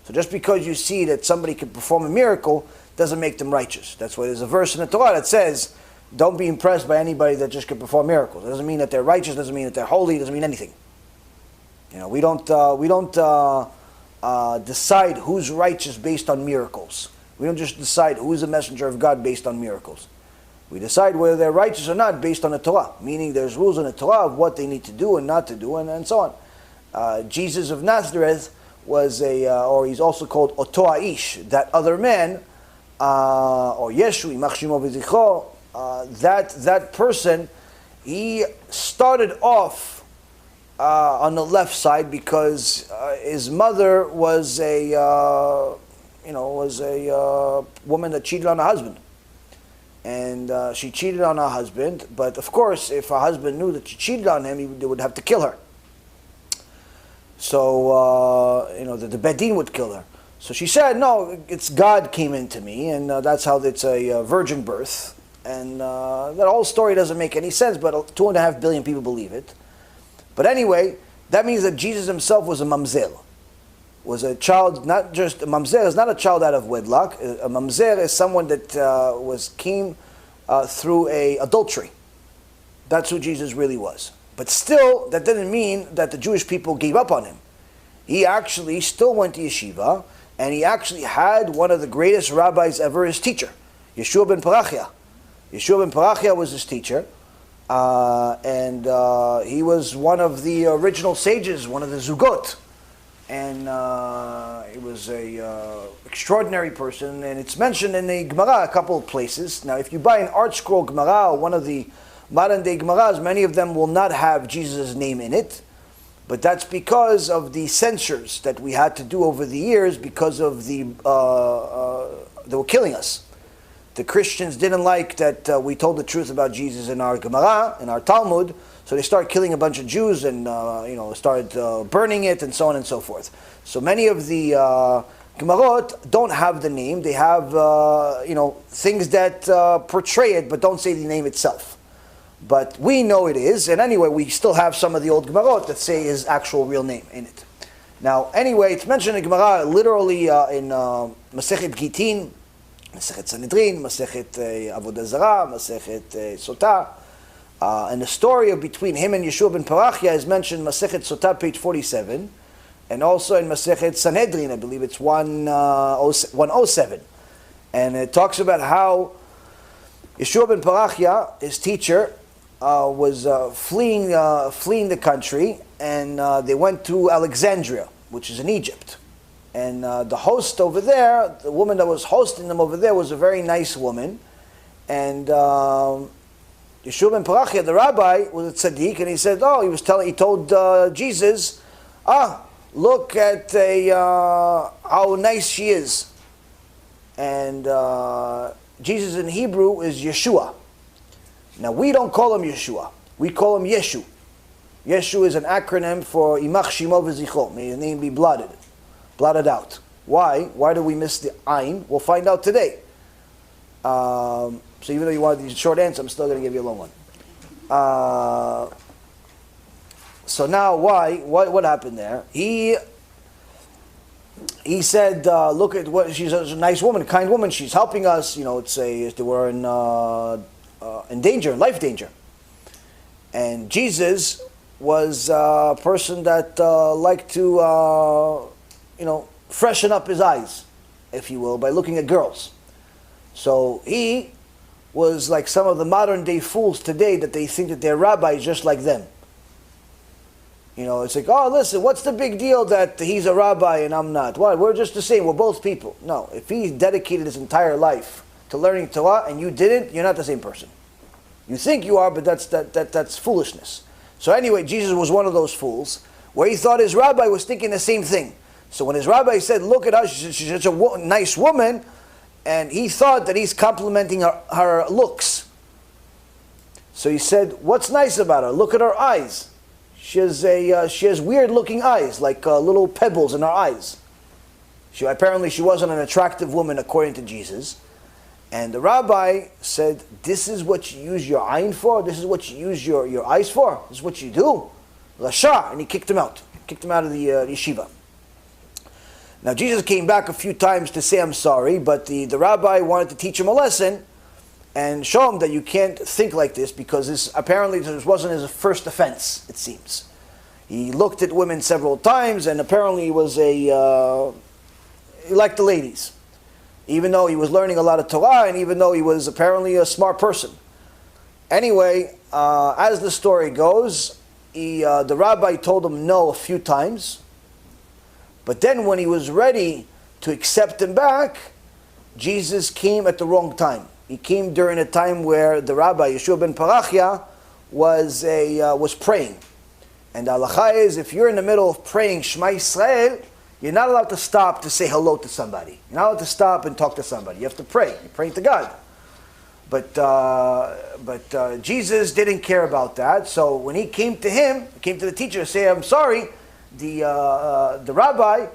Speaker 5: So just because you see that somebody can perform a miracle doesn't make them righteous. That's why there's a verse in the Torah that says, don't be impressed by anybody that just can perform miracles. It doesn't mean that they're righteous. Doesn't mean that they're holy. It doesn't mean anything. You know, we don't decide who's righteous based on miracles. We don't just decide who is a messenger of God based on miracles. We decide whether they're righteous or not based on the Torah, meaning there's rules in the Torah of what they need to do and not to do, and so on. Jesus of Nazareth was or he's also called Oto Aish, that other man, or Yeshu, Yimach Shemo V'zichro, that person, he started off on the left side because his mother was a woman that cheated on her husband. And she cheated on her husband, but of course, if her husband knew that she cheated on him, they would have to kill her. So, the Beit Din would kill her. So she said, no, it's God came into me, and that's how it's a virgin birth. And that whole story doesn't make any sense, but 2.5 billion people believe it. But anyway, that means that Jesus himself was a mamzer. Was a child, not just a mamzer is not a child out of wedlock. A mamzer is someone that came through a adultery. That's who Jesus really was. But still, that didn't mean that the Jewish people gave up on him. He actually still went to yeshiva, and he actually had one of the greatest rabbis ever as teacher, Yeshua ben Parachia. Yeshua ben Parachia was his teacher, and he was one of the original sages, one of the Zugot. And he was a extraordinary person, and it's mentioned in the Gemara a couple of places. Now, if you buy an art scroll Gemara, or one of the modern day Gemaras, many of them will not have Jesus' name in it, but that's because of the censures that we had to do over the years because of they were killing us. The Christians didn't like that we told the truth about Jesus in our Gemara, in our Talmud, so they started killing a bunch of Jews and started burning it and so on and so forth. So many of the Gemarot don't have the name. They have things that portray it but don't say the name itself. But we know it is, and anyway, we still have some of the old Gemarot that say his actual real name in it. Now, anyway, it's mentioned in Gemara literally in Masechet Gitin, Masechet Sanhedrin, Masechet Avodah Zarah, Masechet Sotah. And the story of between him and Yeshua ben Parachia is mentioned in Masechet Sotah, page 47, and also in Masechet Sanhedrin, I believe it's 107. And it talks about how Yeshua ben Parachia, his teacher, was fleeing the country, and they went to Alexandria, which is in Egypt. And the host over there, the woman that was hosting them over there, was a very nice woman. And Yeshua ben Parachia, the rabbi, was a tzaddik, and he said, he told Jesus, look at how nice she is. And Jesus in Hebrew is Yeshua. Now we don't call him Yeshua, we call him Yeshu. Yeshu is an acronym for Yimach Shemo V'zichro, may his name be blotted out. Why? Why do we miss the Ayin? We'll find out today. So even though you wanted the short answer, I'm still going to give you a long one. So now why? What happened there? He said, look at what, she's a nice woman, a kind woman, she's helping us, they were in danger, life danger. And Jesus was a person that liked to, freshen up his eyes, if you will, by looking at girls. So he was like some of the modern day fools today that they think that they're rabbis just like them. It's like, listen, what's the big deal that he's a rabbi and I'm not? Why? We're just the same. We're both people. No, if he dedicated his entire life to learning Torah and you didn't, you're not the same person. You think you are, but that's foolishness. So anyway, Jesus was one of those fools where he thought his rabbi was thinking the same thing. So when his rabbi said, look at her, she's such a nice woman, and he thought that he's complimenting her looks. So he said, what's nice about her? Look at her eyes. She has weird looking eyes, like little pebbles in her eyes. Apparently she wasn't an attractive woman according to Jesus. And the rabbi said, this is what you use your ayin for? This is what you use your eyes for? This is what you do? Rasha! And he kicked him out. Kicked him out of the yeshiva. Now Jesus came back a few times to say I'm sorry, but the rabbi wanted to teach him a lesson and show him that you can't think like this, because this wasn't his first offense, it seems. He looked at women several times, and apparently he liked the ladies. even though he was learning a lot of Torah and even though he was apparently a smart person. Anyway, as the story goes, the rabbi told him no a few times, but then when he was ready to accept him back, Jesus came at the wrong time. He came during a time where the rabbi, Yeshua ben Parachia, was praying. And the halacha is, if you're in the middle of praying Shema Yisrael, you're not allowed to stop to say hello to somebody. You're not allowed to stop and talk to somebody. You have to pray. You're praying to God. But Jesus didn't care about that. So when he came to the teacher to say, I'm sorry, the rabbi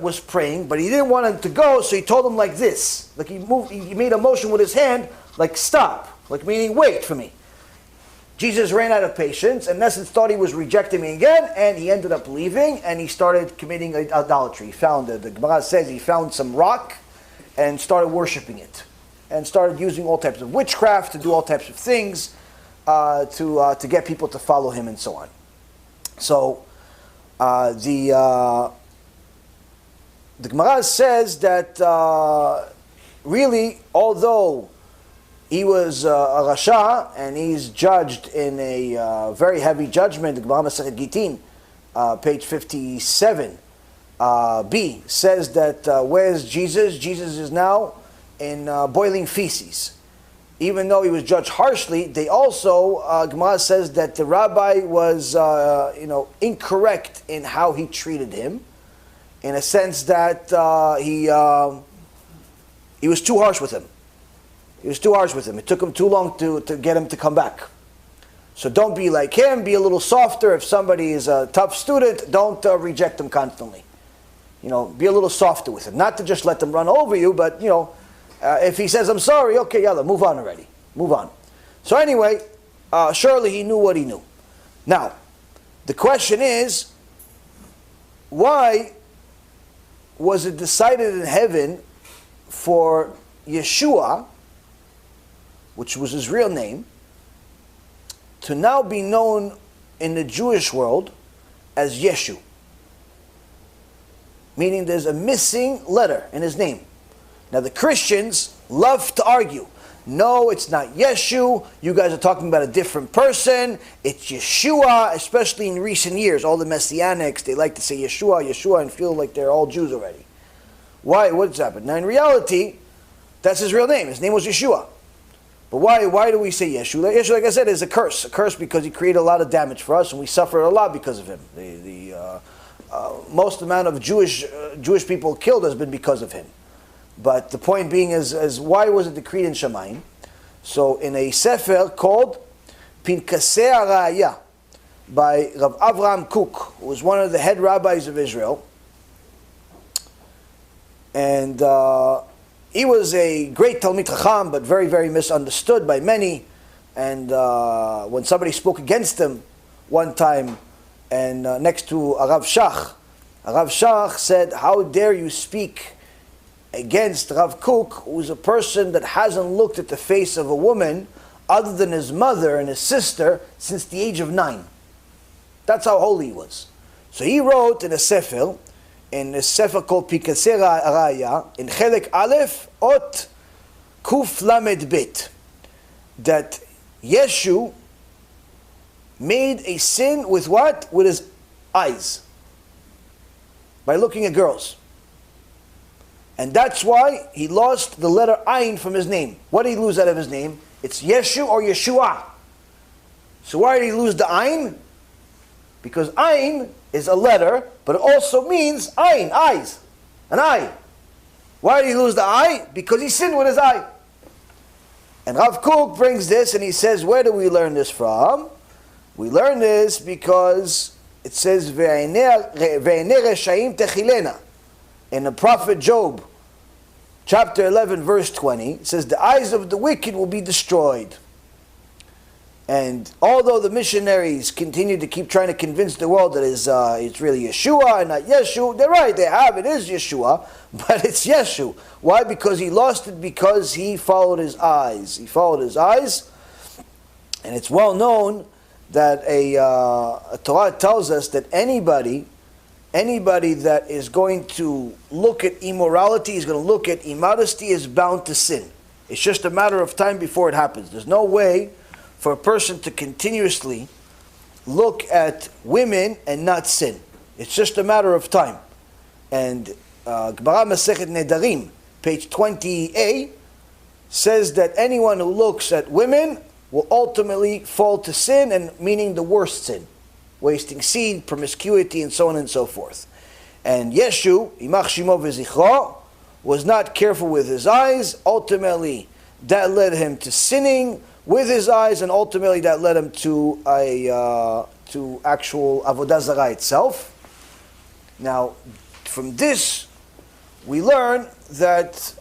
Speaker 5: was praying, but he didn't want him to go, so he told him like this. Like he made a motion with his hand, like stop, like meaning wait for me. Jesus ran out of patience, and in essence thought he was rejecting me again, and he ended up leaving, and he started committing idolatry. He found, the Gemara says, he found some rock, and started worshiping it, and started using all types of witchcraft to do all types of things to get people to follow him and so on. So the Gemara says that really, although he was a Rasha, and he's judged in a very heavy judgment. The Gemara Masechet Gitin, page 57, B, says that where's Jesus? Jesus is now in boiling feces. Even though he was judged harshly, they also, Gemara says that the rabbi was incorrect in how he treated him, in a sense that he was too harsh with him. He was too harsh with him. It took him too long to get him to come back. So don't be like him. Be a little softer. If somebody is a tough student, don't reject them constantly. Be a little softer with him. Not to just let them run over you, but, if he says, I'm sorry, okay, yalla, move on already. Move on. So anyway, surely he knew what he knew. Now, the question is, why was it decided in heaven for Yeshua, which was his real name, to now be known in the Jewish world as Yeshu? Meaning there's a missing letter in his name. Now the Christians love to argue. No, it's not Yeshu. You guys are talking about a different person. It's Yeshua, especially in recent years. All the Messianics, they like to say Yeshua, Yeshua, and feel like they're all Jews already. Why? What's happened? Now in reality, that's his real name. His name was Yeshua. But why do we say Yeshu? Yeshu, like I said, is a curse. A curse because he created a lot of damage for us, and we suffered a lot because of him. The most amount of Jewish people killed has been because of him. But the point being is why was it decreed in Shamayim? So in a sefer called Pinkasei Araya by Rav Avraham Kook, who was one of the head rabbis of Israel, and he was a great Talmid Chacham, but very, very misunderstood by many. And when somebody spoke against him one time, and next to Arav Shach said, how dare you speak against Rav Kook, who's a person that hasn't looked at the face of a woman other than his mother and his sister since the age of 9. That's how holy he was. So he wrote in a sefer called Pinkasei Araya, in Chelek Aleph, Ot Kuf Lamed Bet, that Yeshu made a sin with what? With his eyes. By looking at girls. And that's why he lost the letter Ayin from his name. What did he lose out of his name? It's Yeshu or Yeshua. So why did he lose the Ayin? Because Ayin is a letter, but it also means Ayin, eyes, an eye. Why did he lose the eye? Because he sinned with his eye. And Rav Kook brings this and he says, where do we learn this from? We learn this because it says, Ve'einei reshaim techilena. In the prophet Job, chapter 11, verse 20, it says, the eyes of the wicked will be destroyed. And although the missionaries continue to keep trying to convince the world that it's really Yeshua and not Yeshu, they're right, it is Yeshua, but it's Yeshu. Why? Because he lost it because he followed his eyes. He followed his eyes, and it's well known that a Torah tells us that anybody anybody that is going to look at immorality, is going to look at immodesty, is bound to sin. It's just a matter of time before it happens. There's no way for a person to continuously look at women and not sin. It's just a matter of time. And Gemara Masechet Nedarim, page 20a, says that anyone who looks at women will ultimately fall to sin, and meaning the worst sin. Wasting seed, promiscuity, and so on and so forth. And Yeshu, Imach Shimo V'zichro, was not careful with his eyes. Ultimately, that led him to sinning with his eyes, and ultimately that led him to actual avodah zarah itself. Now, from this, we learn that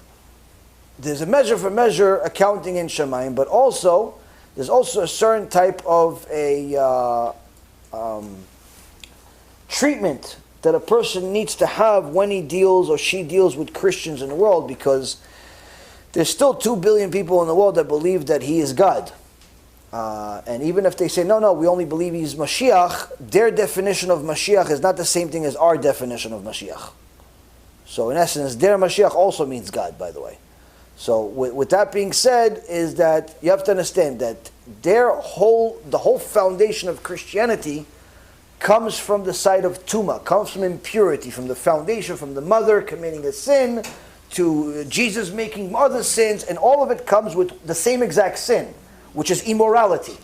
Speaker 5: there's a measure for measure accounting in Shemayim, but also there's also a certain type of a treatment that a person needs to have when he deals or she deals with Christians in the world, because there's still 2 billion people in the world that believe that he is God. And even if they say, no, we only believe he's Mashiach, their definition of Mashiach is not the same thing as our definition of Mashiach. So in essence, their Mashiach also means God, by the way. So with that being said, is that you have to understand that the whole foundation of Christianity comes from the side of Tuma, comes from impurity, from the foundation, from the mother committing a sin, to Jesus making other sins, and all of it comes with the same exact sin, which is immorality.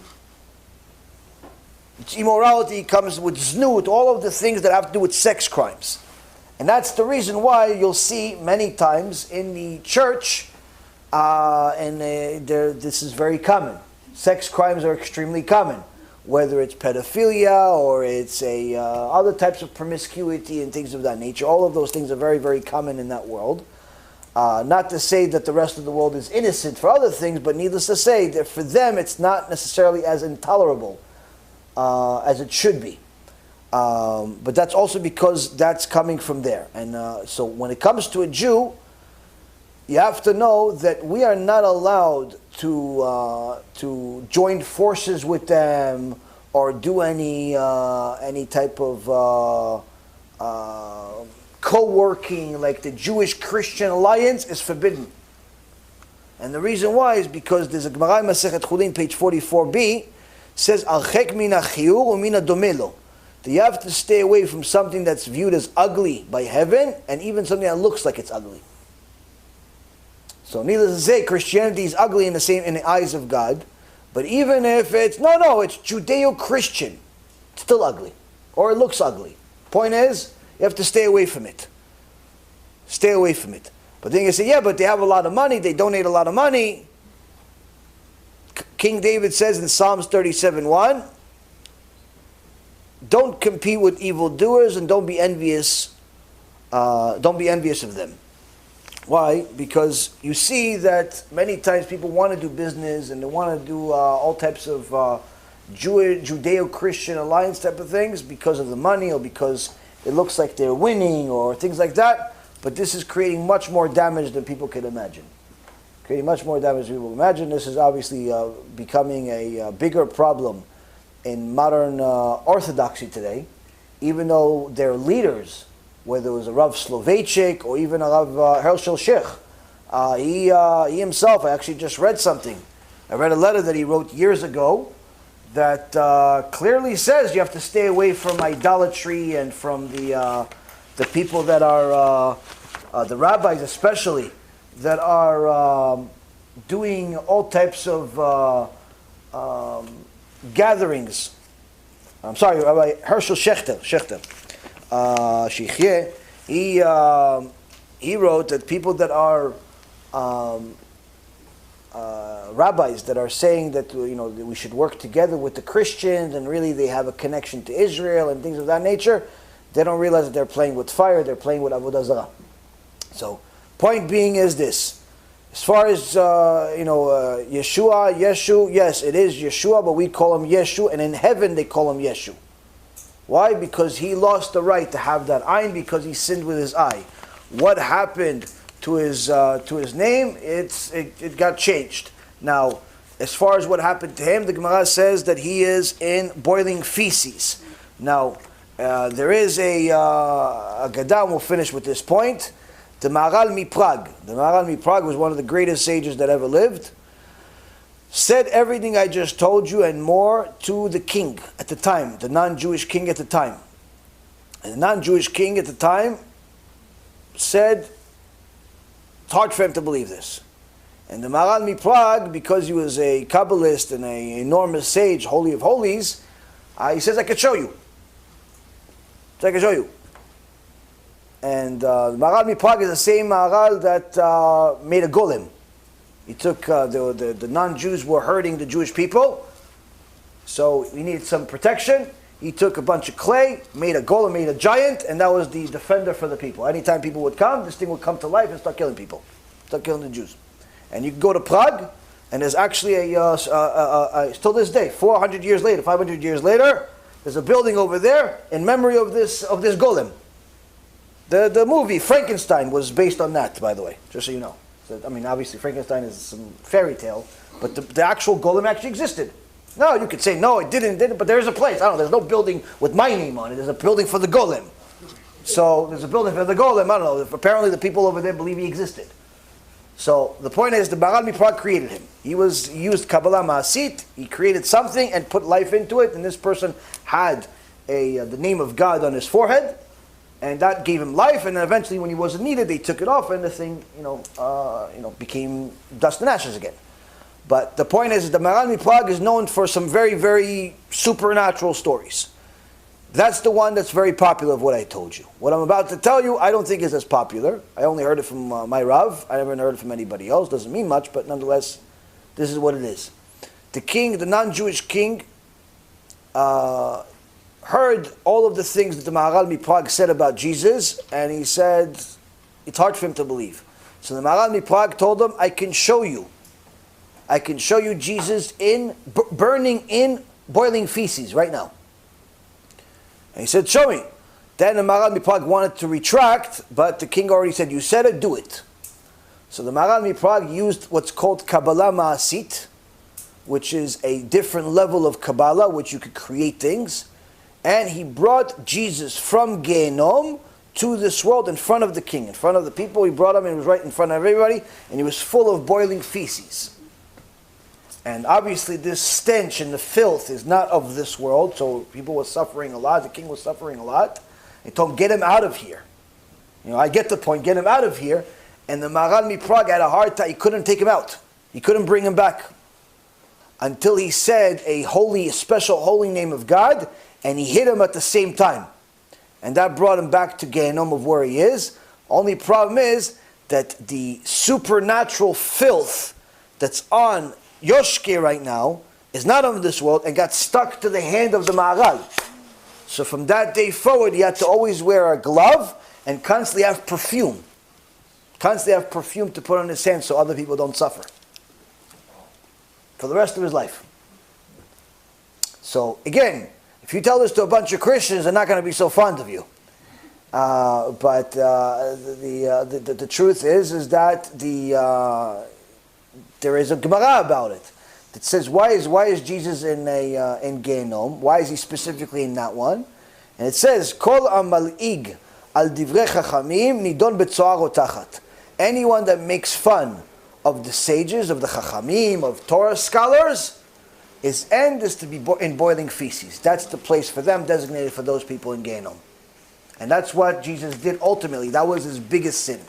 Speaker 5: Immorality comes with znut, all of the things that have to do with sex crimes. And that's the reason why you'll see many times in the church, this is very common. Sex crimes are extremely common, whether it's pedophilia or it's other types of promiscuity and things of that nature. All of those things are very, very common in that world. Not to say that the rest of the world is innocent for other things, but needless to say that for them it's not necessarily as intolerable as it should be. But that's also because that's coming from there. And so when it comes to a Jew, you have to know that we are not allowed to join forces with them or do any type of co-working, like the Jewish-Christian alliance is forbidden. And the reason why is because there's a Gemara in Masechet Chulin, page 44b, says Archek mina chiyur umina domelo. That you have to stay away from something that's viewed as ugly by heaven, and even something that looks like it's ugly. So needless to say, Christianity is ugly in the eyes of God, but even if it's it's Judeo-Christian, it's still ugly, or it looks ugly. Point is, you have to stay away from it. Stay away from it. But then you say, yeah, but they have a lot of money, they donate a lot of money. King David says in Psalms 37:1, don't compete with evildoers and don't be envious. Don't be envious of them. Why? Because you see that many times people want to do business and they want to do all types of Judeo-Christian alliance type of things because of the money or because it looks like they're winning or things like that. But this is creating much more damage than people can imagine. Creating much more damage than people imagine. This is obviously becoming a bigger problem in modern Orthodoxy today, even though their leaders, whether it was a Rav Soloveitchik or even a Rav Herschel Sheikh, he himself, I actually just read something. I read a letter that he wrote years ago that clearly says you have to stay away from idolatry and from the people that are, the rabbis especially, that are doing all types of gatherings. I'm sorry, Rabbi Herschel Shechter, Shechye, he wrote that people that are rabbis that are saying that that we should work together with the Christians and really they have a connection to Israel and things of that nature, they don't realize that they're playing with fire, they're playing with avodah zarah. So, point being is this. As far as Yeshua, Yeshu, yes, it is Yeshua, but we call him Yeshu, and in heaven they call him Yeshu. Why? Because he lost the right to have that ayin because he sinned with his eye. What happened to his name? It got changed. Now, as far as what happened to him, the Gemara says that he is in boiling feces. Now, There is a Gadam, we'll finish with this point. The Maharal Miprag. The Maharal Miprag was one of the greatest sages that ever lived. Said everything I just told you and more to the king at the time, the non-Jewish king at the time. And the non-Jewish king at the time said, it's hard for him to believe this. And the Maharal Miprag, because he was a Kabbalist and an enormous sage, holy of holies, he says, I can show you. So I can show you. And the Maharal Miprag is the same Maharal that made a golem. He took, the non-Jews were hurting the Jewish people, so he needed some protection. He took a bunch of clay, made a golem, made a giant, and that was the defender for the people. Anytime people would come, this thing would come to life and start killing people, start killing the Jews. And you can go to Prague, and there's actually still this day, 400 years later, 500 years later, there's a building over there in memory of this golem. The movie Frankenstein was based on that, by the way, just so you know. So, I mean, obviously Frankenstein is some fairy tale, but the actual golem actually existed. No, you could say, no, it didn't, but there's a place. I don't know, there's no building with my name on it. There's a building for the golem. So there's a building for the golem. I don't know. Apparently the people over there believe he existed. So the point is, the Maharal Miprag created him. He used Kabbalah Ma'asit. He created something and put life into it, and this person had the name of God on his forehead, and that gave him life. And then eventually, when he wasn't needed, they took it off, and the thing, became dust and ashes again. But the point is, the Maharal Miprag is known for some very, very supernatural stories. That's the one that's very popular of what I told you. What I'm about to tell you, I don't think is as popular. I only heard it from my Rav. I never heard it from anybody else. Doesn't mean much, but nonetheless, this is what it is. The king, the non-Jewish king, heard all of the things that the Maharal Miprag said about Jesus, and he said, it's hard for him to believe. So the Maharal Miprag told him, I can show you Jesus in burning in boiling feces right now. And he said, show me. Then the Maharal Miprag wanted to retract, but the king already said, you said it, do it. So the Maharal Miprag used what's called Kabbalah Ma'asit, which is a different level of Kabbalah, which you could create things. And he brought Jesus from Gehenom to this world in front of the king, in front of the people. He brought him, and he was right in front of everybody, and he was full of boiling feces. And obviously this stench and the filth is not of this world, so people were suffering a lot, the king was suffering a lot. They told him, get him out of here. I get the point, get him out of here. And the Maharal Miprag had a hard time, he couldn't take him out. He couldn't bring him back. Until he said a special holy name of God, and he hit him at the same time. And that brought him back to Gehenom of where he is. Only problem is that the supernatural filth that's on Yoshke right now is not of this world and got stuck to the hand of the Maharal. So from that day forward, he had to always wear a glove and constantly have perfume. Constantly have perfume to put on his hand so other people don't suffer. For the rest of his life. So again, if you tell this to a bunch of Christians, they're not going to be so fond of you. But the truth is that there is a Gemara about it that says why is Jesus in Gehenom? Why is he specifically in that one? And it says Kol amal'ig al divrei chachamim nidon betzoar o tachat. Anyone that makes fun of the sages, of the chachamim, of Torah scholars, his end is to be in boiling feces. That's the place for them, designated for those people in Gehenom. And that's what Jesus did ultimately. That was his biggest sin.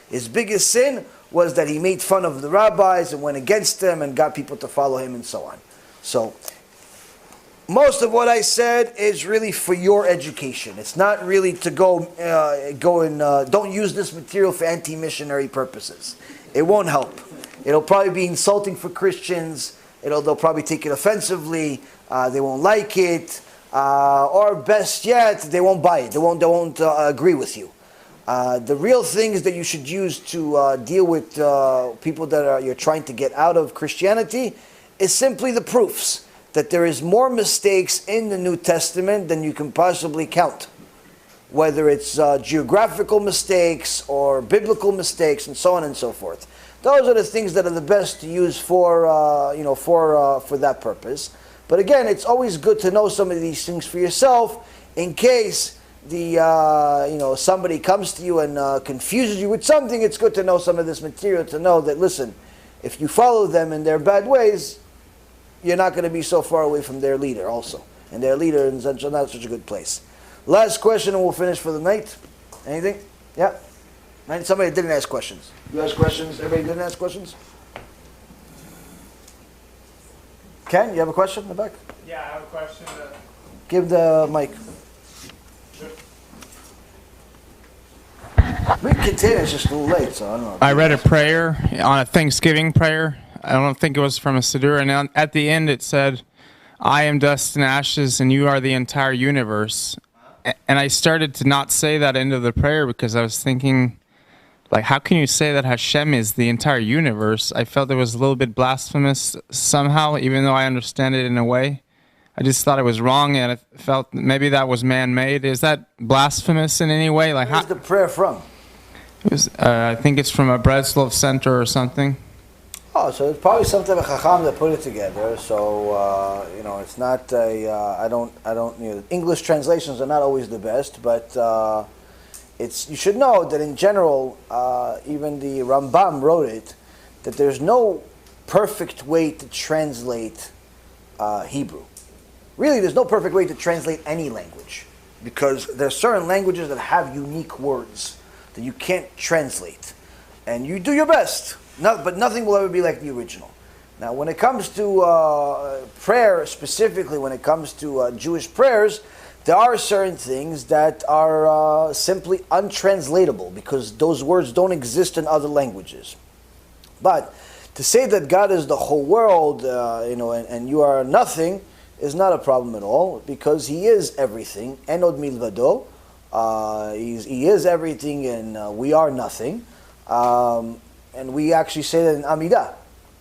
Speaker 5: His biggest sin was that he made fun of the rabbis and went against them and got people to follow him and so on. So, most of what I said is really for your education. It's not really to go and don't use this material for anti-missionary purposes. It won't help. It'll probably be insulting for Christians. They'll probably take it offensively. They won't like it. Or best yet, they won't buy it. They won't agree with you. The real things that you should use to deal with people that you're trying to get out of Christianity is simply the proofs that there is more mistakes in the New Testament than you can possibly count. Whether it's geographical mistakes or biblical mistakes and so on and so forth. Those are the things that are the best to use for that purpose. But again, it's always good to know some of these things for yourself in case somebody comes to you and confuses you with something, it's good to know some of this material, to know that, listen, if you follow them in their bad ways, you're not going to be so far away from their leader also. And their leader is not such a good place. Last question and we'll finish for the night. Anything? Yeah? Somebody didn't ask questions. You asked questions? Everybody didn't ask questions? Ken, you have a question in the back?
Speaker 6: Yeah, I have a question.
Speaker 5: Give the mic. We can continue, it's just a little late, so I don't know.
Speaker 9: I read a prayer on a Thanksgiving prayer. I don't think it was from a Siddur. And at the end it said, I am dust and ashes and you are the entire universe. And I started to not say that end of the prayer because I was thinking, like, how can you say that Hashem is the entire universe? I felt it was a little bit blasphemous somehow, even though I understand it in a way. I just thought it was wrong, and I felt maybe that was man-made. Is that blasphemous in any way? Like,
Speaker 5: where's the prayer from?
Speaker 9: It was, I think it's from a Breslov center or something.
Speaker 5: Oh, so it's probably some type of chacham that put it together. So it's not I don't. English translations are not always the best, but you should know that in general, even the Rambam wrote it, that there's no perfect way to translate Hebrew. Really, there's no perfect way to translate any language, because there are certain languages that have unique words that you can't translate, and you do your best. But nothing will ever be like the original. Now, when it comes to prayer, specifically when it comes to Jewish prayers, there are certain things that are simply untranslatable because those words don't exist in other languages. But to say that God is the whole world, and you are nothing, is not a problem at all, because He is everything. Enod milvado. He is everything, and we are nothing. And we actually say that in Amidah.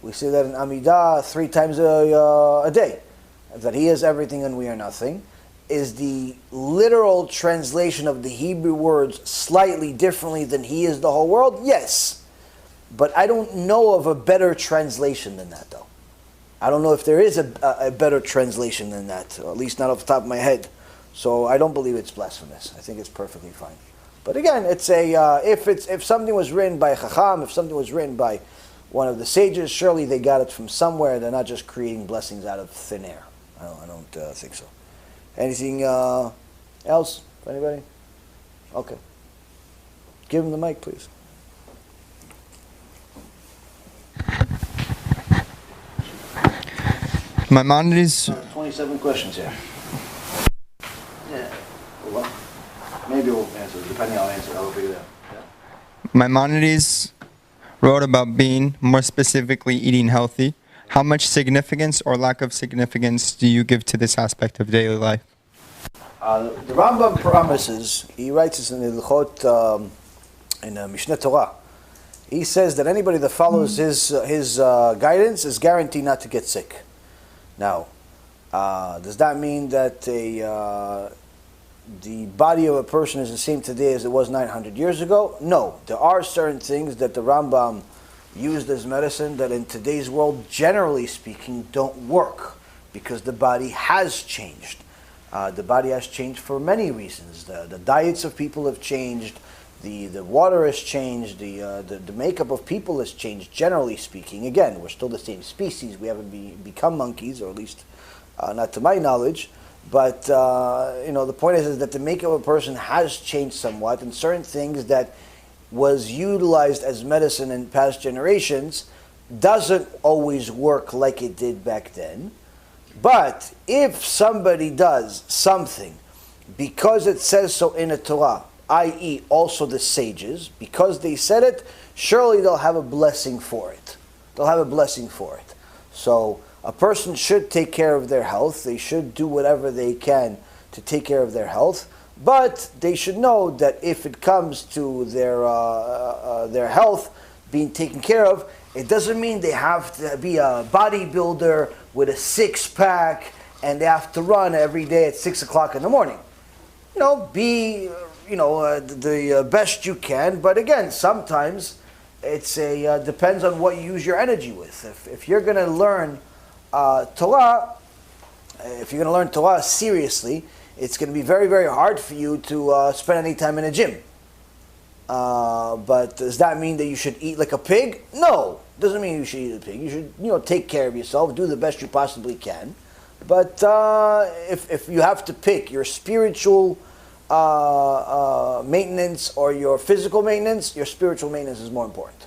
Speaker 5: We say that in Amidah 3 times a day. That He is everything and we are nothing. Is the literal translation of the Hebrew words slightly differently than He is the whole world? Yes. But I don't know of a better translation than that, though. I don't know if there is a better translation than that, or at least not off the top of my head. So I don't believe it's blasphemous. I think it's perfectly fine. But again, it's if something was written by a chacham, if something was written by one of the sages, surely they got it from somewhere. They're not just creating blessings out of thin air. I don't think so. Anything else for anybody? Okay. Give him the mic, please.
Speaker 9: Maimonides.
Speaker 5: 27 questions here. Yeah. Well, maybe we'll answer, depending on the answer. I'll figure it out. Yeah.
Speaker 9: Maimonides wrote about being, more specifically eating healthy. How much significance or lack of significance do you give to this aspect of daily life?
Speaker 5: The Rambam promises, he writes this in the Ilchot, in Mishneh Torah. He says that anybody that follows his guidance is guaranteed not to get sick. Now, does that mean that the body of a person is the same today as it was 900 years ago? No. There are certain things that the Rambam used as medicine that in today's world, generally speaking, don't work because the body has changed. The body has changed for many reasons. The diets of people have changed. The water has changed. The makeup of people has changed, generally speaking. Again, we're still the same species. We haven't become monkeys, or at least not to my knowledge. But the point is that the makeup of a person has changed somewhat, and certain things that was utilized as medicine in past generations doesn't always work like it did back then. But if somebody does something because it says so in the Torah, i.e. also the sages, because they said it, surely they'll have a blessing for it. They'll have a blessing for it. So a person should take care of their health. They should do whatever they can to take care of their health. But they should know that if it comes to their health being taken care of, it doesn't mean they have to be a bodybuilder with a six-pack and they have to run every day at 6 o'clock in the morning. Be the best you can. But again, sometimes it's depends on what you use your energy with. If you're going to learn Torah, seriously, it's going to be very, very hard for you to spend any time in a gym. But does that mean that you should eat like a pig? No, doesn't mean you should eat a pig. You should, take care of yourself, do the best you possibly can. But if you have to pick your spiritual maintenance or your physical maintenance, your spiritual maintenance is more important.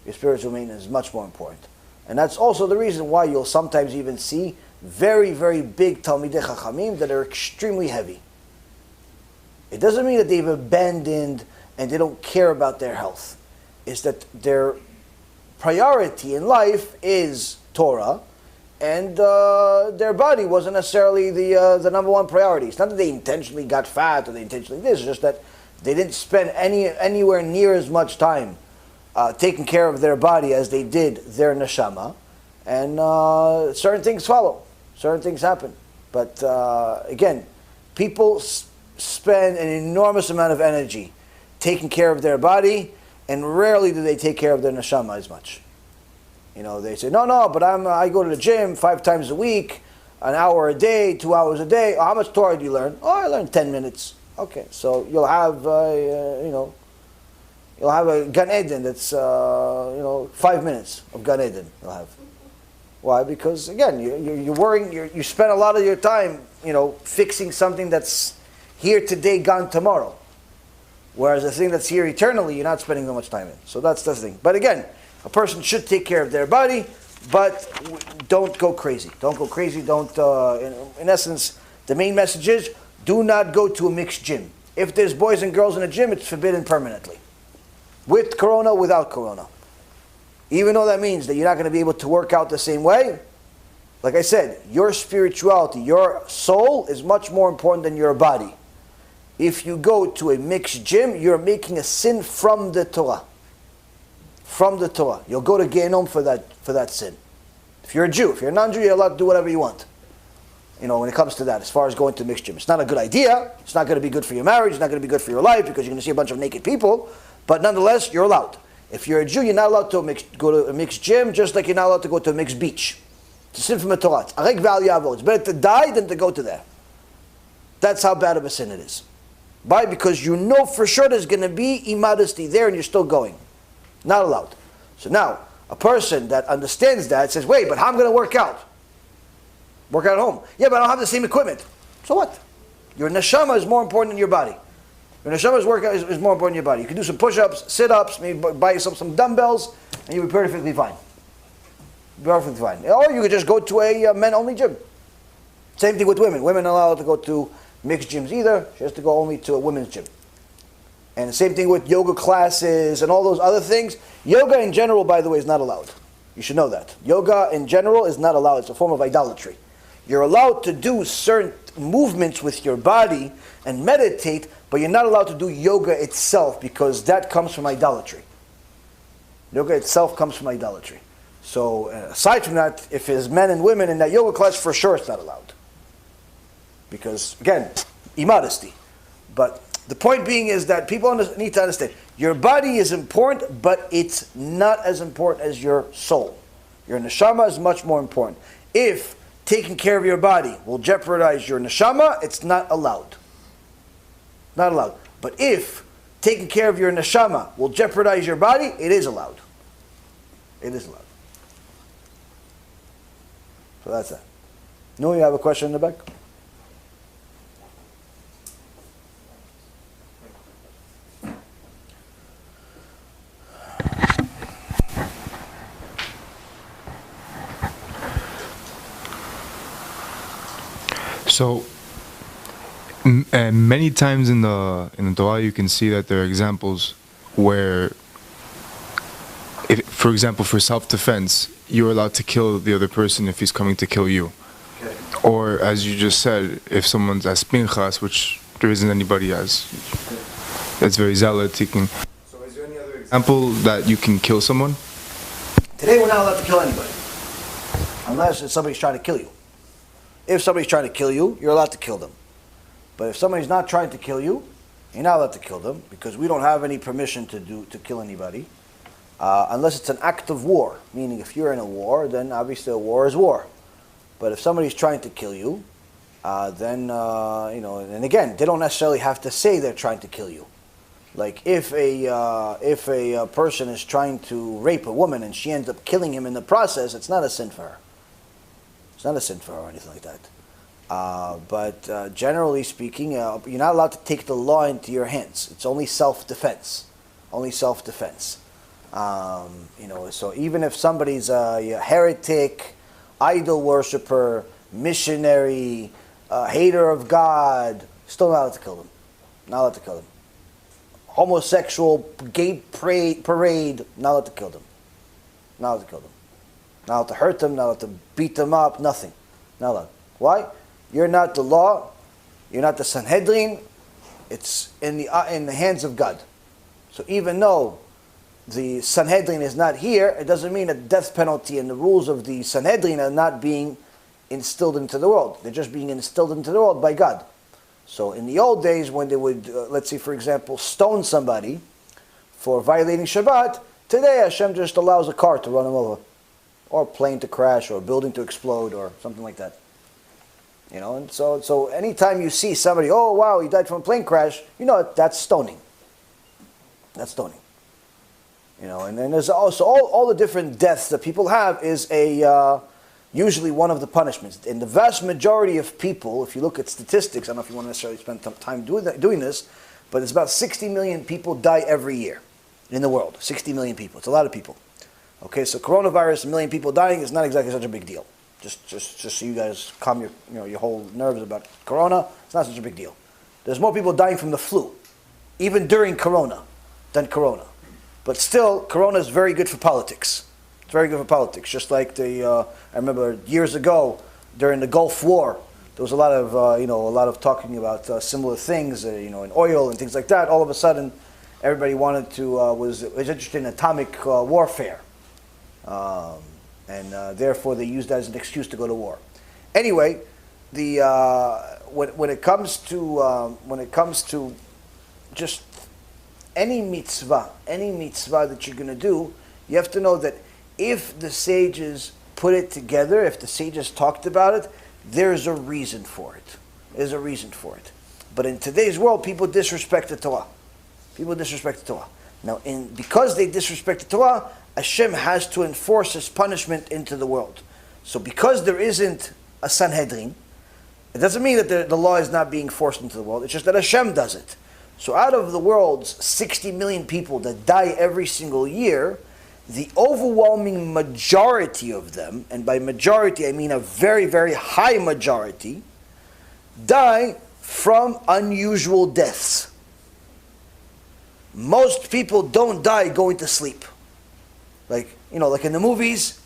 Speaker 5: Your spiritual maintenance is much more important. And that's also the reason why you'll sometimes even see very, very big Talmidei Chachamim that are extremely heavy. It doesn't mean that they've abandoned and they don't care about their health. It's that their priority in life is Torah, and their body wasn't necessarily the number one priority. It's not that they intentionally got fat or they intentionally this. It's just that they didn't spend anywhere near as much time taking care of their body as they did their neshama. And certain things follow. Certain things happen. But again, people spend an enormous amount of energy taking care of their body, and rarely do they take care of their neshama as much. They say, no, but I go to the gym 5 times a week, an hour a day, 2 hours a day. Oh, how much Torah do you learn? Oh, I learn 10 minutes. Okay, so you'll have, you'll have a Gan Eden that's, 5 minutes of Gan Eden you'll have. Why? Because again, you're worrying. You spend a lot of your time, fixing something that's here today, gone tomorrow. Whereas the thing that's here eternally, you're not spending that much time in. So that's the thing. But again, a person should take care of their body, but don't go crazy. Don't go crazy. Don't. In essence, the main message is: do not go to a mixed gym. If there's boys and girls in a gym, it's forbidden permanently, with corona, without corona. Even though that means that you're not going to be able to work out the same way, like I said, your spirituality, your soul is much more important than your body. If you go to a mixed gym, you're making a sin from the Torah. From the Torah. You'll go to Gehenom for that sin. If you're a Jew, if you're a non-Jew, you're allowed to do whatever you want. When it comes to that, as far as going to a mixed gym. It's not a good idea. It's not going to be good for your marriage. It's not going to be good for your life because you're going to see a bunch of naked people. But nonetheless, you're allowed. If you're a Jew, you're not allowed to go to a mixed gym, just like you're not allowed to go to a mixed beach. It's a sin from the Torah. It's better to die than to go to there. That's how bad of a sin it is. Why? Because you know for sure there's going to be immodesty there and you're still going. Not allowed. So now, a person that understands that says, wait, but how am I going to work out? Work out at home. Yeah, but I don't have the same equipment. So what? Your neshama is more important than your body. Your neshama's workout is more important than your body. You can do some push-ups, sit-ups, maybe buy yourself some dumbbells, and you'll be perfectly fine. Perfectly fine. Or you could just go to a men-only gym. Same thing with women. Women are allowed to go to mixed gyms either. She has to go only to a women's gym. And the same thing with yoga classes and all those other things. Yoga in general, by the way, is not allowed. You should know that. Yoga in general is not allowed. It's a form of idolatry. You're allowed to do certain movements with your body and meditate, but you're not allowed to do yoga itself because that comes from idolatry. Yoga itself comes from idolatry. So aside from that, if there's men and women in that yoga class, for sure it's not allowed. Because, again, immodesty. But the point being is that people need to understand, your body is important, but it's not as important as your soul. Your neshama is much more important. If taking care of your body will jeopardize your neshama, it's not allowed. Not allowed. But if taking care of your neshama will jeopardize your body, it is allowed. It is allowed. So that's that. No, you have a question in the back?
Speaker 10: So, many times in the Torah, you can see that there are examples where, for example, for self-defense, you're allowed to kill the other person if he's coming to kill you. Okay. Or, as you just said, if someone's as pinchas, which there isn't anybody as, that's very zealot. So, is there any other example that you can kill someone?
Speaker 5: Today, we're not allowed to kill anybody, unless somebody's trying to kill you. If somebody's trying to kill you, you're allowed to kill them. But if somebody's not trying to kill you, you're not allowed to kill them because we don't have any permission to kill anybody unless it's an act of war. Meaning, if you're in a war, then obviously a war is war. But if somebody's trying to kill you, then and again, they don't necessarily have to say they're trying to kill you. Like if a person is trying to rape a woman and she ends up killing him in the process, it's not a sin for her. It's not a sin for her or anything like that. But generally speaking, you're not allowed to take the law into your hands. It's only self-defense. Only self-defense. So even if somebody's a heretic, idol worshiper, missionary, hater of God, still not allowed to kill them. Not allowed to kill them. Homosexual, gay parade, not allowed to kill them. Not allowed to kill them. Not allowed to hurt them, not allowed to beat them up, nothing. Not allowed. Why? You're not the law, you're not the Sanhedrin, it's in the hands of God. So even though the Sanhedrin is not here, it doesn't mean that death penalty and the rules of the Sanhedrin are not being instilled into the world. They're just being instilled into the world by God. So in the old days when they would, let's say for example, stone somebody for violating Shabbat, today Hashem just allows a car to run him over, or a plane to crash, or a building to explode, or something like that. And so anytime you see somebody, oh wow, he died from a plane crash, that's stoning. That's stoning. And then there's also all the different deaths that people have is usually one of the punishments. In the vast majority of people, if you look at statistics, I don't know if you want to necessarily spend time doing this, but it's about 60 million people die every year in the world. 60 million people. It's a lot of people. Okay, so coronavirus, 1 million people dying is not exactly such a big deal. Just so you guys calm your whole nerves about corona, it's not such a big deal. There's more people dying from the flu, even during corona, than corona. But still, corona is very good for politics. It's very good for politics. Just like I remember years ago during the Gulf War, there was a lot of talking about similar things, in oil and things like that. All of a sudden, everybody wanted to was interested in atomic warfare, and therefore they used that as an excuse to go to war. Anyway, when it comes to just any mitzvah that you're going to do, you have to know that if the sages put it together, if the sages talked about it, there's a reason for it. There's a reason for it. But in today's world, people disrespect the Torah. People disrespect the Torah. Now, because they disrespect the Torah, Hashem has to enforce His punishment into the world. So because there isn't a Sanhedrin, it doesn't mean that the law is not being forced into the world. It's just that Hashem does it. So out of the world's 60 million people that die every single year, the overwhelming majority of them, and by majority I mean a very, very high majority, die from unusual deaths. Most people don't die going to sleep. Like in the movies,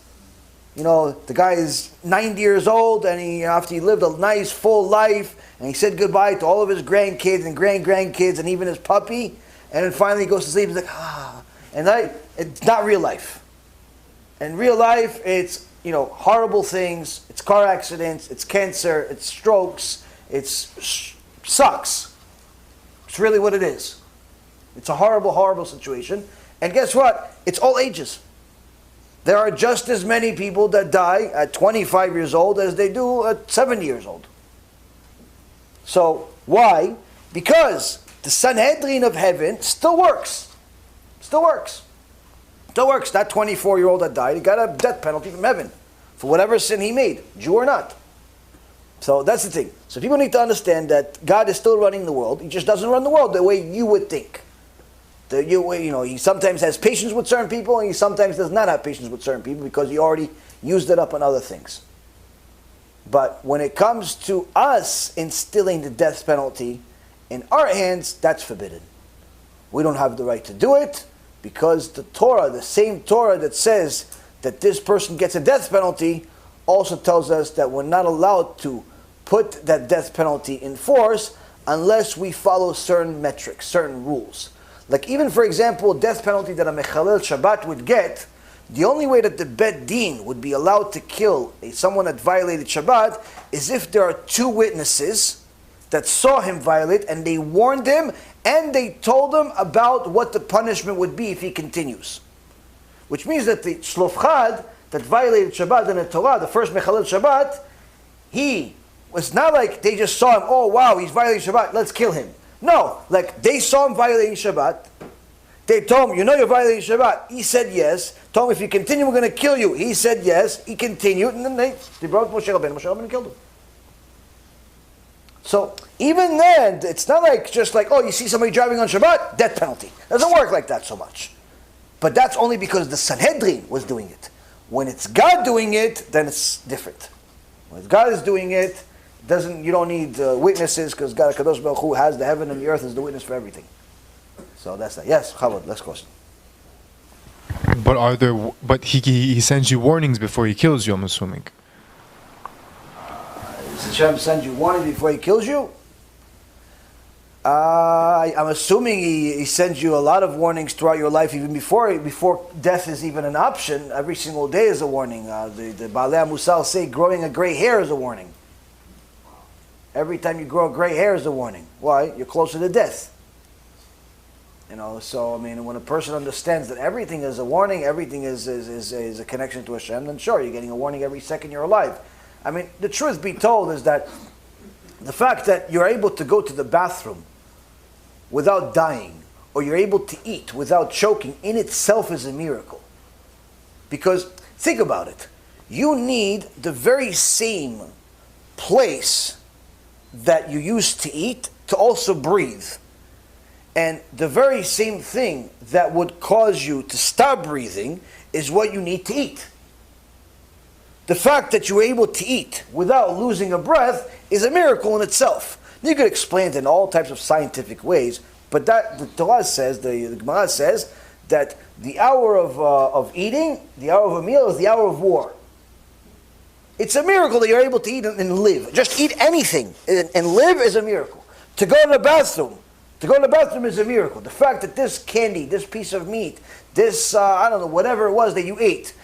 Speaker 5: the guy is 90 years old and after he lived a nice full life and he said goodbye to all of his grandkids and grandkids and even his puppy, and then finally he goes to sleep, he's like, and it's not real life. In real life, it's horrible things. It's car accidents. It's cancer. It's strokes. Sucks. It's really what it is. It's a horrible, horrible situation. And guess what? It's all ages. There are just as many people that die at 25 years old as they do at 70 years old. So why? Because the Sanhedrin of heaven still works. Still works. Still works. That 24-year-old that died, he got a death penalty from heaven for whatever sin he made, Jew or not. So that's the thing. So people need to understand that God is still running the world. He just doesn't run the world the way you would think. He sometimes has patience with certain people, and he sometimes does not have patience with certain people because he already used it up on other things. But when it comes to us instilling the death penalty in our hands, that's forbidden. We don't have the right to do it because the Torah, the same Torah that says that this person gets a death penalty, also tells us that we're not allowed to put that death penalty in force unless we follow certain metrics, certain rules. Like even, for example, death penalty that a mechalel Shabbat would get, the only way that the Bet Din would be allowed to kill someone that violated Shabbat is if there are two witnesses that saw him violate and they warned him and they told him about what the punishment would be if he continues. Which means that the Shlofchad that violated Shabbat in the Torah, the first mechalel Shabbat, he it's not like they just saw him, oh wow, he's violating Shabbat, let's kill him. No, like they saw him violating Shabbat. They told him, you know you're violating Shabbat. He said yes. Told him, if you continue, we're going to kill you. He said yes. He continued, and then they brought Moshe Rabbeinu. Moshe Rabbeinu killed him. So even then, it's not like just like, oh, you see somebody driving on Shabbat, death penalty. It doesn't work like that so much. But that's only because the Sanhedrin was doing it. When it's God doing it, then it's different. When God is doing it, you don't need witnesses, because God HaKadosh Baruch Hu has the heaven and the earth as the witness for everything. So that's that. Yes, Chabad, next question.
Speaker 10: But he sends you warnings before he kills you, I'm assuming.
Speaker 5: Does Hashem send you warning before he kills you? I'm assuming he sends you a lot of warnings throughout your life, even before death is even an option. Every single day is a warning. The Baalei Musar say growing a gray hair is a warning. Every time you grow a gray hair is a warning. Why? You're closer to death. So I mean, when a person understands that everything is a warning, everything is a connection to Hashem, then sure, you're getting a warning every second you're alive. I mean, the truth be told is that the fact that you're able to go to the bathroom without dying, or you're able to eat without choking, in itself is a miracle. Because, think about it. You need the very same place that you used to eat to also breathe. And the very same thing that would cause you to stop breathing is what you need to eat. The fact that you're able to eat without losing a breath is a miracle in itself. You could explain it in all types of scientific ways, but that the Torah says, the Gemara says, that the hour of eating, the hour of a meal, is the hour of war. It's a miracle that you're able to eat and live. Just eat anything and live is a miracle. To go to the bathroom is a miracle. The fact that this candy, this piece of meat, this, whatever it was that you ate,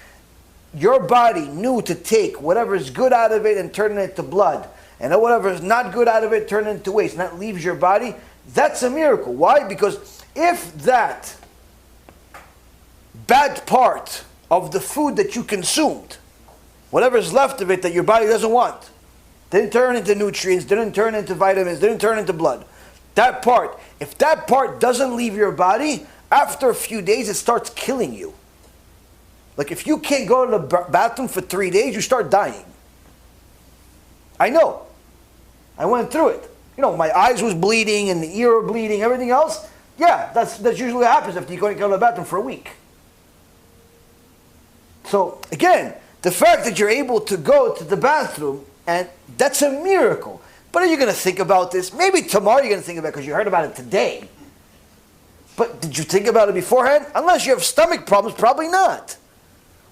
Speaker 5: your body knew to take whatever is good out of it and turn it into blood. And whatever is not good out of it, turn it into waste. And that leaves your body. That's a miracle. Why? Because if that bad part of the food that you consumed, whatever is left of it that your body doesn't want, didn't turn into nutrients, didn't turn into vitamins, didn't turn into blood, that part, if that part doesn't leave your body, after a few days it starts killing you. Like if you can't go to the bathroom for 3 days, you start dying. I know. I went through it. My eyes was bleeding and the ear were bleeding, everything else. Yeah, that's usually what happens after you go to the bathroom for a week. So again, the fact that you're able to go to the bathroom, and that's a miracle. But are you going to think about this? Maybe tomorrow you're going to think about it because you heard about it today. But did you think about it beforehand? Unless you have stomach problems, probably not.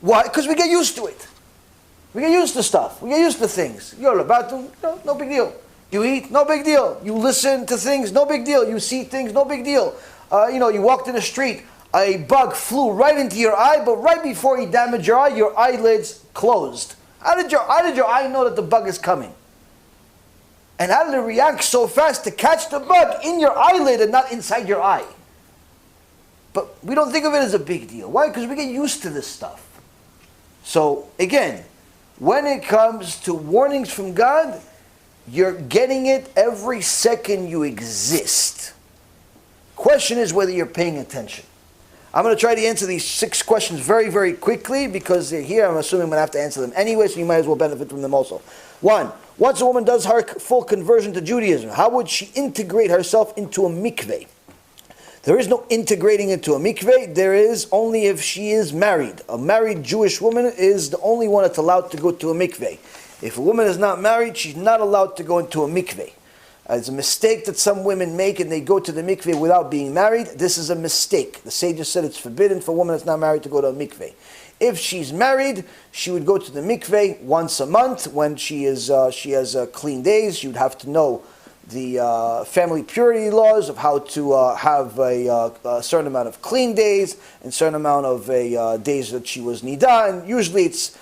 Speaker 5: Why? Because we get used to it. We get used to stuff. We get used to things. You go to the bathroom, no big deal. You eat, no big deal. You listen to things, no big deal. You see things, no big deal. You walked in the street, a bug flew right into your eye, but right before he damaged your eye, your eyelids closed. How did your eye know that the bug is coming? And how did it react so fast to catch the bug in your eyelid and not inside your eye? But we don't think of it as a big deal. Why? Because we get used to this stuff. So, again, when it comes to warnings from God, you're getting it every second you exist. Question is whether you're paying attention. I'm going to try to answer these 6 questions very, very quickly because they're here. I'm assuming I'm going to have to answer them anyway, so you might as well benefit from them also. 1. Once a woman does her full conversion to Judaism, how would she integrate herself into a mikveh? There is no integrating into a mikveh. There is only if she is married. A married Jewish woman is the only one that's allowed to go to a mikveh. If a woman is not married, she's not allowed to go into a mikveh. It's a mistake that some women make and they go to the mikveh without being married. This is a mistake. The sages said it's forbidden for a woman that's not married to go to a mikveh. If she's married, she would go to the mikveh once a month when she has clean days. She would have to know the family purity laws of how to have a certain amount of clean days and certain amount of days that she was nidah. And usually it's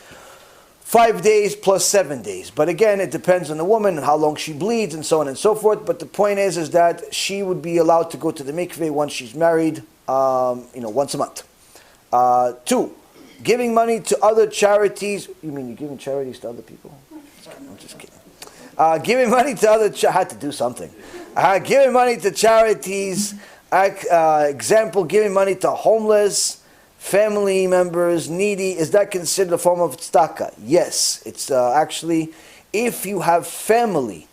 Speaker 5: 5 days plus 7 days. But again, it depends on the woman and how long she bleeds and so on and so forth. But the point is that she would be allowed to go to the mikveh once she's married, once a month. 2, giving money to other charities. You mean you're giving charities to other people? I'm just kidding. Giving money to other, I had to do something. Giving money to charities, example, giving money to homeless, family members, needy, is that considered a form of tzedakah? Yes, it's actually, if you have family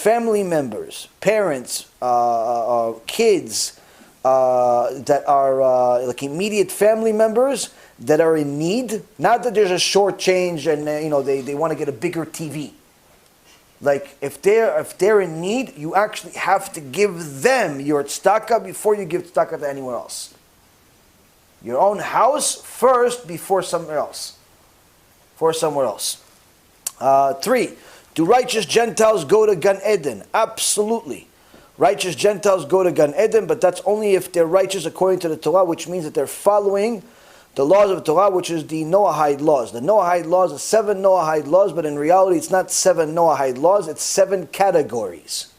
Speaker 5: members, parents, kids, that are like immediate family members that are in need, not that there's a short change and they want to get a bigger TV. Like if they're in need, you actually have to give them your tzedakah before you give tzedakah to anyone else. Your own house first before somewhere else. Somewhere else. 3. Do righteous Gentiles go to Gan Eden? Absolutely. Righteous Gentiles go to Gan Eden, but that's only if they're righteous according to the Torah, which means that they're following the laws of Torah, which is the Noahide laws. The Noahide laws are 7 Noahide laws, but in reality it's not 7 Noahide laws, it's 7 categories.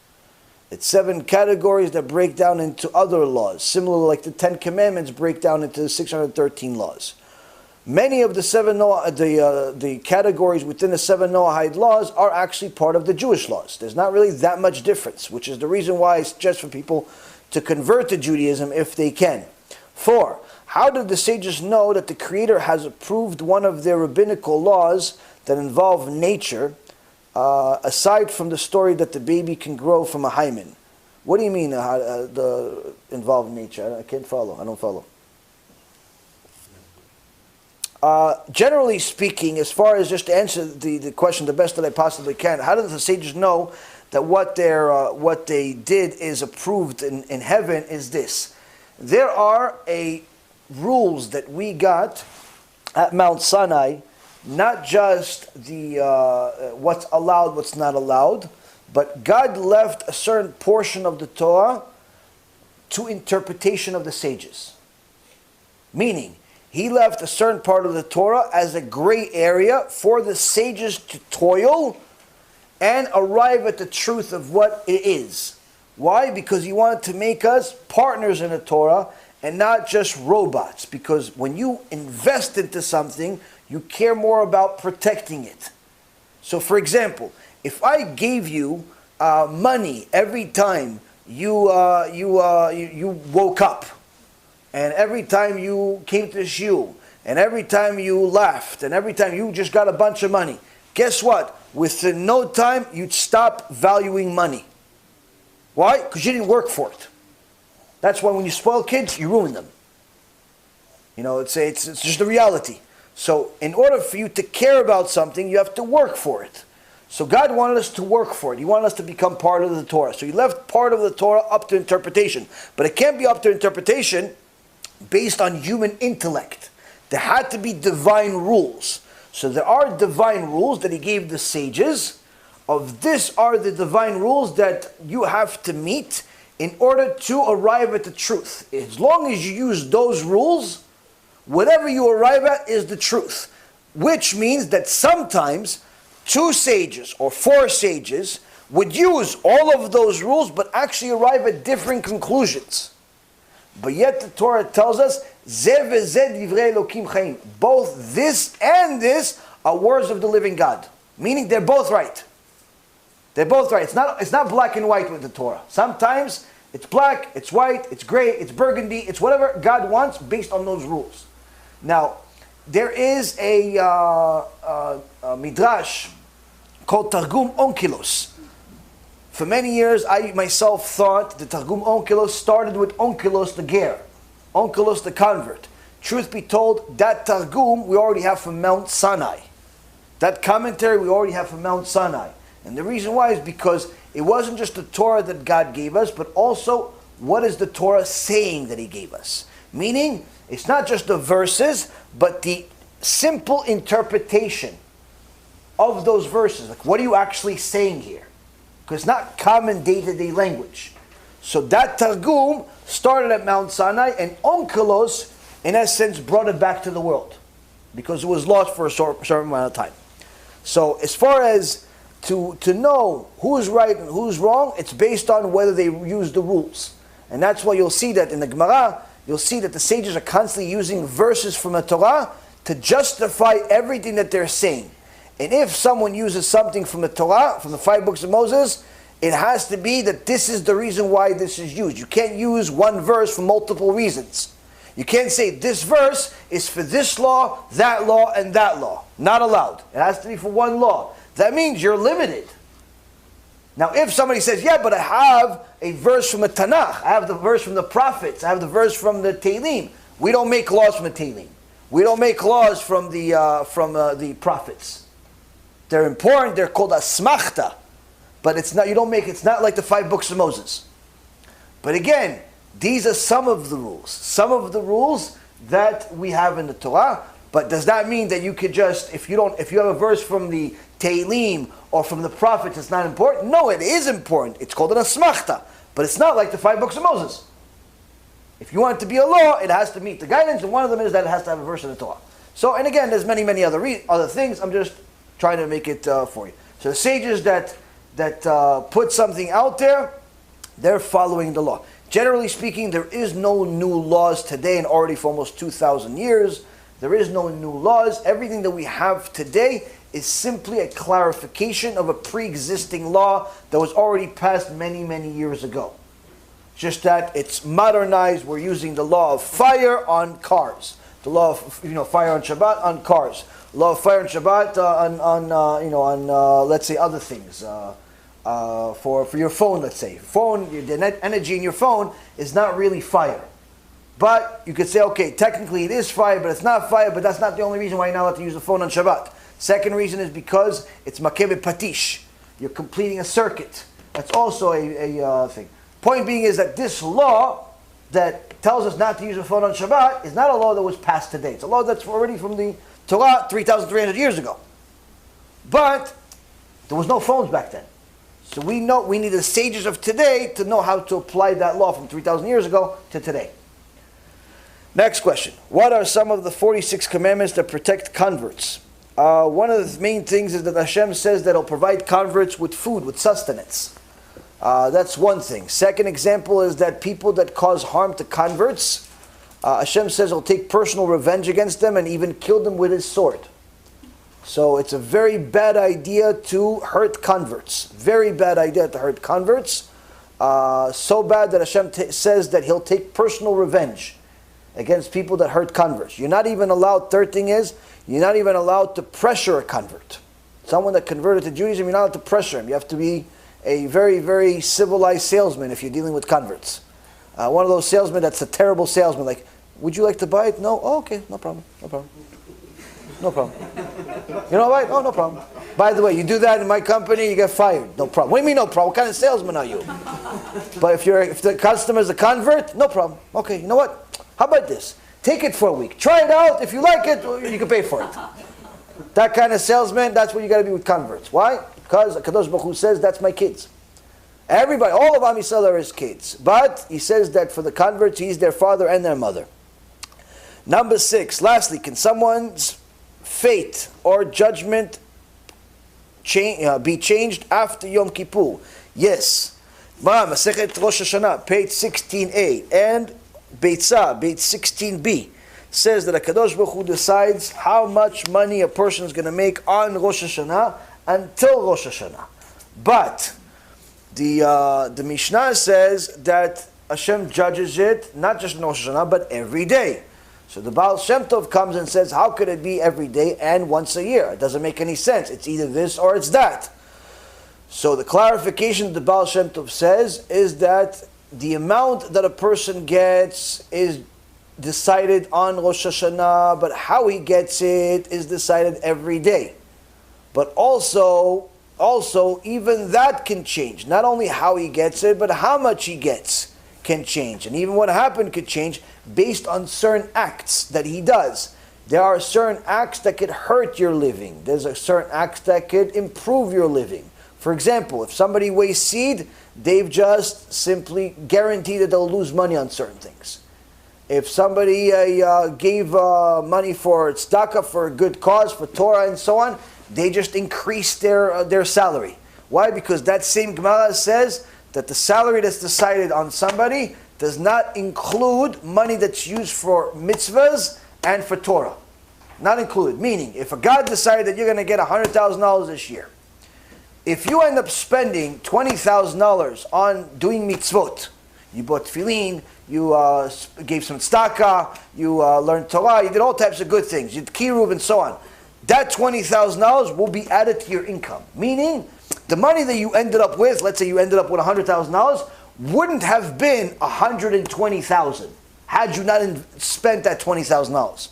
Speaker 5: It's 7 categories that break down into other laws, similar like the 10 Commandments break down into 613 laws. Many of the 7 the categories within the 7 Noahide laws are actually part of the Jewish laws. There's not really that much difference, which is the reason why I suggest for people to convert to Judaism if they can. 4. How did the sages know that the Creator has approved one of their rabbinical laws that involve nature, aside from the story that the baby can grow from a hymen? What do you mean the involved nature? I can't follow. I don't follow. Generally speaking, as far as just to answer the question the best that I possibly can, how do the sages know that what they did is approved in heaven is this? There are rules that we got at Mount Sinai, not just the what's allowed, what's not allowed, but God left a certain portion of the Torah to interpretation of the sages. Meaning, He left a certain part of the Torah as a gray area for the sages to toil and arrive at the truth of what it is. Why? Because He wanted to make us partners in the Torah and not just robots. Because when you invest into something, you care more about protecting it. So for example, if I gave you money every time you woke up, and every time you came to shiur, and every time you laughed, and every time you just got a bunch of money, guess what? Within no time, you'd stop valuing money. Why? Because you didn't work for it. That's why when you spoil kids, you ruin them. It's just the reality. So in order for you to care about something, you have to work for it. So God wanted us to work for it. He wanted us to become part of the Torah. So He left part of the Torah up to interpretation. But it can't be up to interpretation based on human intellect. There had to be divine rules. So there are divine rules that He gave the sages. Of this are the divine rules that you have to meet in order to arrive at the truth. As long as you use those rules, whatever you arrive at is the truth. Which means that sometimes 2 sages or 4 sages would use all of those rules but actually arrive at different conclusions. But yet the Torah tells us, Zeh v'zeh divrei Elokim chaim. Both this and this are words of the living God. Meaning they're both right. They're both right. It's not black and white with the Torah. Sometimes it's black, it's white, it's gray, it's burgundy, it's whatever God wants based on those rules. Now, there is a midrash called Targum Onkelos. For many years, I myself thought the Targum Onkelos started with Onkelos the Ger, Onkelos the convert. Truth be told, that Targum we already have from Mount Sinai. That commentary we already have from Mount Sinai. And the reason why is because it wasn't just the Torah that God gave us, but also what is the Torah saying that He gave us. Meaning, it's not just the verses, but the simple interpretation of those verses. Like, what are you actually saying here? Because it's not common day-to-day language. So that Targum started at Mount Sinai, and Onkelos, in essence, brought it back to the world. Because it was lost for a certain amount of time. So as far as to know who's right and who's wrong, it's based on whether they use the rules. And that's why you'll see that in the Gemara, you'll see that the sages are constantly using verses from the Torah to justify everything that they're saying. And if someone uses something from the Torah, from the 5 books of Moses, it has to be that this is the reason why this is used. You can't use one verse for multiple reasons. You can't say this verse is for this law, and that law. Not allowed. It has to be for one law. That means you're limited. Now if somebody says, yeah, but I have a verse from the Tanakh, I have the verse from the prophets, I have the verse from the Tehillim. We don't make laws from the Tehillim. We don't make laws from the prophets. They're important, they're called asmachta. But it's not, it's not like the 5 books of Moses. But again, these are some of the rules. Some of the rules that we have in the Torah. But does that mean that you could just, if you have a verse from the Tehillim or from the prophets, it's not important? No, it is important. It's called an asmachta. But it's not like the 5 books of Moses. If you want it to be a law, it has to meet the guidance, and one of them is that it has to have a verse in the Torah. So, and again, there's many, many other things. I'm just trying to make it for you. So the sages that put something out there, they're following the law. Generally speaking, there is no new laws today, and already for almost 2,000 years, there is no new laws. Everything that we have today is simply a clarification of a pre-existing law that was already passed many, many years ago. Just that it's modernized. We're using the law of fire on cars, the law of fire on Shabbat on cars, law of fire on Shabbat on let's say other things. For your phone, let's say. The net energy in your phone is not really fire. But you could say, okay, technically it is fire, but it's not fire, but that's not the only reason why you're not allowed to use the phone on Shabbat. Second reason is because it's makebe patish. You're completing a circuit. That's also a thing. Point being is that this law that tells us not to use a phone on Shabbat is not a law that was passed today. It's a law that's already from the Torah 3,300 years ago. But there was no phones back then. So we need the sages of today to know how to apply that law from 3,000 years ago to today. Next question. What are some of the 46 commandments that protect converts? One of the main things is that Hashem says that He'll provide converts with food, with sustenance. That's one thing. Second example is that people that cause harm to converts, Hashem says He'll take personal revenge against them and even kill them with His sword. So it's a very bad idea to hurt converts. Very bad idea to hurt converts. So bad that Hashem says that He'll take personal revenge against people that hurt converts. You're not even allowed, third thing is, you're not even allowed to pressure a convert. Someone that converted to Judaism, you're not allowed to pressure him. You have to be a very, very civilized salesman if you're dealing with converts. One of those salesmen that's a terrible salesman, like, would you like to buy it? No? Oh, okay, no problem, no problem. No problem. You know what? Oh, no problem. By the way, you do that in my company, you get fired. No problem. What do you mean no problem? What kind of salesman are you? But if the customer is a convert, no problem. Okay, you know what? How about this? Take it for a week. Try it out. If you like it, you can pay for it. That kind of salesman, that's what you got to be with converts. Why? Because Kadosh Baruch Hu says, that's my kids. Everybody, all of Am Yisrael are his kids. But he says that for the converts, he's their father and their mother. Number 6, lastly, can someone's fate or judgment be changed after Yom Kippur? Yes. Masechet Rosh Hashanah, page 16a, and Beitzah, page 16b, says that HaKadosh Baruch Hu decides how much money a person is going to make on Rosh Hashanah until Rosh Hashanah. But the Mishnah says that Hashem judges it not just in Rosh Hashanah, but every day. So the Baal Shem Tov comes and says, how could it be every day and once a year? It doesn't make any sense. It's either this or it's that. So the clarification that the Baal Shem Tov says is that the amount that a person gets is decided on Rosh Hashanah, but how he gets it is decided every day. But also even that can change. Not only how he gets it, but how much he gets can change. And even what happened could change based on certain acts that he does. There are certain acts that could hurt your living. There's a certain acts that could improve your living. For example, if somebody weighs seed, they've just simply guaranteed that they'll lose money on certain things. If somebody gave money for tzedakah, for a good cause, for Torah and so on, they just increased their salary. Why? Because that same Gemara says that the salary that's decided on somebody does not include money that's used for mitzvahs and for Torah. not included. Meaning, if a God decided that you're going to get $100,000 this year, if you end up spending $20,000 on doing mitzvot, you bought tefillin, you gave some tzedakah, you learned Torah, you did all types of good things, you did kiruv and so on, that $20,000 will be added to your income. Meaning, the money that you ended up with, let's say you ended up with $100,000, wouldn't have been $120,000 had you not spent that $20,000.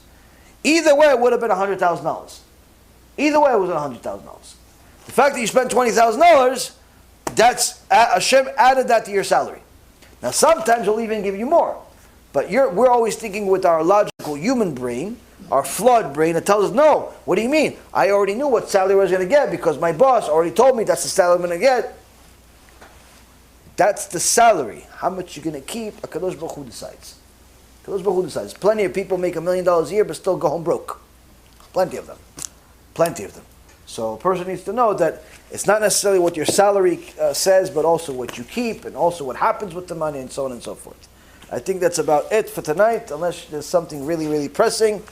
Speaker 5: Either way, it would have been $100,000. Either way, it was $100,000. The fact that you spent $20,000, that's Hashem added that to your salary. Now, sometimes He'll even give you more, but we're always thinking with our logical human brain, our flawed brain, that tells us, no. What do you mean? I already knew what salary I was going to get because my boss already told me that's the salary I'm going to get. That's the salary. How much you're going to keep, HaKadosh Baruch Hu decides. HaKadosh Baruch Hu decides. Plenty of people make $1 million a year but still go home broke. Plenty of them. Plenty of them. So a person needs to know that it's not necessarily what your salary says, but also what you keep and also what happens with the money and so on and so forth. I think that's about it for tonight. Unless there's something really, really pressing,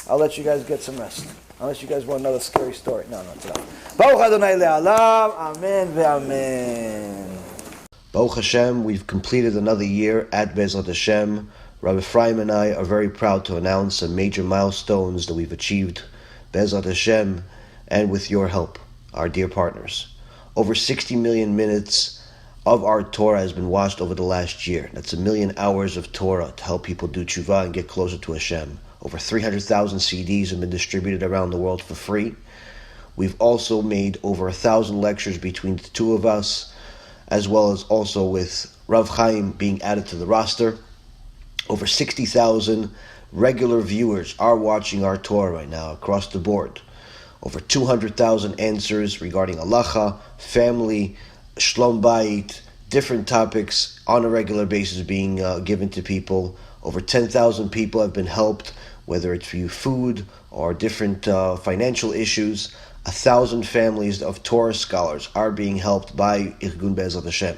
Speaker 5: I'll let you guys get some rest. Unless you guys want another scary story. No, it's enough. Baruch Adonai le'alam. Amen ve'amen.
Speaker 1: Baruch Hashem, we've completed another year at Bezrat Hashem. Rabbi Ephraim and I are very proud to announce some major milestones that we've achieved, Bezrat Hashem, and with your help, our dear partners. Over 60 million minutes of our Torah has been watched over the last year. That's 1 million hours of Torah to help people do tshuva and get closer to Hashem. Over 300,000 CDs have been distributed around the world for free. We've also made over 1,000 lectures between the two of us, as well as also with Rav Chaim being added to the roster. Over 60,000 regular viewers are watching our Torah right now across the board. Over 200,000 answers regarding halacha, family, shlom bayit, different topics on a regular basis being given to people. Over 10,000 people have been helped, whether it's for food or different financial issues. 1,000 families of Torah scholars are being helped by Irgun Bezrat Hashem.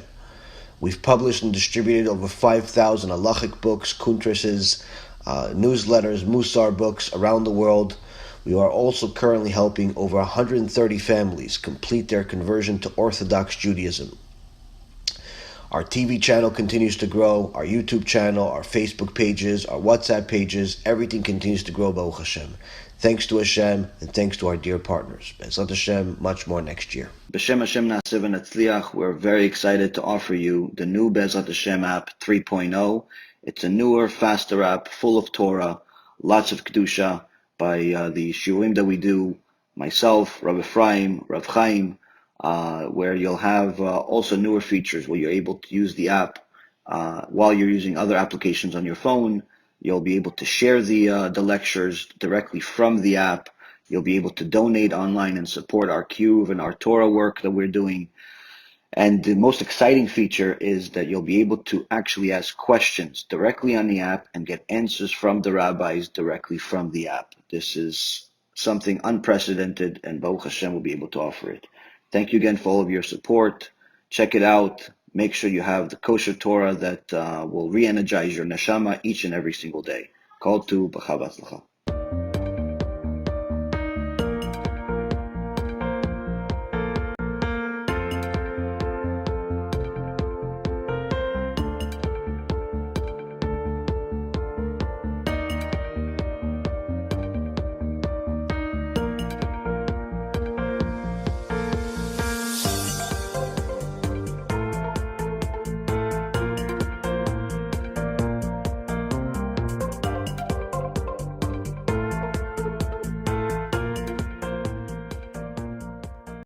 Speaker 1: We've published and distributed over 5,000 halachic books, kuntresses, newsletters, musar books around the world. We are also currently helping over 130 families complete their conversion to Orthodox Judaism. Our TV channel continues to grow, our YouTube channel, our Facebook pages, our WhatsApp pages, everything continues to grow, Baruch Hashem. Thanks to Hashem and thanks to our dear partners. Bezrat Hashem, much more next year. B'Shem Hashem Na'aseh v'Natzliach, we're very excited to offer you the new Bezrat Hashem app 3.0. It's a newer, faster app full of Torah, lots of Kedusha by the shiurim that we do, myself, Rabbi Ephraim, Rav Chaim, where you'll have also newer features where you're able to use the app while you're using other applications on your phone. You'll be able to share the lectures directly from the app. You'll be able to donate online and support our Kiruv and our Torah work that we're doing. And the most exciting feature is that you'll be able to actually ask questions directly on the app and get answers from the rabbis directly from the app. This is something unprecedented, and Baruch Hashem will be able to offer it. Thank you again for all of your support. Check it out. Make sure you have the kosher Torah that will re-energize your neshama each and every single day. Call to B'chava Tzlacha.